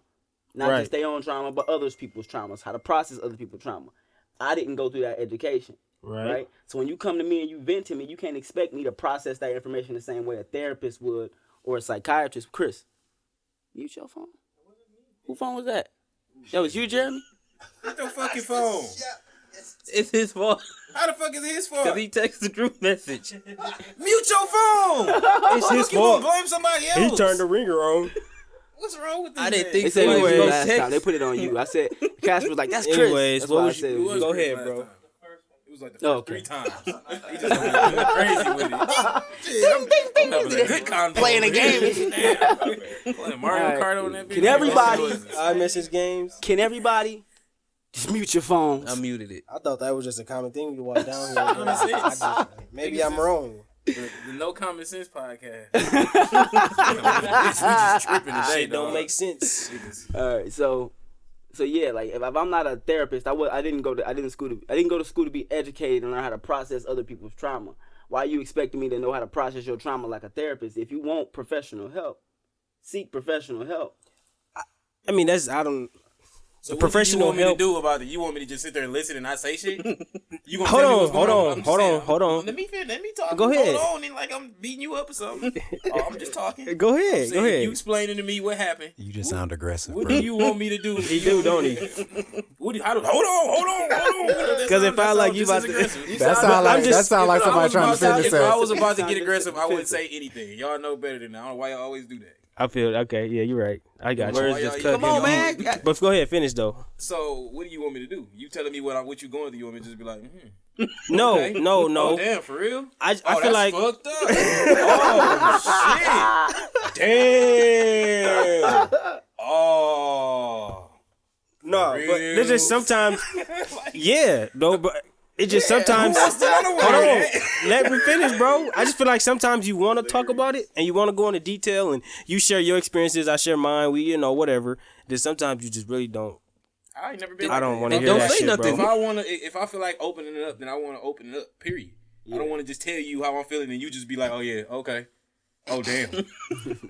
not just their own trauma, but other people's traumas, how to process other people's trauma. I didn't go through that education, right? So when you come to me and you vent to me, you can't expect me to process that information the same way a therapist would or a psychiatrist. Chris, mute your phone. Whose phone was that? That was you, Jeremy? Get your fucking phone. It's his fault. How the fuck is it his fault? Because he texted the group message. Mute your phone. It's his You fault. gonna blame somebody else? He turned the ringer on. What's wrong with this? I didn't man? think They said it was somebody you was last time. They put it on you. I said, Casper was like, that's Chris. Anyways, That's why I what said it was was you. go ahead, bro. was like the first Okay. 3 times. He just went crazy with it. I'm having a good convo. Playing a game. Playing Mario Alright. Kart on that video. Can everybody- iMessage games. Can everybody just mute your phones? I muted it. I thought that was just a common thing to walk down here. Common sense. Maybe I'm wrong. The No Common Sense podcast. we just tripping today. Shit don't make sense. All right, so yeah, like if I'm not a therapist, I didn't go to school to be educated and learn how to process other people's trauma. Why are you expecting me to know how to process your trauma like a therapist? If you want professional help, seek professional help. I mean, I don't. So what professional you want me help. to do about it? You want me to just sit there and listen and not say shit? You gonna Hold tell me on, what's going hold on, I'm just hold saying, on, hold on. Let me talk. Go ahead. Hold on, and like I'm beating you up or something. Oh, I'm just talking. Go I'm ahead, saying, go ahead. You explaining to me what happened. You just sound aggressive, What bro. do you want me to do? He do, don't he? Hold on. Because it felt like you about to. That sound like somebody trying to defend If I themselves. was about to get aggressive, I wouldn't say anything. Y'all know better than that. I don't know why y'all always do that. I feel okay. Yeah, you're right. I got you. Words just cut Come on, man. But go ahead, finish though. So what do you want me to do? You telling me what you going through? You want me to just be like, No, okay. no. Oh damn, for real? I Oh, feel that's like fucked up. Oh shit! Damn. Oh. no, but there's just sometimes. Yeah, no, but it just sometimes. Who wants to know the Hold on, word? let me finish, bro. I just feel like sometimes you want to talk about it and you want to go into detail and you share your experiences, I share mine. We, whatever. Then sometimes you just really don't. I ain't never been. I don't want to And hear don't that say shit, nothing. bro. If I feel like opening it up, then I want to open it up. Period. I don't want to just tell you how I'm feeling and you just be like, oh yeah, okay. Oh damn.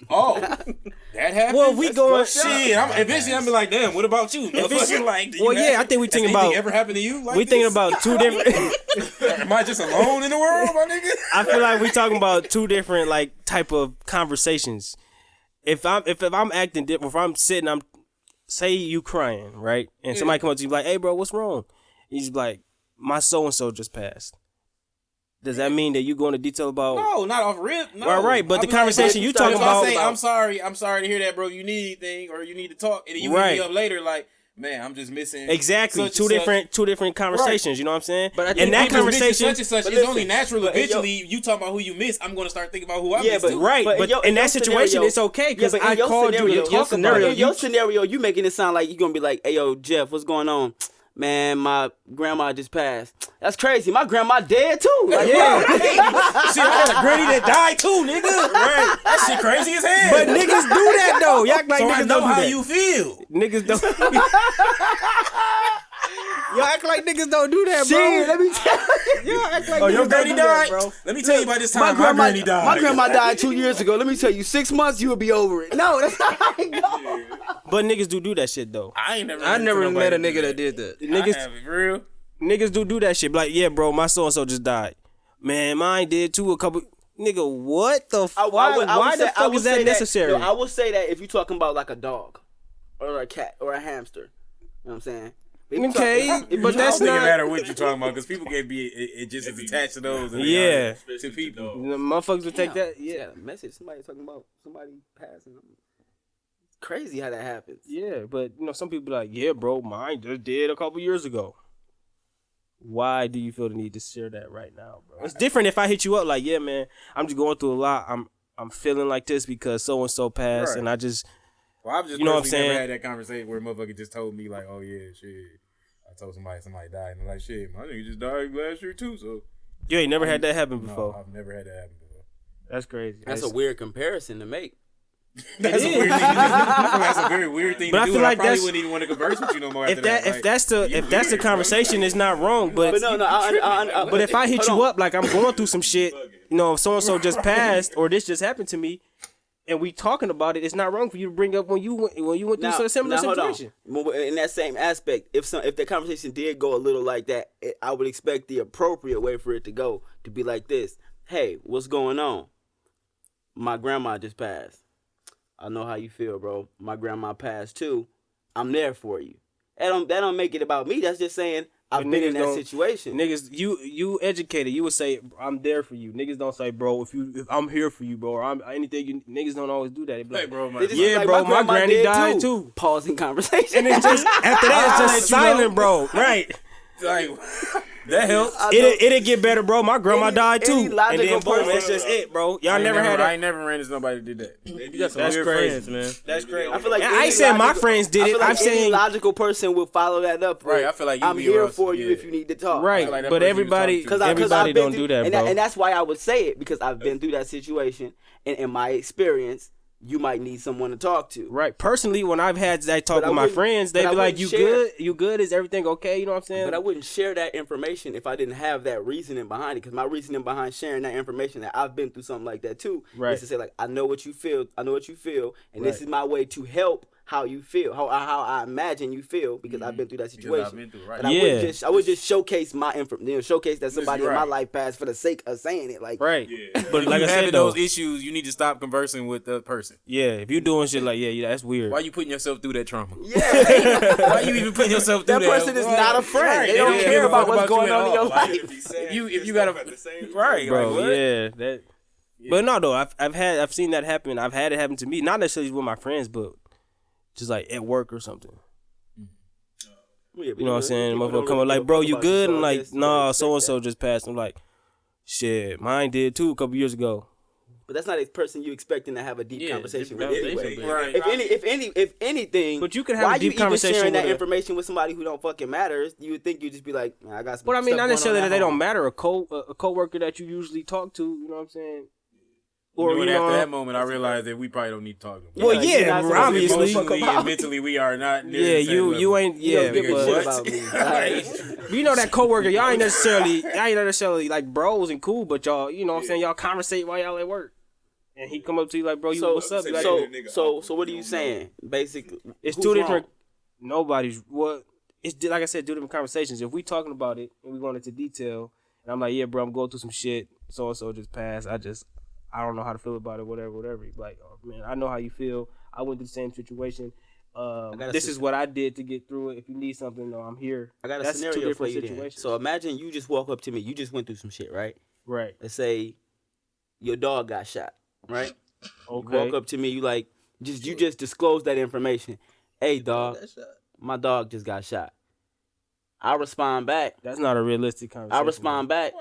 Oh, that happened. Well, we going shit. Eventually, I'm be like, damn. What about you? Motherfucker? Like, do you well, yeah, have- I think we has thinking anything about. ever happened to you? Like We thinking this? about two different. Am I just alone in the world, my nigga? I feel like we talking about two different like type of conversations. If I'm acting different, if I'm sitting, say you crying, right? And somebody come up to you like, hey bro, what's wrong? He's like, my so and so just passed. Does that mean that you go into detail about? No, not off rip. No. Right, but I'll the be like, conversation you talking if about- I say, I'm sorry to hear that, bro. You need anything or you need to talk, and then you Right. hit me up later like, man, I'm just missing. Exactly, such and such. two different conversations. You know what I'm saying? But I and think that If it's missing conversation, such and such, but it's listen, only natural. but, hey, yo- Eventually, you talking about who you miss. I'm gonna start thinking about who I Yeah, miss. but too. right? But But in in that situation, scenario- it's okay because but in I your called you scenario- to talk about it. In your scenario, you making it sound like you're gonna be like, "Hey, yo, Jeff, what's going on? Man, my grandma just passed. That's crazy. My grandma dead too. Like, Yeah. bro. Shit, I had a granny that died too, nigga. Right? That shit crazy as hell. But niggas do that though. Y'all act like so I niggas know don't do how that. you feel. Niggas don't. Y'all act like niggas don't do that, bro. Shit, let me tell you. Y'all act like Oh, niggas your don't granny do that, died, bro. Let me tell you about this My time my granny died. My grandma died 2 years ago. Let me tell you, 6 months you will be over it. No, that's not how it go. But niggas do that shit though. I never met a nigga that did that. Niggas, I have it, for real. niggas do that shit. Like, yeah, bro, my so and so just died. Man, mine did too. A couple. Nigga, what the? Why the fuck is that necessary? I would say that if you're talking about like a dog, or a cat, or a hamster. You know what I'm saying? Okay, but I that's don't think it not. matter what you're talking about because people can be it just as attached to those. and Yeah. to people. The motherfuckers would take that. Yeah, Yeah, a message. Somebody talking about somebody passing. It's crazy how that happens. yeah, but some people be like, yeah, bro, mine just did a couple years ago. Why do you feel the need to share that right now, bro? It's different if I hit you up like, yeah, man, I'm just going through a lot. I'm feeling like this because so and so passed, Right. and I just. Well, I've just You know what I'm personally never saying? had that conversation where a motherfucker just told me like, oh yeah, shit. I told somebody died, and I'm like, shit, my nigga just died last year too. So You ain't never had that happen no, before. I've never had that happen before. That's crazy. That's a weird comparison to make. That's a weird thing. That's a very weird thing But to I do. feel and like probably that's- wouldn't even want to converse with you no more. If After if that's the conversation, it's not wrong. But But no, but if I hit hold you on. up like I'm going through some shit, so and so just passed or this just happened to me, and we talking about it, it's not wrong for you to bring up when you went through a similar hold on. situation. In that same aspect, if the conversation did go a little like that, I would expect the appropriate way for it to go to be like this. Hey, what's going on? My grandma just passed. I know how you feel, bro. My grandma passed too. I'm there for you. That don't make it about me. That's just saying I've But been in niggas that don't- situation. Niggas, you educated, you would say I'm there for you. Niggas don't say, bro, if I'm here for you, bro. Or I'm anything. Niggas don't always do that. They be like, Hey, bro, They just my, be yeah, like, bro, my grandma granny dead died too. Pausing conversation. And it's just after that, it's I'll just let you know. silent, bro. Right. like, That helps. It'll get better, bro. My grandma died too, any and logical then boom, person- that's just it, bro. Y'all I ain't never had that. I ain't never ran into nobody that did that. You got some That's weird crazy. friends, man. That's crazy. I feel like I ain't any saying my logical- friends did I it. feel like I'm saying any logical person will follow that up. Right, with, I feel like you I'm be here around- for you yeah. if you need to talk. right, like that but person you everybody, talking to. everybody I've been don't through- do that, and bro. and that's why I would say it, because I've been through that situation, and in my experience, you might need someone to talk to. Right. Personally, when I've had that talk But I with my wouldn't- friends, they but I be like, wouldn't "You share- good? You good? Is everything okay?" You know what I'm saying? But I wouldn't share that information if I didn't have that reasoning behind it. Because my reasoning behind sharing that information, that I've been through something like that too, Right. is to say like, I know what you feel, and this Right. is my way to help how you feel, how I imagine you feel, because I've been through that Because situation. I've been through, right. And I would just showcase my showcase that somebody in my life passed for the sake of saying it. Like, right. Yeah. But like I having said, though, those issues, you need to stop conversing with the person. yeah, if you doing shit like, yeah, that's weird. Why you putting yourself through that trauma? yeah, Why you even putting yourself through that that? person is not a friend. Right, They don't give care a about fuck what's you going at on in your all. life. If you gotta right, Bro, like, what? yeah, that. But no, though, I've seen that happen. I've had it happen to me, not necessarily with my friends, but just like at work or something. You know what I'm saying? Motherfucker come up like, "Bro, you good?" I'm like, "Nah, so and so just passed." I'm like, "Shit, mine did too a couple years ago." But that's not a person you expecting to have a deep conversation with anyway. Right. If anything, But you can have why a deep you even conversation sharing that with a- information with somebody who don't fucking matter? You would think you'd just be like, "Man, I got some." But I mean, stuff not going necessarily on that at they home." don't matter. A coworker that you usually talk to, you know what I'm saying? Or Or after that moment, I realized that we probably don't need to talk. Well, you're yeah, not supposed to obviously. Emotionally and mentally, we are not. near Yeah, the same you level. ain't. You Yeah, don't give a but shit about me. Like, you know that coworker, y'all ain't necessarily like bros and cool, but y'all, you know what I'm saying, y'all conversate while y'all at work. And he come up to you like, "Bro, you what's up?" You like, so what are you saying? Basically, it's who's two different. wrong? Nobody's what. It's like I said, two different conversations. If we talking about it and we going into detail, and I'm like, "Yeah, bro, I'm going through some shit. So and so just passed. I don't know how to feel about it. Whatever." He's like, "Oh man, I know how you feel. I went through the same situation. This is what I did to get through it. If you need something, I'm here." I got a That's two scenario for different you then. situations. So imagine you just walk up to me. You just went through some shit, right? Right. Let's say your dog got shot, right? Okay. You walk up to me, you like, you just disclose that information. "Hey, dog, my dog just got shot." I respond back. That's not a realistic conversation. I respond back.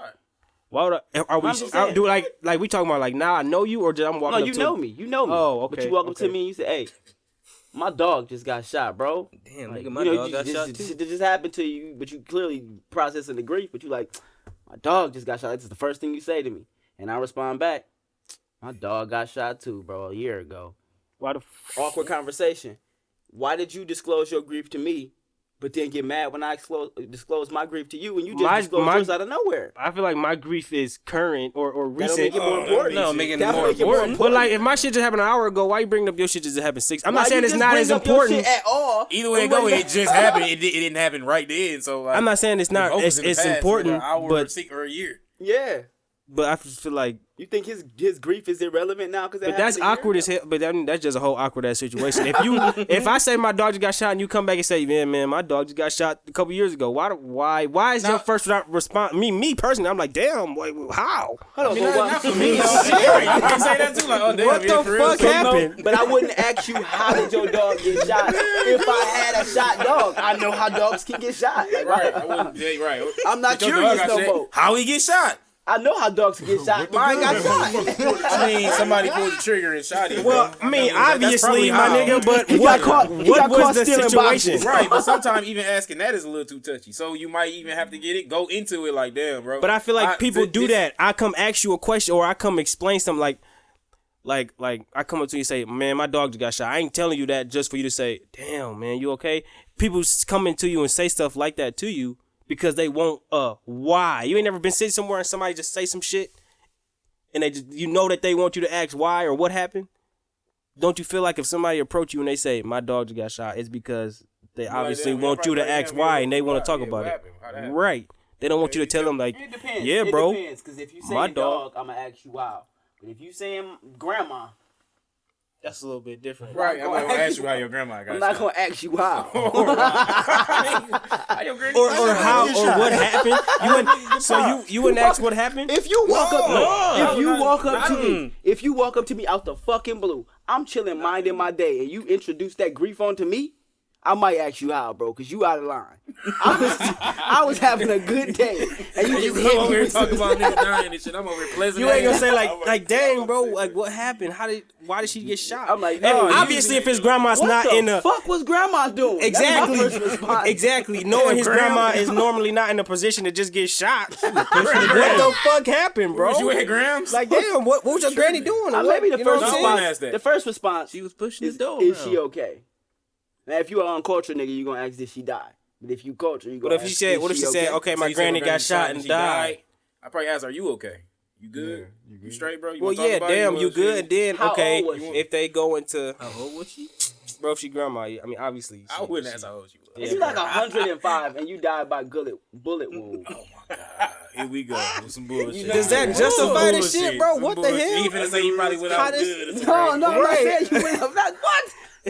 Why would are we I'm just saying. do like we talking about like now I know you or just I'm No, walking up you to know me. You know me. Oh, okay. But you walk up to okay. me and you say, "Hey, my dog just got shot, bro." Damn, Like, nigga, my you know, dog got shot It too. just happened to you, but you clearly processing the grief. But you like, "My dog just got shot." That's the first thing you say to me, and I respond back, "My dog got shot too, bro, a year ago." Why the Awkward conversation. Why did you disclose your grief to me, but then get mad when I disclose my grief to you, and you just disclose yours out of nowhere? I feel like my grief is current or That'll recent. make it more important. No, making it That'll more make it more important. But like if my shit just happened an hour ago, why you bringing up your shit just happened 6? I'm Why not saying you it's just not bring as up your important. shit at all. Either way it go, it just happened. It didn't happen right then. So like, I'm not saying it's not both is in the it's past, important, an hour but or a year. Yeah. I just feel like You think his grief is irrelevant now? but that's awkward as hell. But that's just a whole awkward ass situation. If I say my dog just got shot and you come back and say, man, my dog just got shot a couple years ago. Why is your first response? Me personally, I'm like, damn, boy, how? Hold on, Not for me. You can say that too. Like, oh damn, What yeah, the for real. fuck happened? But I wouldn't ask you how did your dog get shot if I had a shot dog. I know how dogs can get shot. Like, Right, I wouldn't. Yeah, right. I'm not If your curious dog got no shot, more. How he get shot? I know how dogs can get shot. Mine got shot. I mean, somebody pulled the trigger and shot him. Well, I mean, That's obviously, probably my how. nigga, but He got caught was the stealing situation? boxes. Right, but sometimes even asking that is a little too touchy. So you might even have to go into it like, damn, bro. But I feel like people do that. I come ask you a question or I come explain something like I come up to you and say, man, my dog just got shot. I ain't telling you that just for you to say, damn, man, you okay? People coming to you and say stuff like that to you because they want why. You ain't never been sitting somewhere and somebody just say some shit and they just, you know that they want you to ask why or what happened. Don't you feel like if somebody approach you and they say, my dog just got shot, it's because they obviously damn, want you to right, ask damn, why yeah, and they want to why, talk yeah, about what it. happened? How'd that happen? Right. They don't want you to tell them like, It depends. yeah, bro. It depends, because if you say My dog, dog. I'm going to ask you wow. But if you saying grandma, That's a little bit different. Right, I'm gonna ask you how your grandma got I'm not shot. going to ask you wow. How your grandma Or got how shot? or what happened? You wouldn't ask what happened? If you walk up, No. if you No, walk up to no. me, if you walk up to me out the fucking blue, I'm chilling, minding my day, and you introduce that grief onto me, I might ask you how, bro, because you out of line. I was having a good day, and you You just come hit over me here with talking some- about niggas dying and shit. I'm over here pleasant. You ain't gonna say ass. like dang, bro, like what happened? Why did she get shot? I'm like, And no, obviously, if his grandma's what not the in a fuck was grandma doing? exactly, That's my first response. exactly, knowing his grandma is normally not in a position to just get shot. What the fuck happened, bro? Was you at Grams? Like, damn, what was your granny doing? Maybe the You know first what I'm saying? ask response. that. The first response She was pushing is, the door. is around. she okay? Now, if you are uncultured nigga, you gonna ask did she die? But if you cultured, you What gonna if ask, she said? is What if she said? Okay, So my you said granny got shot and she died. I probably asked, "Are you okay? You good? You straight, bro? You Well, wanna talk yeah, about it? damn, you wanna good? shit? And then How okay, old was she? if they go into, How old was she? bro, if she grandma, I mean, obviously, I wouldn't ask how old you was. If you like 105 and you died by bullet wound, Oh my god, here we go with some bullshit. Does that justify this shit, bro? Some What the bullshit. hell? He finna say you probably went How out this- good. no, I'm not Right. saying you went up. What?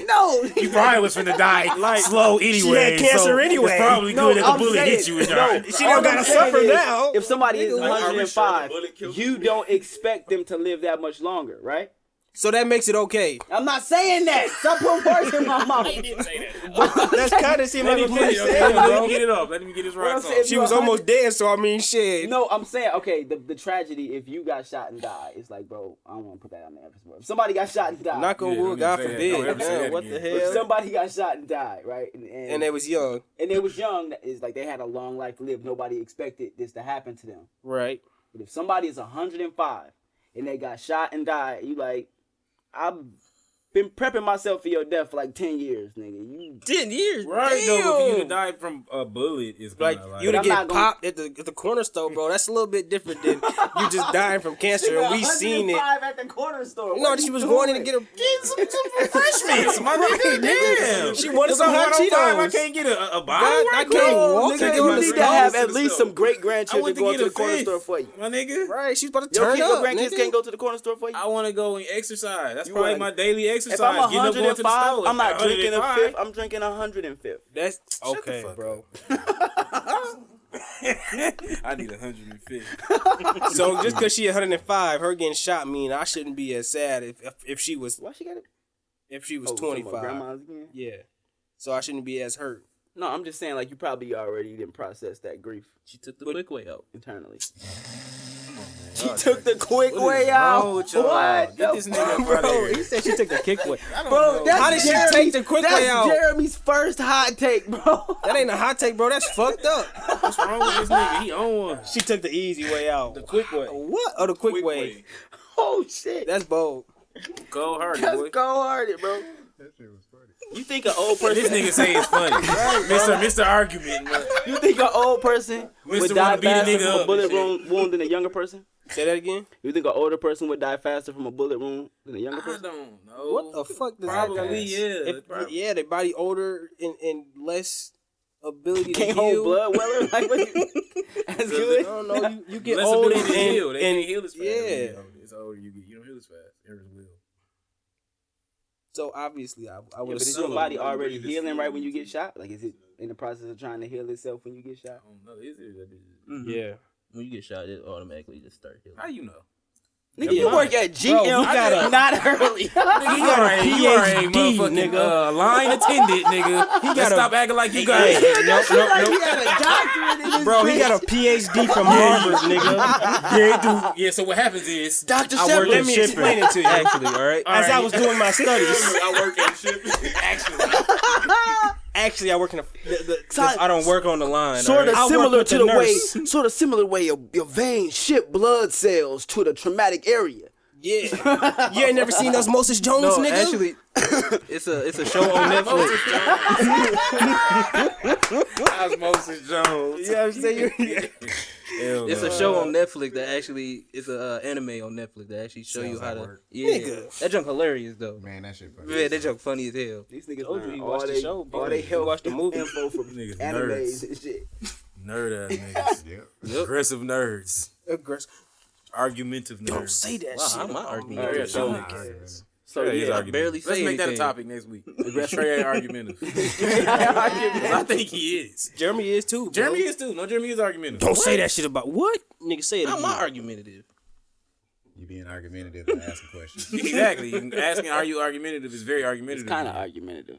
No, You probably was finna die Like, slow anyway. she had cancer so anyway. It's probably No, good that the I'm bullet saying- hit you in your no, heart. She all don't gotta I'm saying suffer is, now. If somebody is Are we sure the 105, bullet killed you you? don't expect them to live that much longer, right? So that makes it okay. I'm not saying that. Stop putting words in my mouth. didn't say that. That's kind of seem like Let a him get it. pretty Okay, sad, let bro. him get it off. Let him get his What I'm rocks saying, off. She was almost dead, so I mean, shit. No, I'm saying, okay, the tragedy, if you got shot and died, it's like, bro, I don't want to put that on the episode. If somebody got shot and died, Knock on Yeah, wood, don't God even say that. forbid. Don't ever say Man, that what the again. if hell? somebody got shot and died, right? And they was young, and they was young, that is like they had a long life to live. Nobody expected this to happen to them. right? But if somebody is 105 and they got shot and died, you like, I've been prepping myself for your death for like 10 years, nigga. You 10 years. Right, Damn. though, if you died from a bullet, it's Like kinda you to I'm get not gonna- popped at the corner store, bro. That's a little bit different than you just dying from cancer, and we seen it. 105 at the corner store. No, What she you was doing? going in to get a refreshments, my nigga. Damn. She wanted It's some on hot 105, I Cheetos. can't get a bottle. God, I right can't quick? walk Nigga, to get you on the need to stove. have at least some great I grandchildren want to going get to a the corner fifth, store for you. my nigga. Right, she's about to Your, turn kid, your up. grandkids Nigga. can't go to the corner store for you. I want to go and exercise. That's You probably wanna- my daily exercise. If I'm Getting up, going to the 105, store. I'm not drinking a 105. fifth. I'm drinking 105th. That's the okay, fuck bro. I need 150. So just because she 105, her getting shot mean I shouldn't be as sad if she was Why she got it? if she was Oh, talking about 25. grandmas again? Yeah, so I shouldn't be as hurt. No, I'm just saying, like, you probably already didn't process that grief She took the quick way out. internally. She took the quick way out. wrong with y'all? What? Get this nigga up out of Bro, here. he said she took the kick way. Bro, that's How did she Jeremy's- take the quick that's way out? Jeremy's first hot take, bro. That ain't a hot take, bro. That's fucked up. What's wrong with this nigga? He on one. She took the easy way out. The quick way. What? Oh, the quick, way. Oh shit, That's bold. Go hard, that's boy. cold-hearted, bro. You think an old person? This nigga say it's funny. Mr. Argument, man. You think an old person would Mr. die wanna beat a faster nigga from a up bullet and shit. wound than a younger person? Say that again. You think an older person would die faster from a bullet wound than a younger I person? don't know. What the fuck does Probably, that mean? yeah. If, Probably. yeah, their body older and less ability Can't to heal. hold blood weller like what you, that's I good. don't know. You get Less old ability and, to heal. They and can't heal as fast. yeah. It's older you get. You don't heal as fast. Errors will. So obviously, I Yeah, would but is assume. your body already healing right when you get shot? Like, is it in the process of trying to heal itself when you get shot? I don't know. Is it? Yeah. When you get shot, it automatically just start healing. How you know? Nigga, you work at GM, Bro, we gotta- not early. Nigga, you are a PhD, motherfucking nigga. line attendant, nigga. He gotta- stop acting like you got Hey, it. nope. He had a doctorate in this Bro, he bitch. got a PhD from Harvard, nigga. Yeah, dude. Yeah, so what happens is Dr. I work Shepard. in Let me shipping. explain it to you. Actually, all right. As I was doing my studies, I work in shipping. Actually, actually, I work in Son, I don't work on the line. Sort of I work similar with to the the way, nurse. sort of similar way your veins ship blood cells to the traumatic area. yeah. You ain't never seen Osmosis Jones, No, nigga? actually, it's a show on Netflix. Osmosis Jones. Yeah, I'm saying. It's a show on Netflix that actually it's a anime on Netflix that actually show you Sounds how like to. work. Yeah, Nigga. that junk hilarious though. Man, that shit funny. Man, that junk funny as hell. These niggas Told you learn he all watched the they, show, all bro. they He health watched the movie. info from Niggas animes nerds. and shit. Nerd ass niggas. Yep. Aggressive nerds. Aggressive. Argumentative nerds. Don't say that Wow, shit. I'm not arguing. Oh, yeah, show me. So Yeah, he's yeah, argumentative. barely Let's say make that a anything. topic next week. Trey ain't argumentative. 'Cause I think he is. Jeremy is too. Bro. Jeremy is too. No, Jeremy is argumentative. Don't say that shit about what? Nigga, say it I'm again. not argumentative. You being argumentative and asking questions. Exactly. Asking are you argumentative is very it's argumentative. kind of argumentative.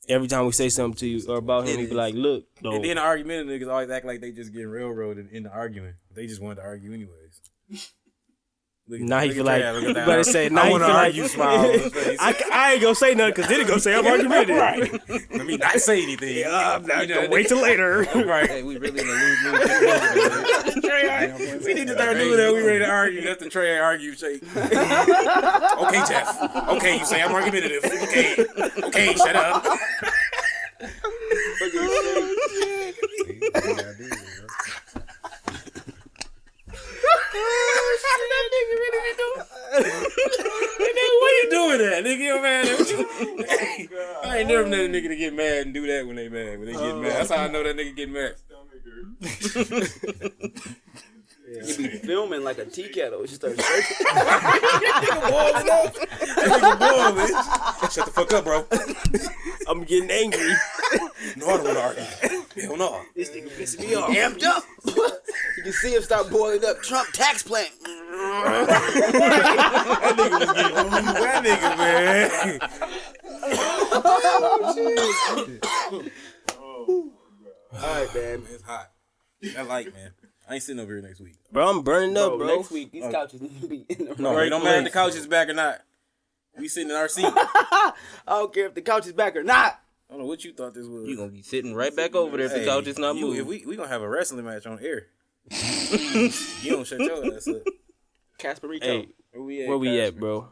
Every time we say something to you or about him, he be like, "Look, no." And then the argumentative niggas always act like they just getting railroaded in the argument. They just wanted to argue anyways. Now he feel like you that. better say. Now I he want feel to like argue. Smile on his face. I ain't gonna say nothing because then he gonna say I'm argumentative. Right. Let me not say anything. Wait till later. Right. Hey, we really in the lose lose. We need to start doing that. We ready to argue. That's the Trey argue shake. Okay, Jeff. Okay, you say I'm argumentative. Okay, shut up. What you doing that, nigga? You mad? I ain't never met a nigga to get mad and do that when they mad. When they get mad, that's how I know that nigga get mad. You be filming like a tea kettle. You start shaking. Nigga boiling up. That nigga boiling. Shut the fuck up, bro. I'm getting angry. No, I don't want to argue. Hell no. This nigga pissing me off. Amped up. You can see him start boiling up. Trump tax plan. That nigga was getting on that nigga, man. All right, man. It's hot. I like, man. I ain't sitting over here next week. Bro, I'm burning up, bro. Next week, these couches need to be in the No, it don't matter if the couch is back or not. We sitting in our seat. I don't care if the couch is back or not. I don't know what you thought this was. You gonna be sitting right back over there if the couch is not moving. If we gonna have a wrestling match on air. You don't shut your ass up. Casperito. Hey, where we at, bro?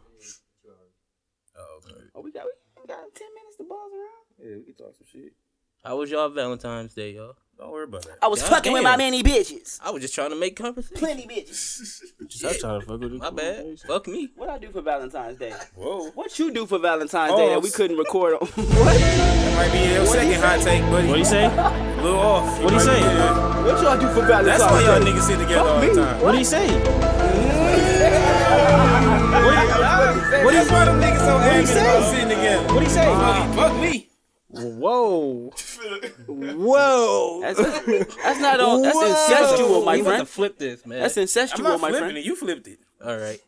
Oh, okay. Oh, we got 10 minutes to buzz around. Yeah, we can talk some shit. How was y'all Valentine's Day, y'all? Don't worry about that. I was God fucking with damn. my many bitches. I was just trying to make conversation. Plenty bitches. Just trying to fuck with it. My bad. Fuck me. What I do for Valentine's Day? Whoa. What you do for Valentine's Day that we couldn't record on? What? That might be your second hot take, buddy. What he say? A little off. What he say? What y'all do for Valentine's That's why y'all Day? niggas sit together all the time. What he say? That's why them niggas so angry about sitting together. What he say? Fuck me. Whoa. Whoa. That's not on. That's incestual, my We about to friend. flip this, man. That's I'm incestual, not my flipping friend. it. You flipped it. All right.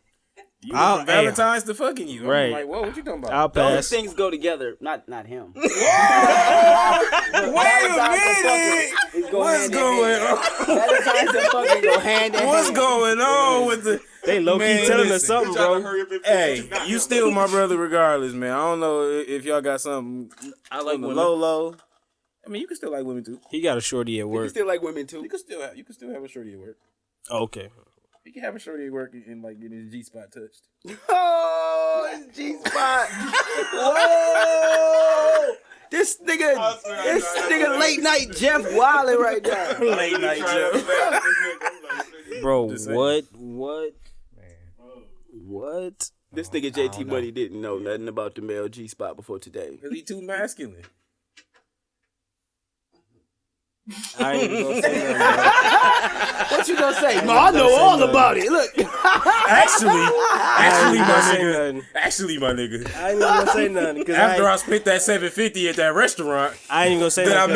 You went from Valentine's to fucking you. Right. I'm like, whoa, what you talking about? I'll Those pass. things go together. Not him. Wait a minute. What's going on? Valentine's and fucking go hand in hand. What's going on with the... They low key Man, telling us listen. something, bro. Hey, you still my brother regardless, man. I don't know if y'all got something I like on the women. low. I mean, you can still like women too. He got a shorty at You work. still like women too. You can still have a shorty at work. Okay. You can have a shorty at work and like get his G spot touched. Oh, it's G-spot. Whoa. This nigga late night Jeff Wiley right now. Late night Jeff. Bro, Just saying. what? This nigga JT Money didn't know nothing about the male G-spot before today. Because he too masculine. I ain't even gonna say nothing, bro. What you gonna say? No, I know all about it. Look. Actually, my nigga. I ain't even gonna say nothing. Cause After I spent that $750 at that restaurant, I ain't even gonna say that I nothing.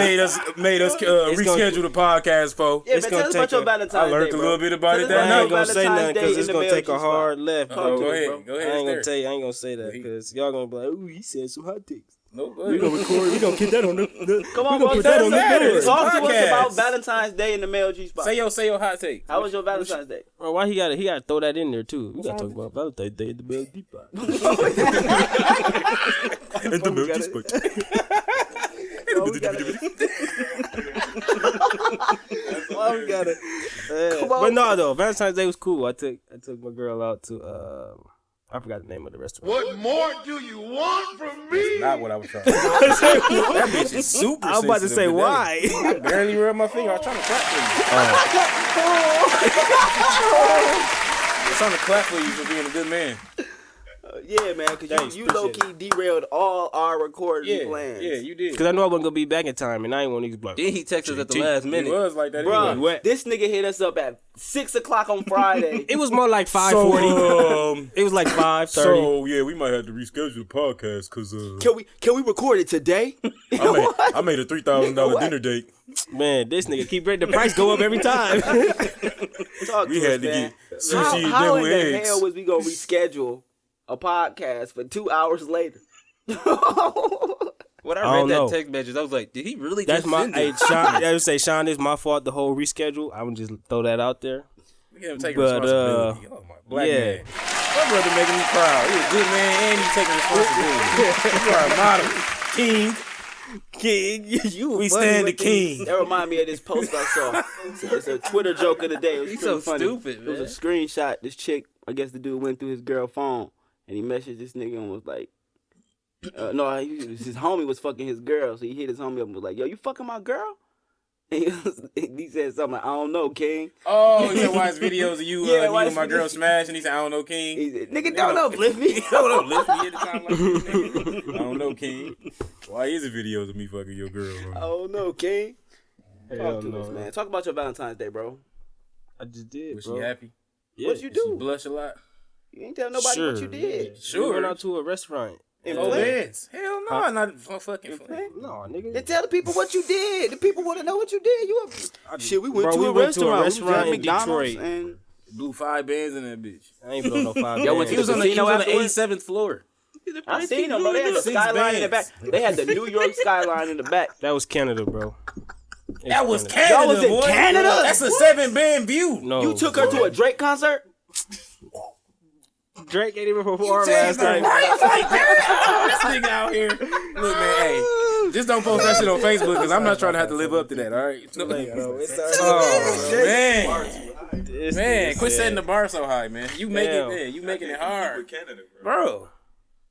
made us reschedule the podcast for. Yeah, It's man, gonna tell us about take your a- Valentine's Day, I learned a bro. little bit about it Tell us that I night. ain't gonna say Valentine's nothing Day because in it's the gonna male take a G-spot. hard left. Oh, Talk go to us, ahead. bro. Go I ahead. ain't gonna Esther. tell you. I ain't gonna say that because y'all gonna be like, "Ooh, he said some hot takes." No, go We ahead. gonna record. We gonna get that on the. Come on, we gonna bro. put that on the Saturday. board. Talk to us Podcast. about Valentine's Day in the male G-spot. Say your hot take. How was your Valentine's Day? Bro, why he gotta throw that in there too? We gotta talk about Valentine's Day at the Bell Depot. And the milk is put. Why we gotta? But no, though Valentine's Day was cool. I took my girl out to I forgot the name of the restaurant. What more do you want from me? Not what I was trying to say. That bitch is super I was about to say sensitive why. today. I barely rubbed my finger. I was trying to clap for you. I was trying to clap for you for being a good man. Yeah, man, because Thanks, you low-key derailed all our recording Yeah, plans. yeah, you did. Because I knew I wasn't gonna be back in time, and I ain't want these blocks. Then he texted us at the JT. last It minute. was like that. Bro, anyway. this nigga hit us up at 6 o'clock on Friday. It was more like 5:40. It was like 5:30. So yeah, we might have to reschedule the podcast because Can we record it today? I made a $3,000 dinner date. Man, this nigga keep letting the price go up every time. Talk We to had us, to man. get sushi and How devil in the eggs. hell was we gonna reschedule a podcast for 2 hours later? When I I read don't that know. text message, I was like, did he really That's just my. send Hey, it? Sean. I would say, Sean, it's my fault. The whole reschedule. I would just throw that out there. Look at him taking But, responsibility. Oh my black yeah. man. My brother making me proud. He's a good man and he's taking responsibility. You are a model. King. You We funny stand with the these. king. That remind me of this post I saw. It's a Twitter joke of the day. It was He's pretty so funny. stupid, It was a man. screenshot. This chick, I guess the dude went through his girl phone and he messaged this nigga and was like, his homie was fucking his girl, so he hit his homie up and was like, yo, you fucking my girl? And he said something like, I don't know, King. Oh, he said, watch videos of you, Yeah, you watch and my videos. girl smash, and he said, I don't know, King. He said, nigga, don't uplift me. Don't uplift me at the time like this, nigga. I don't know, King. Why is it videos of me fucking your girl, bro? I don't know, King. Hell Talk to us, no. man. Talk about your Valentine's Day, bro. I just did, Was bro. she happy? Yeah. What you Did she do? blush a lot? You ain't tell nobody what you did. Sure. We went out to a restaurant. In Oh, Flint? bands. Hell no, Huh? not fucking Flint. No, nigga. Then tell the people what you did. The people want to know what you did. Shit, we went Bro, to we a went to a restaurant. restaurant we was at in McDonald's Detroit. and Blew 5 bands in that bitch. I ain't blown no 5 Y'all went bands. to He was on the casino afterwards? 87th floor. I seen them, bro. They had the 6 skyline in the back. bands. They had the New York skyline in the back. That was Canada, bro. That was Canada. Canada, Y'all was in boy. Canada? That's a 7-band view. No. You took her to a Drake concert? Drake ain't even perform James last night. like this nigga out here. Look, man, hey, just don't post that shit on Facebook because I'm not trying to have to live up to that. All right. Oh man, quit setting the bar so high, man. You make Damn. it there. You making it hard, Canada, bro. bro.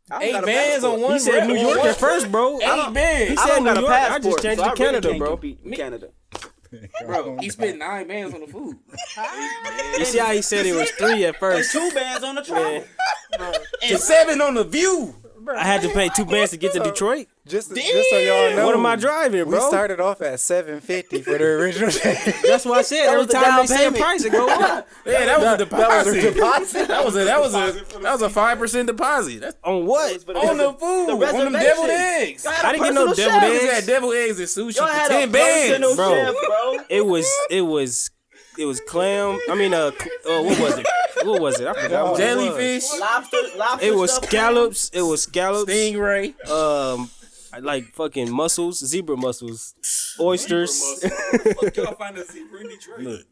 I don't 8 got a bands on passport. one. He said New York at first, bro. 8 bands. He I said don't got New a York. I passport. just changed so to I really Canada, can't bro. compete in Canada. Bro, he spent 9 bands on the food. You see how he said it was 3 at And first? 2 bands on the travel. And 7 on the view. I had to pay 2 bands to get to Detroit. Just so y'all know, What am I driving, we bro? started off at $750 for the original day. That's why I said That every was the time down they say a payment. price, it go up. Yeah, that was a deposit. deposit. That was a 5% deposit. That's On what? on the food. On them reservation. deviled eggs. Y'all had a I didn't get no personal deviled chef. Niggas eggs. had deviled eggs and sushi Y'all for had 10 a bands. personal Bro. chef, bro. It was clam. I mean, what was it? What was it? I forgot. What Jellyfish, Lobster It was stuffed scallops. It was scallops. stingray. I like fucking mussels, zebra mussels, oysters. Y'all find a zebra in Detroit.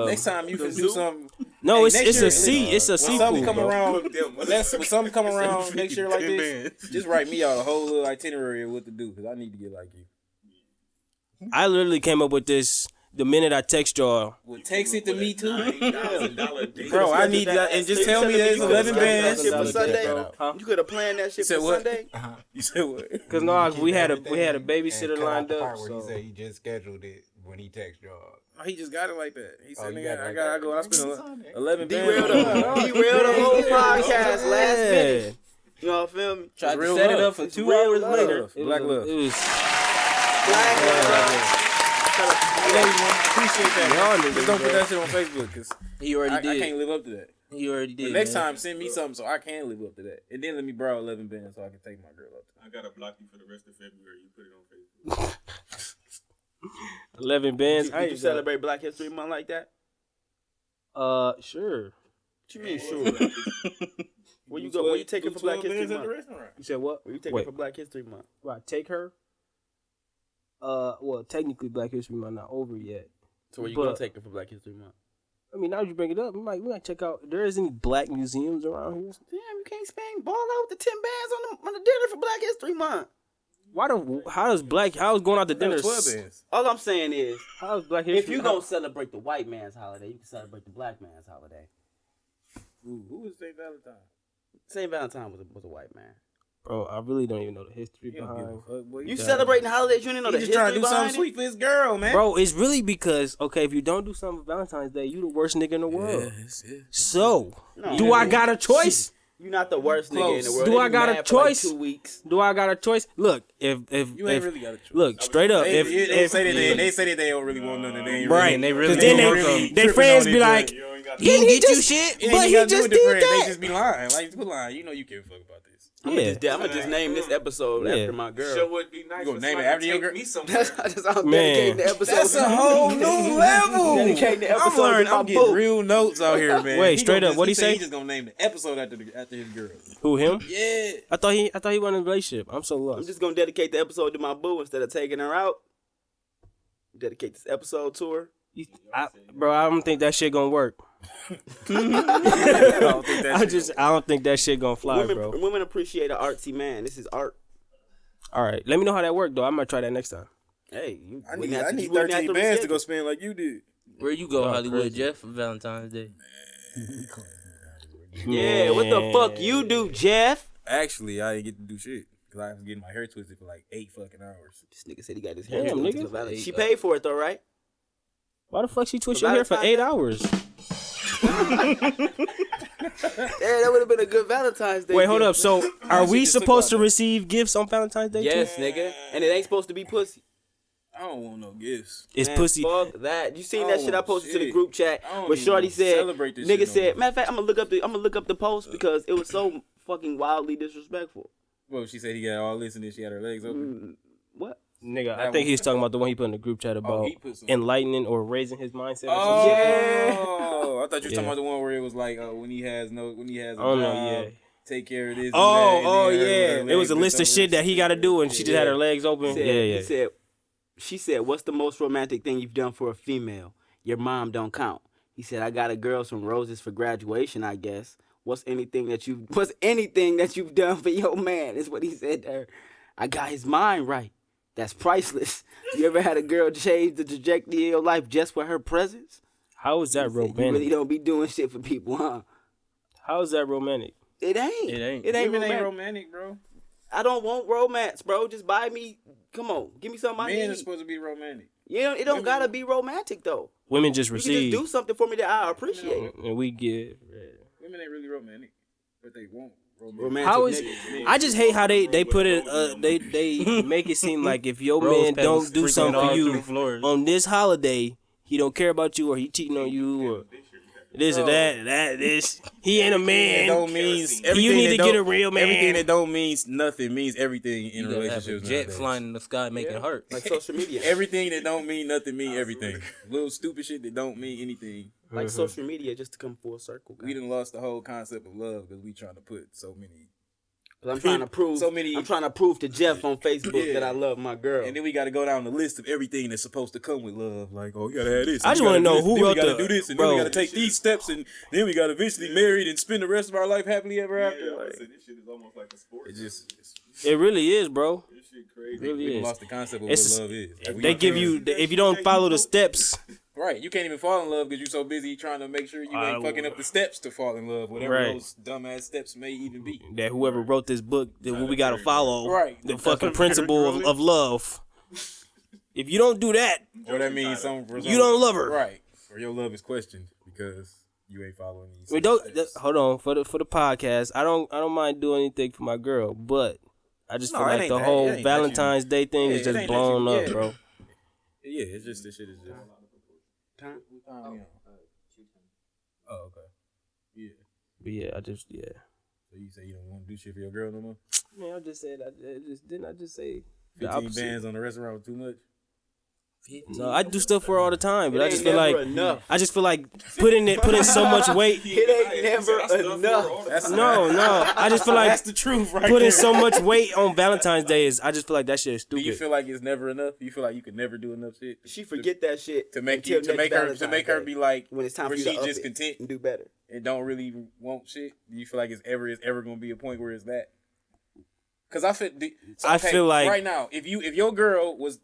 Next time you can do something. No, Hey, it's next it's year, a sea. It's a When something seafood, come bro. around, when something come around next year like this, just write me out a whole little itinerary of what to do because I need to get like you. I literally came up with this the minute I text y'all. Well, text it to me too, $9,000 bro. I need that, and just tell me there's 11 bands. shit for Sunday. Huh? You could have planned that shit You said for what? Sunday. You said what? Cause no, we had a babysitter And cut out lined the up. part where So. he said he just scheduled it when he texted y'all. Oh, he just got it like that. He said, you "Nigga, got it I like gotta that. go. I spent 11 bands." Derailed the whole podcast last minute. You know what I feel me? Tried to real set it love. up for It's 2 real hours love. later. Black love. It was Appreciate that. Y'all Man. niggas, Just don't put bro. that shit on Facebook because He already I did. can't live up to that. He already did. But next man. time, send me something so I can live up to that, and then let me borrow 11 bands so I can take my girl up to that. I gotta block you for the rest of February. You put it on Facebook. 11 bands. Did you celebrate Black History Month like that? Sure. What you mean, sure? Where you go? Where you taking for Black History Month? You said what? Where you taking Wait. for Black History Month? Right, take her. Well, technically, Black History Month not over yet. So where you But- gonna take it for Black History Month? I mean, now that you bring it up, we might check out. There is any black museums around here? Damn, you can't spend ball out with the 10 bands on the dinner for Black History Month. How is going out to dinner? 12 bands. All I'm saying is, How is Black History? if you gonna celebrate the white man's holiday, you can celebrate the black man's holiday. Ooh, who was St. Valentine? St. Valentine was a white man. Bro, I really don't even know the history He don't give a behind. fuck, boy. You celebrating holidays, you didn't know He the just trying to history do something behind it? sweet for his girl, man. Bro, it's really because if you don't do something for Valentine's Day, you the worst nigga in the world. Yes. So, No. do I got a choice? You're not the worst nigga in the Close. world. Do They I be got a mad for like choice? 2 weeks. Do I got a choice? Look, if You ain't really got a choice. look straight up, They, if they say that they don't really want nothing. They ain't right, really, they really because then don't they want they tripping friends on be it, like, but didn't he get you just shit? it ain't But even he gotta do just with the did friend. that. They just be lying. Like, quit lying. You know you can't fuck about this. I'm gonna just name this episode after my girl. Sure would be nice. You gonna for name it somebody after to your take girl? me somewhere. I'm Man. dedicating the episode. That's a whole new level. Dedicating the episode I'm learning. to my I'm getting boo. real notes out here, man. Wait, He straight gonna up, what'd he say? He just gonna name the episode after his girl. Who, him? Yeah. I thought he wasn't in a relationship. I'm so lost. I'm just gonna dedicate the episode to my boo instead of taking her out. Dedicate this episode to her. Bro, I don't think that shit gonna work. I don't think that I don't think that shit gonna fly, bro. Women appreciate an artsy man. This is art. All right, let me know how that worked though. I might try that next time. Hey, I need 13 bands to go spend like you did. Where you go, Oh, Hollywood crazy. Jeff, for Valentine's Day? Yeah, what the fuck you do, Jeff? Actually, I didn't get to do shit because I was getting my hair twisted for like 8 fucking hours. This nigga said he got his hair Damn, twisted nigga. for Valentine's. She paid for it though, right? Why the fuck she twist For your hair for Valentine's 8 hours? Yeah, that would have been a good Valentine's Day. Wait, hold gift. up. So, are we supposed to receive gifts on Valentine's Day? Yes, too? nigga. And it ain't supposed to be pussy. I don't want no gifts. It's Man, pussy. Fuck that. You seen that Oh, shit I posted to the shit. group chat I don't where Shorty even said, celebrate this nigga shit no said, more. matter of fact, I'm gonna look up the post because it was so fucking wildly disrespectful. Well, she said he got all this and then she had her legs open. What? Nigga, I That think was- he's talking about the one he put in the group chat about he put some- enlightening or raising his mindset. Or Oh, some shit. I thought you were talking Yeah. about the one where it was like when he has a Oh, job, no, yeah. take care of this. Oh, and that, and then yeah. her It was a legs list of bent shit over. that he got to do, and she just had her legs open. He said, Yeah. He said, she said, what's the most romantic thing you've done for a female? Your mom don't count. He said, I got a girl some roses for graduation, I guess. What's anything that you've done for your man? Is what he said to her. I got his mind right. That's priceless. You ever had a girl change the trajectory of your life just for her presence? How is that You really romantic? don't be doing shit for people, huh? How is that romantic? It ain't. It ain't. It ain't Women romantic. ain't romantic, bro. I don't want romance, bro. Just buy me. Come on, give me something I Men are need. supposed to be romantic. You know, it don't gotta be romantic though. Women just You can receive, just do something for me that I appreciate. and we give. Women ain't really romantic, but they want romantic. Romantic How is? niggas. I just hate how they put it. They make it seem like if your Rose man petals don't do sprinkling something for all you through floors. on this holiday, he don't care about you, or he cheating on you, or this or that. This he ain't a It man. don't means You everything need that to get don't- a real man. Everything that don't means nothing means everything in You gotta have a relationships. jet nowadays. flying in the sky making hearts. Like social media. Everything that don't mean nothing mean everything. Little stupid shit that don't mean anything. Like social media, just to come full circle. We done lost the whole concept of love because we trying to put so many. 'Cause I'm trying to prove. So many- I'm trying to prove to Jeff on Facebook that I love my girl. And then we got to go down the list of everything that's supposed to come with love. Like, oh, you gotta have this. I and just you wanna gotta know do this, who then we wrote gotta the- do this, and bro. then we gotta take these steps, and then we gotta eventually married and spend the rest of our life happily ever after. Yeah, I Like, said this shit is almost like a sport. it's just It really is, bro. This shit crazy. Really we done is. lost the concept of It's- what love is. Like, we They not give feeling- you if you don't follow the steps. right. You can't even fall in love because you're so busy trying to make sure you ain't fucking up the steps to fall in love, whatever Right. those dumbass steps may even be. That whoever wrote this book, that what we gotta follow, Right. the fucking principle of love. If you don't do that, Or that means you don't love her. Right. Or your love is questioned because you ain't following these. We don't. steps. Hold on for the podcast. I don't mind doing anything for my girl, but I just No, feel it like ain't the that. whole It ain't that Valentine's Day thing Yeah, is it just ain't that blown you- up, yeah. bro. Yeah, it's just this shit is just. Oh, okay. Yeah. But yeah, So you say you don't want to do shit for your girl no more? Man, I just said. Didn't I just say the 15 opposite? bands on the restaurant was too much. No, I do stuff for her all the time, but It I just ain't feel like never enough. I just feel like putting so much weight. It ain't never enough. That's No, I just feel like that's the truth, right? putting there. so much weight on Valentine's Day is. I just feel like that shit is Do stupid. you feel like it's never enough? You feel like you could never do enough shit? She forget that shit to make until you to next make her Valentine's Day. be like when it's time where for you she to up just it content and do better. and don't really want shit. Do you feel like it's ever gonna be a point where it's that? Because I feel like right now, if your girl was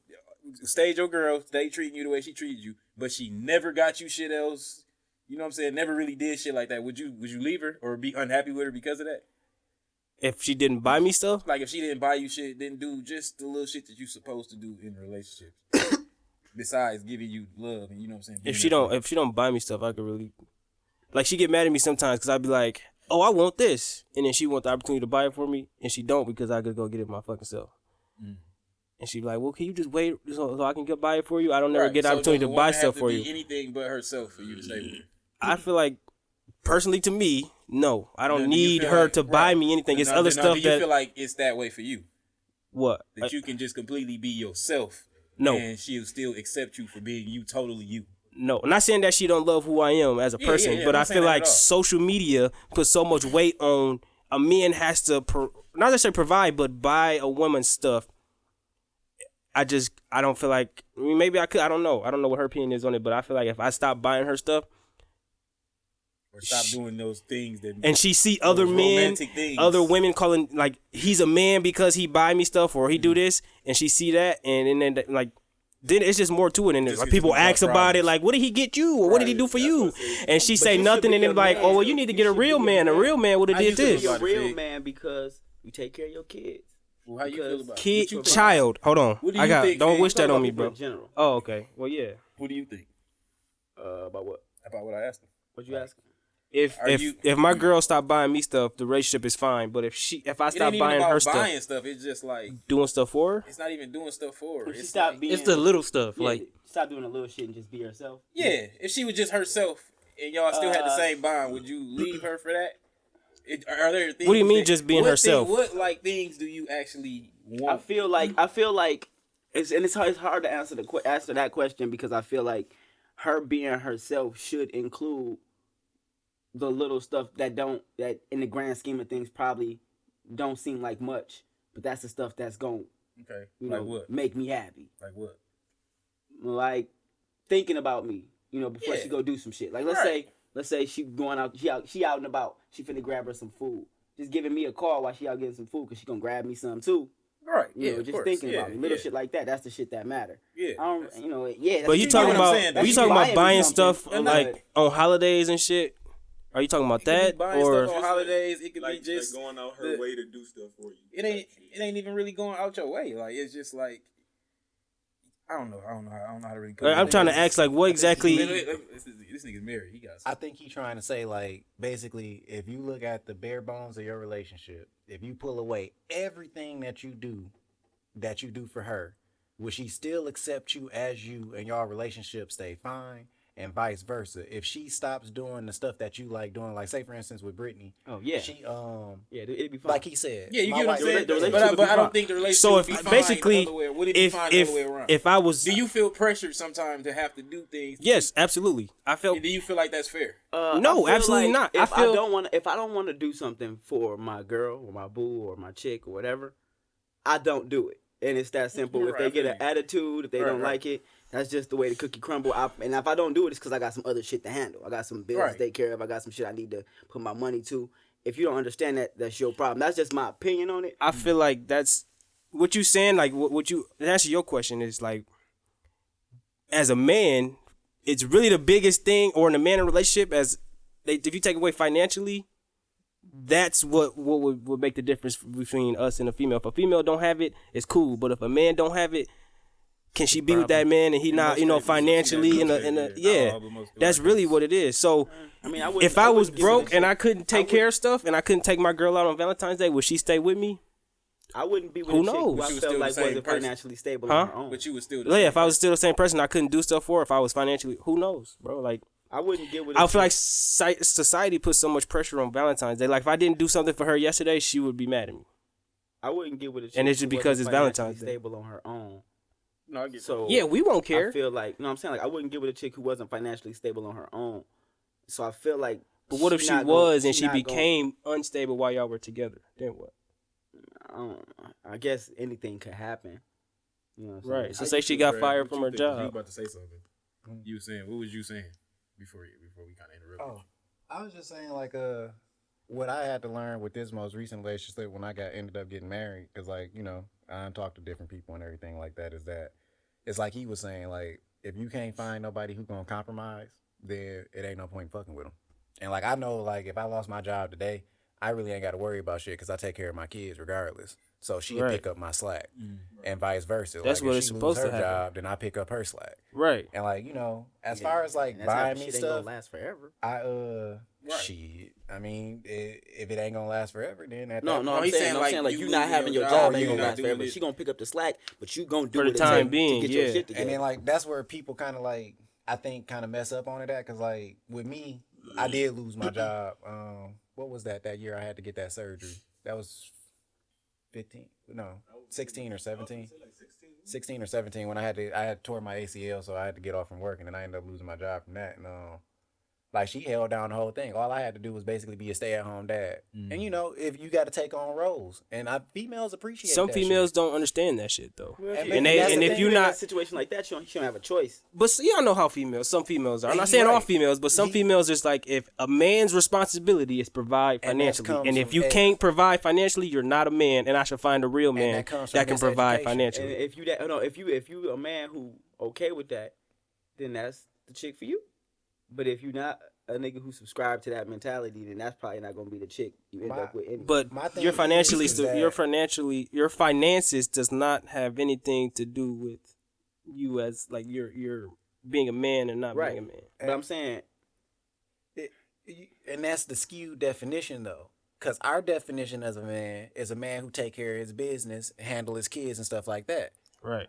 stayed treating you the way she treated you, but she never got you shit else, you know what I'm saying? Never really did shit like that. Would you leave her or be unhappy with her because of that? if she didn't buy me stuff, Like if she didn't buy you shit, didn't do just the little shit that you supposed to do in a relationship, besides giving you love and you know what I'm saying. if she don't buy me stuff, I could really like she get mad at me sometimes because I'd be like, oh, I want this, and then she want the opportunity to buy it for me, and she don't because I could go get it my fucking self. And she be like, well, can you just wait so I can go buy it for you? I don't never get the opportunity to buy stuff for you. Anything but herself for you to stay with her. I feel like personally, to me, no, I don't Do you need feel her like- to buy right. me anything. It's Now, other now, stuff do you that feel like it's that way for you? what That you can just completely be yourself. No. And she'll still accept you for being you, totally you. No, I'm not saying that she don't love who I am as a Yeah, person, yeah, yeah, but I'm I not saying feel that like at all. social media puts so much weight on a man has to not necessarily provide, but buy a woman stuff. I don't feel like, I mean, maybe I could. I don't know what her opinion is on it, but I feel like if I stop buying her stuff Or stop doing those things that and she see other those men, romantic things. other women calling like he's a man because he buy me stuff or he do this, and she see that, and then like. Then it's just more to it, and Just like gets people more ask about it, problems. like, "What did he get you, or what did he do for you?" And she say nothing, and then like, "Oh, well, you need to get a real man. A real man would have I did used to be this." a real man because you take care of your kids. Well, how you feel about it? Kid, What you think? child. Hold on, What do I you got. think, Don't Fig? wish that Talking on me, about bro. people in general. Oh, okay. Well, yeah. What do you think About what? about what I asked him? What you asking? If Are you- if my girl stop buying me stuff, the relationship is fine. But if I It stop ain't even buying about her stuff, buying stuff. It's just like doing stuff for her, it's not even doing stuff for her. If she It's stop like, being, It's the little stuff. yeah, Like stop doing the little shit and just be herself. yeah. If she was just herself and y'all still had the same bond, would you leave her for that? Are there things What do you mean that- just being what herself? What like things do you actually I want? feel like it's hard to answer that question because I feel like her being herself should include the little stuff that in the grand scheme of things probably don't seem like much, but that's the stuff that's going Okay, you like know what? make me happy. Like what? Like thinking about me, before Yeah. she go do some shit. Like Right. let's say she going out, she out and about, she finna grab her some food. Just giving me a call while she out getting some food because she gonna grab me some too. Right. You know, of just course. thinking Yeah, about me. Little yeah. shit like that. That's the shit that matter. Yeah. I don't, yeah. but you that's talking what I'm about saying. when you That's talking about buying something. stuff And like on holidays and shit. Are you talking about It could be that buying or stuff on holidays. It could Like, be just like going out her the- way to do stuff for you. It ain't even really going out your way. Like it's just like I don't know how to really. put it. I'm trying to ask like what exactly? This nigga's married. He got. I think he's trying to say, like, basically, if you look at the bare bones of your relationship, if you pull away everything that you do for her, will she still accept you as you and your relationship stay fine? And vice versa. If she stops doing the stuff that you like doing, like say for instance with Brittany, Oh yeah. she Yeah, it'd be fine. like he said, Yeah, you my get what I'm wife- saying. the relationship But would be I don't fine. think the relationship So would if be fine basically, the other way. Would it be fine the other way around? if I was, Do you feel pressured sometimes to have to do things? yes, absolutely. I felt And do you feel like that's fair? I No, feel absolutely not. If I feel- if I don't want to do something for my girl or my boo or my chick or whatever, I don't do it. And it's that simple. If Right, they I get feel an you. attitude, if they Right, don't right. like it, that's just the way the cookie crumble. And if I don't do it, it's because I got some other shit to handle. I got some bills Right. to take care of. I got some shit I need to put my money to. If you don't understand that, that's your problem. That's just my opinion on it. I feel like that's what you saying. Like what you to answer your question is like, as a man, it's really the biggest thing, or in a man in a relationship, if you take away financially, that's what would make the difference between us and a female. If a female don't have it, it's cool. But if a man don't have it, can she be with that man and he not, financially in a yeah? That's really what it is. So I mean, if I was wouldn't give broke a and shit. I couldn't take care of stuff and I couldn't take my girl out on Valentine's Day, would she stay with me? I wouldn't be with Who a chick knows? who I She was felt still like the same wasn't person. financially stable Huh? on her own. But you would still. The Yeah, same if I was still the same person, I couldn't do stuff for her. If I was financially, who knows, bro? Like, I wouldn't get with a I feel like chick. society puts so much pressure on Valentine's Day. Like, if I didn't do something for her yesterday, she would be mad at me. I wouldn't get with a chick And it's just who because wasn't it's Valentine's financially Day. stable on her own. No, I get So Yeah, we won't care. I feel like I'm saying like I wouldn't get with a chick who wasn't financially stable on her own. So I feel like. But what if she not was gonna- and she not gonna- became unstable while y'all were together? Then what? I guess anything could happen. You know what I'm saying? Right. So say she got fired from her You job. about to say something? You were saying. What was you saying before we kind of interrupted? Oh, I was just saying like what I had to learn with this most recent relationship when I ended up getting married, because like I talked to different people and everything like that, is that it's like he was saying, like, if you can't find nobody who gonna compromise, then it ain't no point fucking with them. And like I know, like if I lost my job today, I really ain't got to worry about shit because I take care of my kids regardless. So she'll Right. pick up my slack, and vice versa. That's like, what if it's she supposed lose to her happen. job, then I pick up her slack. Right. And like as Yeah, far as like and that's how buying me shit ain't gonna stuff, last forever. shit. I mean, if it ain't gonna last forever, then at No, that no, point, I'm he's saying, saying, I'm like, saying like you you not losing having your your job, job you ain't gonna gotta last do forever. it. She gonna pick up the slack, but you gonna do For the what it time take being, to get your yeah. shit together. and then like that's where people kind of mess up on it at, because like with me, I did lose my job. What was that year I had to get that surgery? That was 16 or 17. 16 or 17 when I had tore my ACL, so I had to get off from work, and then I ended up losing my job from that. And like, she held down the whole thing. All I had to do was basically be a stay-at-home dad. And if you got to take on roles, and females appreciate Some that females shit. don't understand that shit though. Well, And if you're in not a situation like that, you don't have a choice. But y'all know how some females are. I'm not saying Right. all females, but some females is like, if a man's responsibility is provide And that financially, comes and if from you can't provide financially, you're not a man, and I should find a real man that comes that from can provide miseducation. financially. And if you a man who okay with that, then that's the chick for you. But if you're not a nigga who subscribe to that mentality, then that's probably not gonna be the chick you end up with. Anyway. But My thing your financially, is that- your finances does not have anything to do with you as like you're being a man and not being a man. But I'm saying, and that's the skewed definition though, because our definition as a man is a man who take care of his business, handle his kids and stuff like that. Right.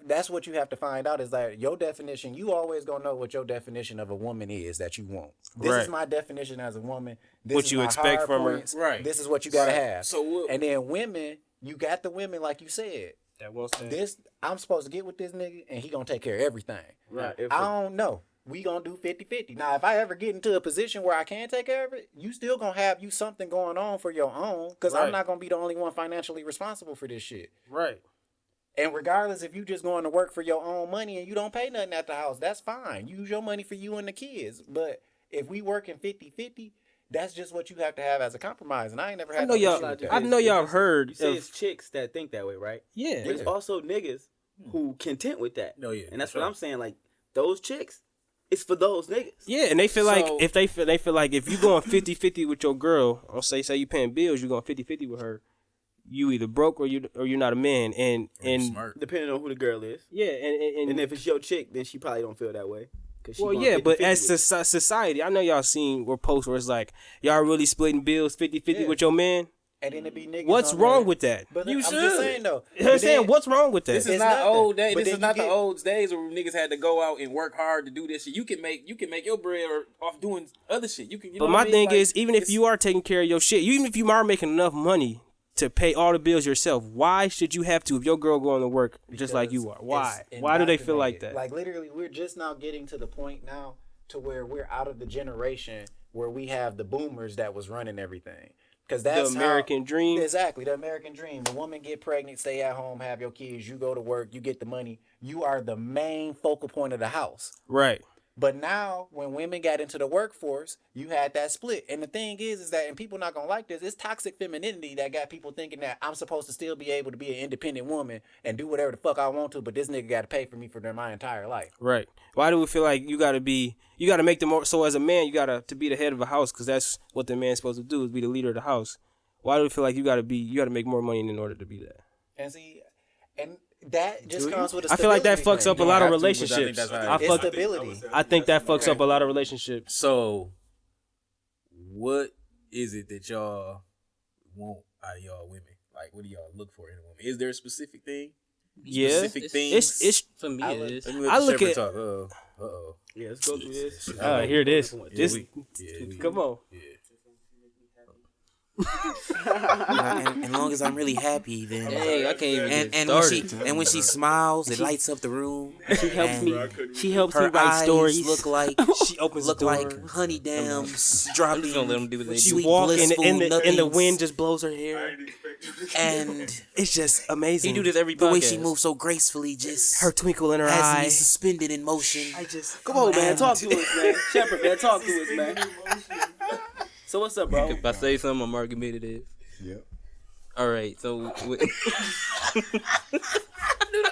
That's what you have to find out, is that your definition, you always gonna know what your definition of a woman is that you want. This Right. is my definition as a woman. This What is you my expect hard from her. points. Right. This is what you gotta Right. have. So what- and then women, you got the women like you said. That wants that. This, I'm supposed to get with this nigga and he gonna take care of everything. right? I don't know. We gonna do 50-50. Now, if I ever get into a position where I can take care of it, you still gonna have you something going on for your own, because Right. I'm not gonna be the only one financially responsible for this shit. Right. And regardless, if you just going to work for your own money and you don't pay nothing at the house, that's fine. Use your money for you and the kids. But if we working 50-50, that's just what you have to have as a compromise. And I ain't never had I know no y'all. issue with that. I know y'all heard. You say Of, it's chicks that think that way, right? yeah. There's also niggas who content with that. Oh, yeah, And that's for what sure. I'm saying. Like, those chicks, it's for those niggas. Yeah, and they feel like So- if they feel like if you going 50-50 with your girl, or say you paying bills, you going 50-50 with her, you either broke or you're not a man. And Smart. Depending on who the girl is. yeah, and And if it's your chick, then she probably don't feel that way. 'Cause she well, going yeah, but 50-50 as with society, I know y'all seen where posts where it's like y'all really splitting bills 50-50 Yeah. with your man. And then it be niggas What's on wrong there. with that? But You I'm just should. saying though. You know what I'm But saying? then- What's wrong with that? This is It's not nothing. old days. But This then is not you the get- old days where niggas had to go out and work hard to do this shit. You can make your bread off doing other shit. You can. You know But what I my mean? thing Like, is, even if it's- you are taking care of your shit, even if you are making enough money to pay all the bills yourself, why should you have to if your girl going to work just like you are? Why? It's Why do they feel like indoctrinated. that? Like, literally, we're just now getting to the point now to where we're out of the generation where we have the boomers that was running everything. Because that's The American dream. Exactly, the American dream. The woman get pregnant, stay at home, have your kids. You go to work, you get the money. You are the main focal point of the house. Right. But now, when women got into the workforce, you had that split. And the thing is that, and people not gonna like this, it's toxic femininity that got people thinking that I'm supposed to still be able to be an independent woman and do whatever the fuck I want to, but this nigga got to pay for me for my entire life. Right. Why do we feel like you got to make the more, so as a man, you got to be the head of a house, because that's what the man's supposed to do, is be the leader of the house. Why do we feel like you got to make more money in order to be that? And see, and that just comes with a I feel like that stability fucks up a thing. lot of have to, but I think relationships. that's how it I is. fuck- Stability. I think that fucks up a lot of relationships. So, what is it that y'all want out of y'all women? Like, what do y'all look for in a woman? Is there a specific thing? Yeah. Specific things? It's For me, it is. Let me let I the look shepherd at- talk. Uh-oh. Yeah, let's go through this. hear this. This Yeah, come on. And as long as I'm really happy, then Dang, I can't even and get when she smiles, it lights up the room. She helps and me. She helps me Her write eyes stories. look like She opens look the door. like honey dams I'm dropping. just gonna let them do what they She do. sweet, walk and blissful in the nothings. wind just blows her hair. and It's just amazing. He do this every the way she podcast. moves so gracefully just Her twinkle in her has eye. me suspended in motion. Come on, man. Talk to us, man. Shepherd, man. Talk to us, man. So what's up, bro? If I say something, I'm argumentative. Yep. All right, so Do the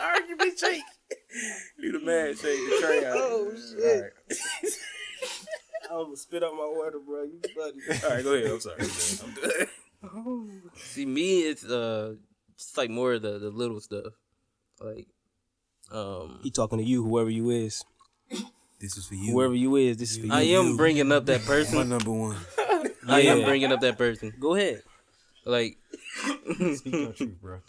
argument shake. Do the mad shake. The tray out. Oh, shit. I almost spit out my water, bro. You buddy. All right, go ahead. I'm sorry. I'm done. see me, it's like more of the little stuff, like He talking to you, whoever you is. This is for you. Whoever you is, this is for you. I am bringing up that person. My number one. I am bringing up that person. Go ahead. Like, Speak your truth, bro.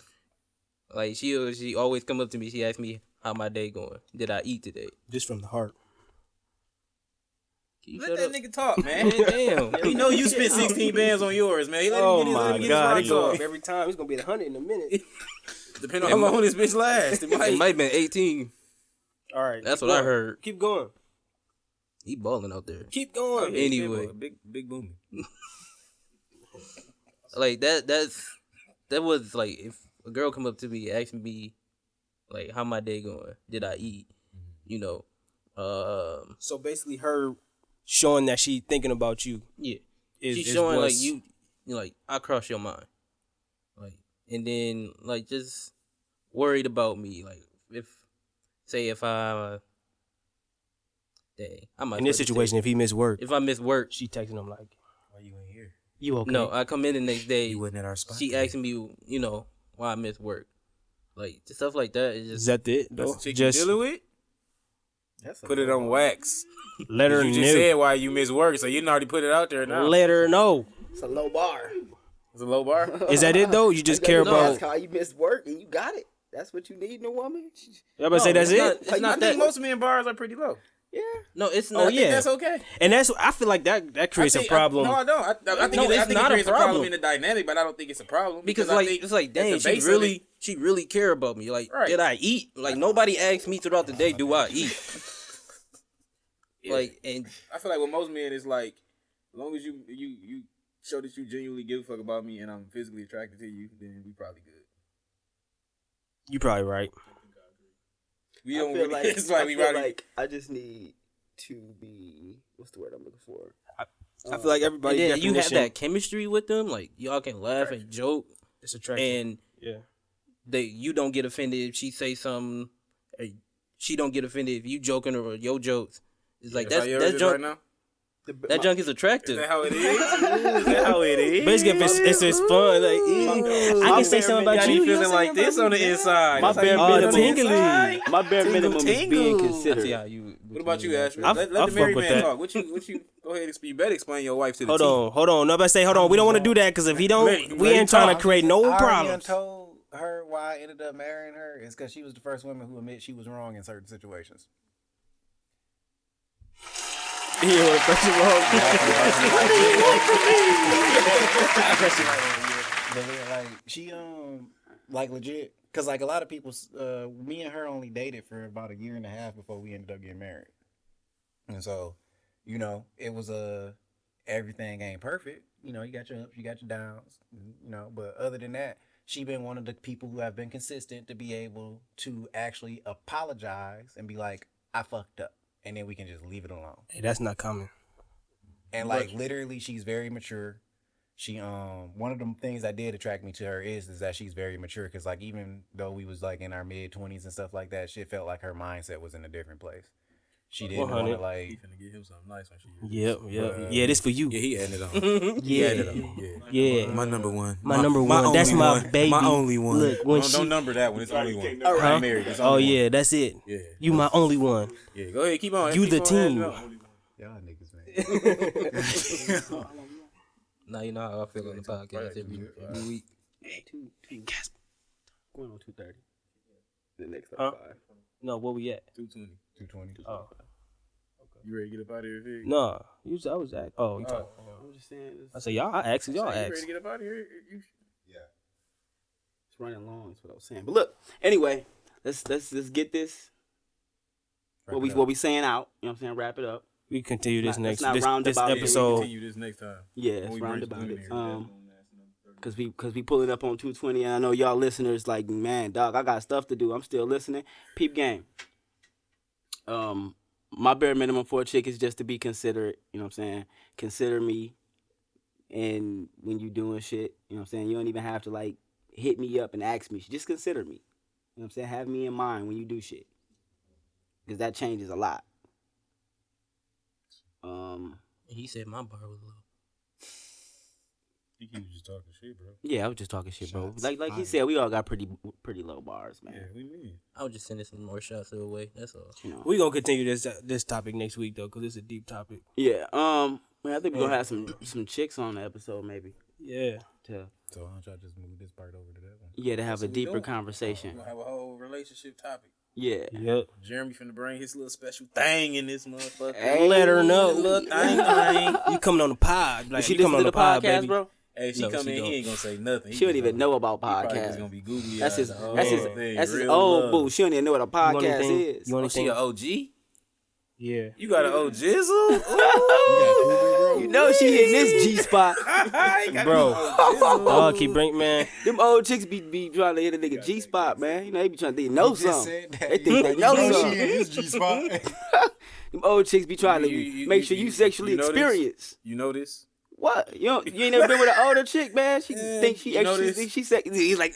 like she always come up to me. She asks me how my day going. Did I eat today? Just from the heart. Let that nigga talk, man. Damn. We know you spent 16 bands on yours, man. Let him get his God, rocks it go off. up every time. It's gonna be 100 in a minute. Depending on how long this bitch lasts. It might have been 18. All right, That's what I heard. Keep going. He balling out there. Keep going. Anyway, big booming. Like that was like if a girl come up to me asking me like how my day going, did I eat, you know, So basically, her showing that she thinking about you. Yeah, is she's showing like what's- you like I cross your mind, like, and then like just worried about me, like if I dang, I might in this situation, if he missed work, if I miss work, she texting him like, Why you ain't here? "You okay?" no, I come in the next day. You wasn't at our spot. She asking me, you know, why I miss work, like just stuff like that. Is just Is that it? Though? That's the chick Just you dealing with? Put it on wax. let her You just know. said why you miss work, so you done already put it out there now. Let her know. It's a low bar. It's a low bar. Is that it though? You just care about? That's how you missed work and you got it. That's what you need in a woman. Y'all about to say that's it's it? not- it's not I think that. most men bars are pretty low. Yeah. No, it's Oh, not. I think yeah. that's okay. And that's I feel like that creates I a think- problem. no, I don't. I think, No, I think it's it not a creates a problem problem in the dynamic, but I don't think it's a problem Because I like think it's like at dang, the she base of really care about me. Like Right. did I eat? Like nobody asks me throughout the day, do I eat? Yeah. Like and I feel like with most men, it's like as long as you show that you genuinely give a fuck about me and I'm physically attracted to you, then we probably good. You probably right. We I don't. feel like, It's like I we feel already. like I just need to be. What's the word I'm looking for? I feel like everybody. and then you have definition- that chemistry with them. Like y'all can laugh and joke, It's attractive. and Yeah. you don't get offended if she say something. Or she don't get offended if you joking or your jokes. It's like That's how yours that is junk. right now? That junk is attractive. Is that how it is? Is that how it is? Basically, if it's fun, like I can say something about Got you. me feeling like this on the inside. My That's how bare you feel on the minimum. inside? My bare minimum is being I see considered. how you. What about you, Ashby? I Let fuck the married with man that. talk. What you? Go ahead. You better explain your wife to the Hold on. Nobody say hold on. We don't want to do that because if he don't, we ain't trying to create no I already problems. told her why I ended up marrying her is because she was the first woman who admitted she was wrong in certain situations. He didn't want to press it wrong. But yeah, like she like legit, cause like a lot of people, me and her only dated for about a year and a half before we ended up getting married, and so, you know, it was everything ain't perfect. You know, you got your ups, you got your downs. You know, but other than that, she been one of the people who have been consistent to be able to actually apologize and be like, I fucked up, and then we can just leave it alone. Hey, that's not coming. And like literally, she's very mature. She one of the things that did attract me to her is that she's very mature. Cause like even though we was like in our mid-20s and stuff like that, shit felt like her mindset was in a different place. She didn't want to 100. like. He finna get him something nice when she. Yep. Yeah, this for you. Yeah, he added on. Yeah. My number one. My number one. That's only my one. baby. My only one. Look, when Don't number that one. It's only one. All right. I'm married. It's Oh only yeah, one. that's it. Yeah. You my only one. Yeah. Go ahead. Keep on. You the Keep on adding team. up. Y'all niggas, man. Now you know how I feel on the podcast every week. Two. Going on 2:30. The next Huh? 5. No, where we at? 220. 220. Oh, You ready to get up out of here, Vic? no. I was at. Oh, you talking? I'm just saying. I said y'all. I asked. Y'all You ready asked. to get up out of here? It's running long. That's what I was saying. But look, anyway, let's get this. What we saying out? You know what I'm saying? Wrap it up. We continue this Let's next not round this about it. Yeah, we episode. continue this next time. Yeah, When it's we round bring about Spoon it. in here. Cause we pulling up on 220, and I know y'all listeners like, man, dog, I got stuff to do. I'm still listening. Peep game. My bare minimum for a chick is just to be considerate. You know what I'm saying? Consider me, and when you doing shit, you know what I'm saying. You don't even have to like hit me up and ask me. Just consider me. You know what I'm saying? Have me in mind when you do shit, cause that changes a lot. He said my bar was low. You keep just talking shit, bro. Yeah, I was just talking shit, bro. Like he said, we all got pretty low bars, man. Yeah, we mean. I was just sending some more shots away. That's all. You know. We gonna continue this topic next week though, cause it's a deep topic. Yeah. Man, I think we're gonna have some chicks on the episode, maybe. Yeah. To So why don't y'all just move this part over to that one? yeah, to have a what we deeper doing. conversation. We're gonna have a whole relationship topic. Yeah. Yep. Jeremy finna bring his little special thing in this motherfucker. Hey, Let her know. Little thing. You coming on the pod? Like, she you coming listen to the podcast, baby. bro? Hey, if she No, come she in, don't. he ain't gonna say nothing. She don't even know about Probably podcasts. just gonna be googly. That's his. eyed. That's his. Thing. That's his Real old love. boo. She don't even know what a You want podcast anything? is. You want Oh, she anything? an OG? Yeah. You got an OG Jizzle? You know she hitting this G spot, Bro. Oh, keep bring man. Them old chicks be trying to hit a nigga G spot, man. You know they be trying to know something. They think they know something. his G-spot. Them old chicks be trying to make sure you sexually know this? experienced. You know this? What? You ain't never been with an older chick, man? She think she you know extra. this? Think she sexy. He's like,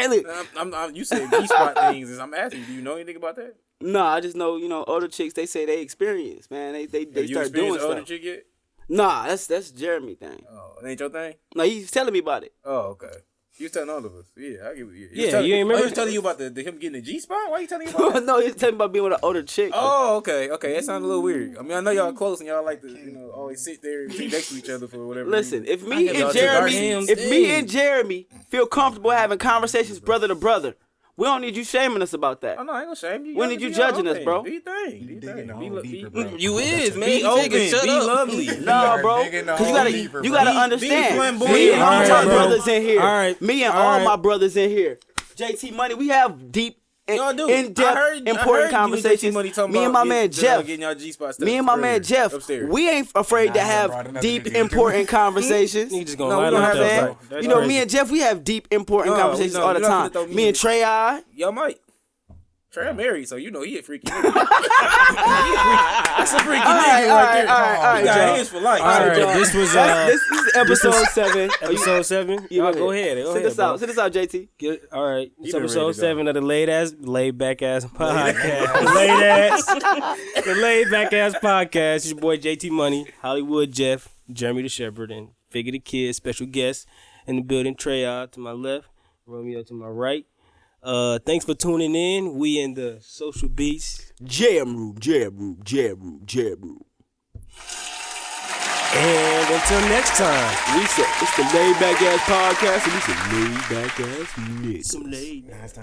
look. You said G-spot things, and I'm asking you, do you know anything about that? Nah, I just know, older chicks, they say they experience, man. They Have you start doing experienced older stuff. chick yet? Nah, that's Jeremy thing. Oh, it ain't your thing? No, he's telling me about it. Oh, okay. You was telling all of us. Yeah, I give it. Yeah, you ain't remember? He was telling you about the him getting the G-spot? Why you telling you about that? No, he's telling me about being with an older chick. Oh, okay. That sounds a little weird. I mean, I know y'all close and y'all like to, always sit there and sit next to each other for whatever Listen, reason. if me Y'all and took our Jeremy, hands if me in. and Jeremy feel comfortable having conversations brother to brother, we don't need you shaming us about that. Oh, no, I ain't gonna shame you. When did you judging us, bro? Do your thing. Do your thing. You is, man. Be You open. nigga, shut Be up. lovely. Nah, bro. Cause you gotta understand. flamboyant. Me and all Alright, my bro. brothers in here. Alright. Me and all my brothers in here. JT Money, we have deep, Y'all do. in-depth, I heard important you and JT conversations. Money talking Me and about my man Jeff. getting y'all G-spot stuff Me and my man earlier, Jeff, upstairs. we ain't afraid to have deep, important conversations. You just gonna No, we lie don't like have that, that. bro. That's You know, crazy. me and Jeff, we have deep, important No, conversations we don't. all the You're not time. finna throw me Me in. and Trey I. Y'all might. Trey married, so you know he a freaky nigga. That's a freaky nigga right there. all right, He got y'all. hands for life. All right, y'all. this was This is episode 7. episode 7. Yeah, Go ahead. Send us out. Send us out, JT. All right, it's been ready to episode go. 7 of the laid back ass podcast. The laid back ass podcast. It's your boy JT Money, Hollywood Jeff, Jeremy the Shepherd, and Figure the Kid. Special guest in the building, Trey to my left, Romeo to my right. Thanks for tuning in. We in the Social Beats Jam room. And until next time, We said it's the laid back ass podcast, and we said laid back ass niggas. some laid. Nice.